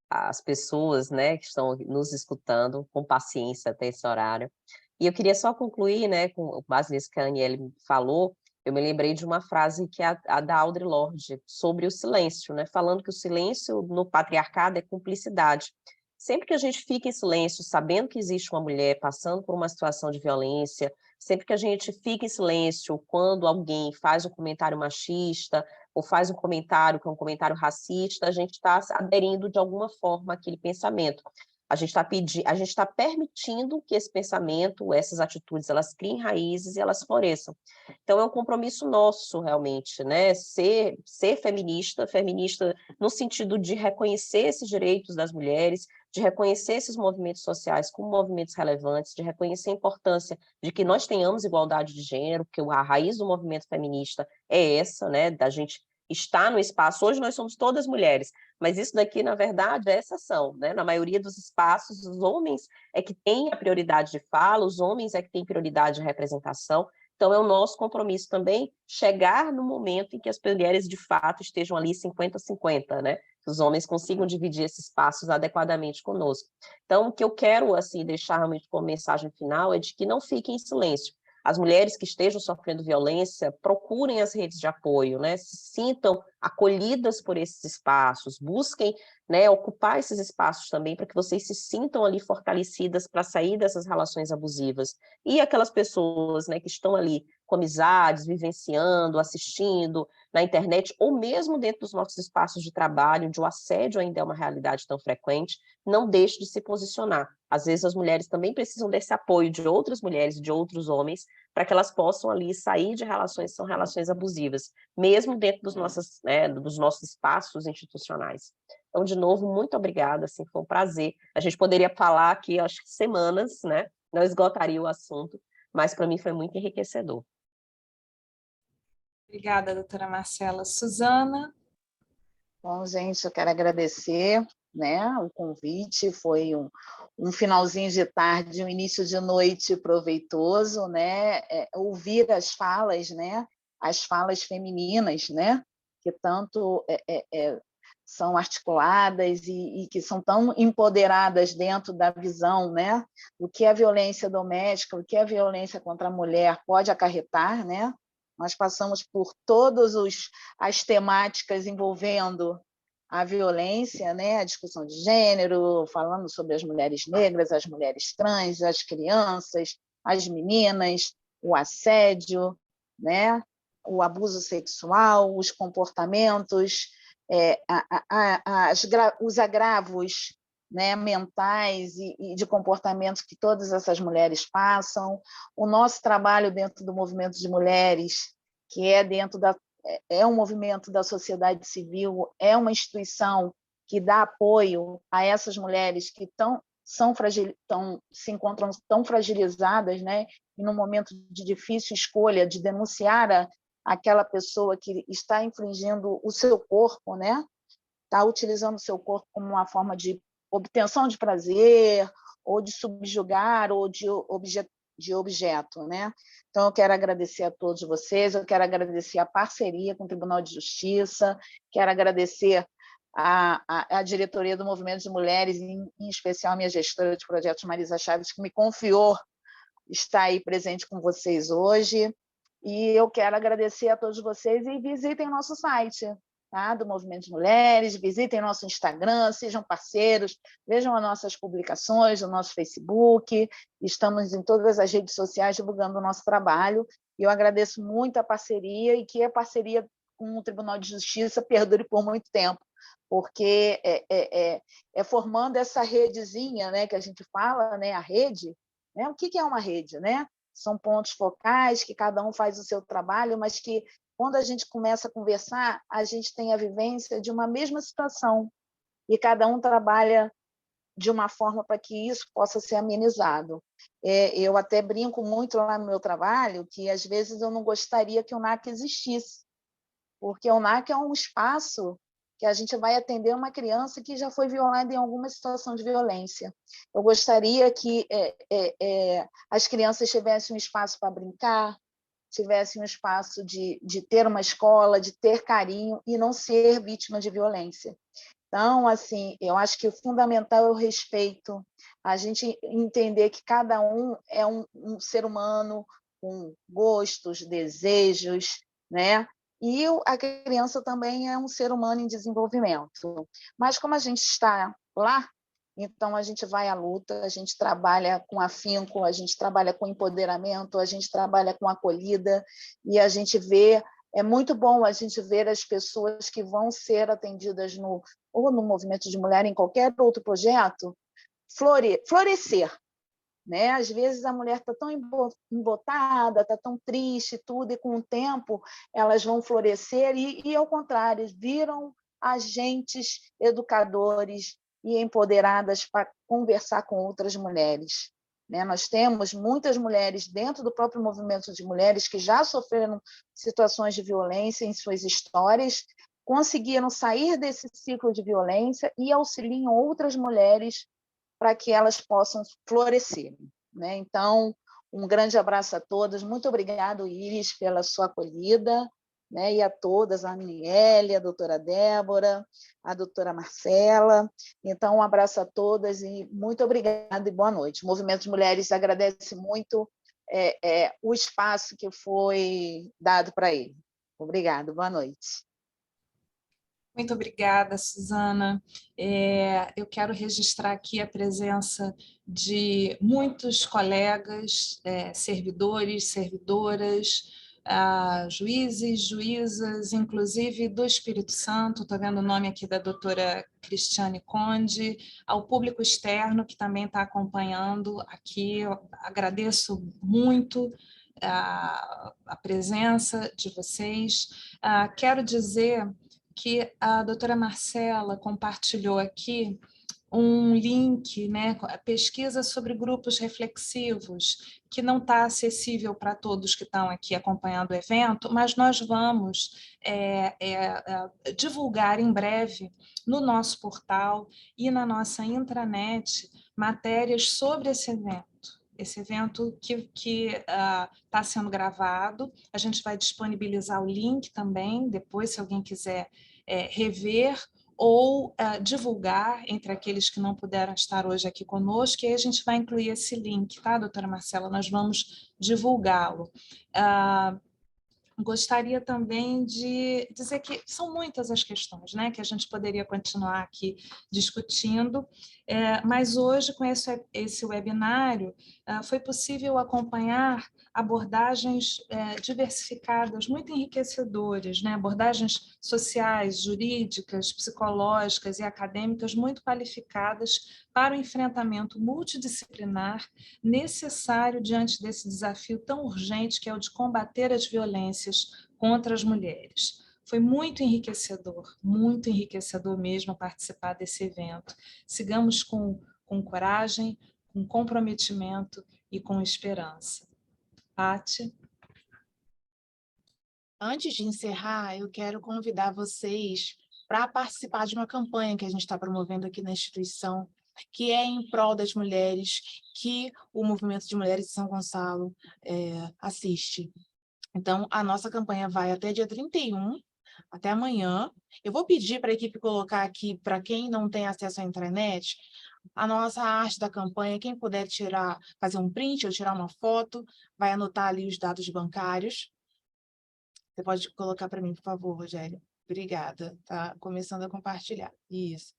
às pessoas, né, que estão nos escutando com paciência até esse horário. E eu queria só concluir, né, com base nisso que a Aniele falou. Eu me lembrei de uma frase que é a da Audre Lorde, sobre o silêncio, né, falando que o silêncio no patriarcado é cumplicidade. Sempre que a gente fica em silêncio, sabendo que existe uma mulher passando por uma situação de violência, sempre que a gente fica em silêncio quando alguém faz um comentário machista ou faz um comentário que é um comentário racista, a gente está aderindo de alguma forma àquele pensamento. A gente está permitindo que esse pensamento, essas atitudes, elas criem raízes e elas floresçam. Então, é um compromisso nosso, realmente, né? Ser feminista no sentido de reconhecer esses direitos das mulheres, de reconhecer esses movimentos sociais como movimentos relevantes, de reconhecer a importância de que nós tenhamos igualdade de gênero, porque a raiz do movimento feminista é essa, né? Da gente estar no espaço. Hoje nós somos todas mulheres, mas isso daqui, na verdade, é exceção, né? Na maioria dos espaços, os homens é que têm a prioridade de fala, os homens é que têm prioridade de representação. Então, é o nosso compromisso também chegar no momento em que as mulheres, de fato, estejam ali 50-50, né? Que os homens consigam dividir esses espaços adequadamente conosco. Então, o que eu quero, assim, deixar realmente como mensagem final é de que não fiquem em silêncio. As mulheres que estejam sofrendo violência, procurem as redes de apoio, né? Se sintam acolhidas por esses espaços, busquem, né, ocupar esses espaços também para que vocês se sintam ali fortalecidas para sair dessas relações abusivas. E aquelas pessoas, né, que estão ali com amizades, vivenciando, assistindo na internet, ou mesmo dentro dos nossos espaços de trabalho, onde o assédio ainda é uma realidade tão frequente, não deixe de se posicionar. Às vezes as mulheres também precisam desse apoio de outras mulheres, de outros homens, para que elas possam ali sair de relações que são relações abusivas, mesmo dentro dos nossos espaços institucionais. Então, de novo, muito obrigada, assim, foi um prazer. A gente poderia falar aqui, acho que semanas, né? Não esgotaria o assunto, mas para mim foi muito enriquecedor. Obrigada, doutora Marcela. Suzana? Bom, gente, eu quero agradecer, né, o convite. Foi um finalzinho de tarde, um início de noite proveitoso, né? Ouvir as falas, né? As falas femininas, né? Que tanto são articuladas e que são tão empoderadas dentro da visão, né? O que a violência doméstica, o que a violência contra a mulher pode acarretar, né? Nós passamos por todas as temáticas envolvendo a violência, né? A discussão de gênero, falando sobre as mulheres negras, as mulheres trans, as crianças, as meninas, o assédio, né? O abuso sexual, os comportamentos, os agravos, né, mentais e de comportamentos que todas essas mulheres passam, o nosso trabalho dentro do movimento de mulheres, que é um movimento da sociedade civil, é uma instituição que dá apoio a essas mulheres que se encontram tão fragilizadas, né, e num momento de difícil escolha de denunciar aquela pessoa que está infringindo o seu corpo, né? Está utilizando o seu corpo como uma forma de obtenção de prazer, ou de subjugar, ou de objeto, né? Então, eu quero agradecer a todos vocês, eu quero agradecer a parceria com o Tribunal de Justiça, quero agradecer a diretoria do Movimento de Mulheres, em especial a minha gestora de projetos, Marisa Chaves, que me confiou estar aí presente com vocês hoje. E eu quero agradecer a todos vocês e visitem nosso site, tá? Do Movimento de Mulheres, visitem nosso Instagram, sejam parceiros, vejam as nossas publicações no nosso Facebook, estamos em todas as redes sociais divulgando o nosso trabalho, e eu agradeço muito a parceria, e que a parceria com o Tribunal de Justiça perdure por muito tempo, porque é formando essa redezinha, né, que a gente fala, né, a rede, né? O que é uma rede, né? São pontos focais que cada um faz o seu trabalho, mas que, quando a gente começa a conversar, a gente tem a vivência de uma mesma situação e cada um trabalha de uma forma para que isso possa ser amenizado. Eu até brinco muito lá no meu trabalho que, às vezes, eu não gostaria que o NAC existisse, porque o NAC é um espaço que a gente vai atender uma criança que já foi violada em alguma situação de violência. Eu gostaria que as crianças tivessem um espaço para brincar, tivessem um espaço de ter uma escola, de ter carinho e não ser vítima de violência. Então, assim, eu acho que o fundamental é o respeito, a gente entender que cada um é um ser humano com gostos, desejos, né? E a criança também é um ser humano em desenvolvimento. Mas, como a gente está lá, então a gente vai à luta, a gente trabalha com afinco, a gente trabalha com empoderamento, a gente trabalha com acolhida, e a gente vê, é muito bom a gente ver as pessoas que vão ser atendidas ou no Movimento de Mulher, em qualquer outro projeto, florescer. Né? Às vezes a mulher está tão embotada, está tão triste, tudo, e com o tempo elas vão florescer e ao contrário, viram agentes educadores e empoderadas para conversar com outras mulheres. Né? Nós temos muitas mulheres dentro do próprio movimento de mulheres que já sofreram situações de violência em suas histórias, conseguiram sair desse ciclo de violência e auxiliam outras mulheres para que elas possam florescer. Né? Então, um grande abraço a todas. Muito obrigada, Iris, pela sua acolhida, né? E a todas, a Aniele, a doutora Débora, a doutora Marcela. Então, um abraço a todas e muito obrigada e boa noite. O Movimento de Mulheres agradece muito o espaço que foi dado para ele. Obrigada, boa noite. Muito obrigada, Suzana. Eu quero registrar aqui a presença de muitos colegas, servidores, servidoras, juízes, juízas, inclusive do Espírito Santo. Estou vendo o nome aqui da doutora Cristiane Conde, ao público externo que também está acompanhando aqui. Eu agradeço muito a presença de vocês. Quero dizer que a doutora Marcela compartilhou aqui um link, né, pesquisa sobre grupos reflexivos, que não está acessível para todos que estão aqui acompanhando o evento, mas nós vamos divulgar em breve no nosso portal e na nossa intranet matérias sobre esse evento que está sendo gravado. A gente vai disponibilizar o link também, depois, se alguém quiser rever ou divulgar entre aqueles que não puderam estar hoje aqui conosco, e aí a gente vai incluir esse link, tá, doutora Marcela? Nós vamos divulgá-lo. Gostaria também de dizer que são muitas as questões, né, que a gente poderia continuar aqui discutindo, mas hoje, com esse webinário, foi possível acompanhar abordagens diversificadas, muito enriquecedoras, né, abordagens sociais, jurídicas, psicológicas e acadêmicas muito qualificadas para o enfrentamento multidisciplinar necessário diante desse desafio tão urgente que é o de combater as violências contra as mulheres. Foi muito enriquecedor mesmo participar desse evento. Sigamos com coragem, com comprometimento e com esperança. Pati? Antes de encerrar, eu quero convidar vocês para participar de uma campanha que a gente está promovendo aqui na instituição, que é em prol das mulheres, que o Movimento de Mulheres de São Gonçalo assiste. Então, a nossa campanha vai até dia 31, até amanhã. Eu vou pedir para a equipe colocar aqui, para quem não tem acesso à intranet, a nossa arte da campanha. Quem puder fazer um print ou tirar uma foto, vai anotar ali os dados bancários, Você pode colocar para mim, por favor, Rogério? Obrigada. Tá começando a compartilhar. Isso.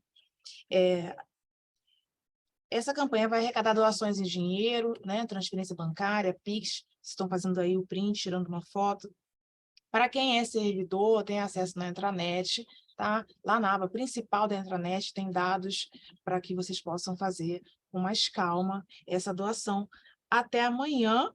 Essa campanha vai arrecadar doações em dinheiro, né? Transferência bancária, Pix. Vocês estão fazendo aí o print, tirando uma foto. Para quem é servidor, tem acesso na intranet, tá? Lá na aba principal da intranet tem dados para que vocês possam fazer com mais calma essa doação. Até amanhã,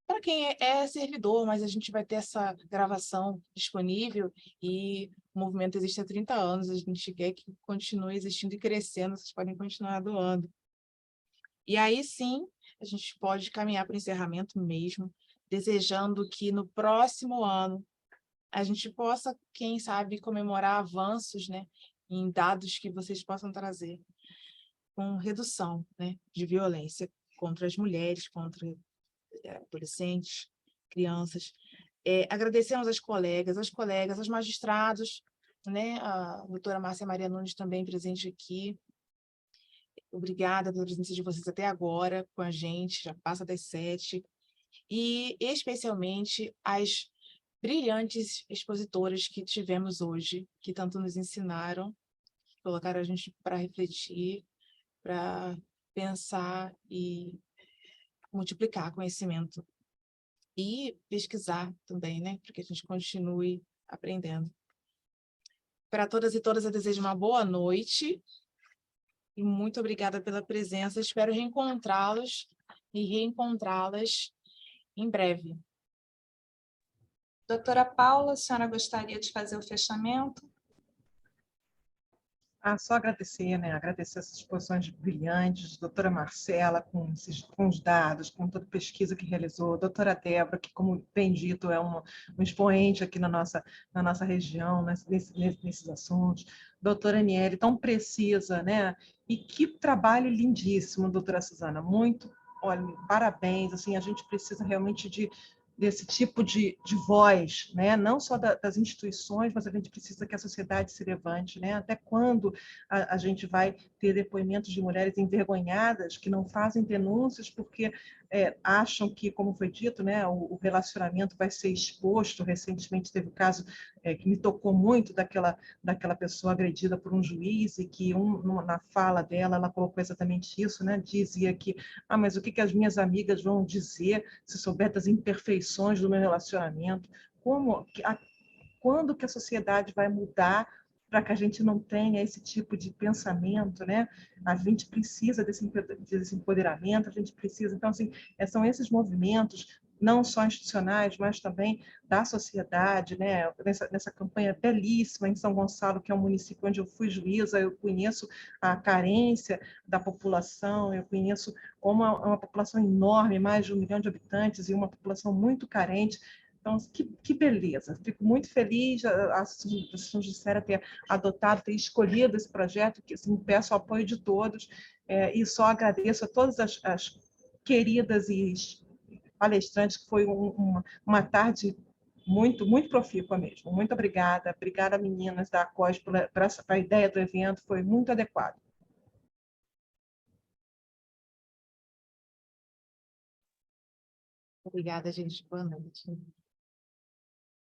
para quem é servidor, mas a gente vai ter essa gravação disponível e o movimento existe há 30 anos, a gente quer que continue existindo e crescendo, vocês podem continuar doando. E aí sim, a gente pode caminhar para o encerramento mesmo, desejando que no próximo ano a gente possa, quem sabe, comemorar avanços, né, em dados que vocês possam trazer com redução, né, de violência contra as mulheres, contra adolescentes, crianças. Agradecemos aos colegas, aos magistrados, né, a doutora Márcia Maria Nunes também presente aqui. Obrigada pela presença de vocês até agora com a gente, já passa das 7. E especialmente as brilhantes expositoras que tivemos hoje, que tanto nos ensinaram, colocaram a gente para refletir, para pensar e multiplicar conhecimento. E pesquisar também, né? Para que a gente continue aprendendo. Para todas e todas, eu desejo uma boa noite. E muito obrigada pela presença. Espero reencontrá-los e reencontrá-las em breve. Doutora Paula, a senhora gostaria de fazer o fechamento? Só agradecer, né? Agradecer essas exposições brilhantes, doutora Marcela, com os dados, com toda a pesquisa que realizou, doutora Débora, que, como bem dito, é um expoente aqui na nossa região, nesses assuntos, doutora Aniele, tão precisa, né? E que trabalho lindíssimo, doutora Suzana, muito, olha, parabéns, assim, a gente precisa realmente desse tipo de voz, né? Não só das instituições, mas a gente precisa que a sociedade se levante, né? Até quando a gente vai ter depoimentos de mulheres envergonhadas que não fazem denúncias porque acham que, como foi dito, né, o relacionamento vai ser exposto. Recentemente teve o caso que me tocou muito daquela pessoa agredida por um juiz e que na fala dela ela colocou exatamente isso, né? Dizia que mas o que as minhas amigas vão dizer se souber das imperfeições do meu relacionamento? Quando que a sociedade vai mudar para que a gente não tenha esse tipo de pensamento, né? A gente precisa desse empoderamento, a gente precisa... Então, assim, são esses movimentos, não só institucionais, mas também da sociedade, né? Nessa campanha belíssima em São Gonçalo, que é um município onde eu fui juíza, eu conheço a carência da população, eu conheço como é uma população enorme, mais de 1 milhão de habitantes, e uma população muito carente. Então, que beleza. Fico muito feliz a São Gisela ter adotado, ter escolhido esse projeto, que assim, peço o apoio de todos, e só agradeço a todas as queridas e palestrantes, que foi uma tarde muito, muito profícua mesmo. Muito obrigada. Obrigada, meninas da ACOS, para a ideia do evento, foi muito adequada. Obrigada, gente. Boa noite.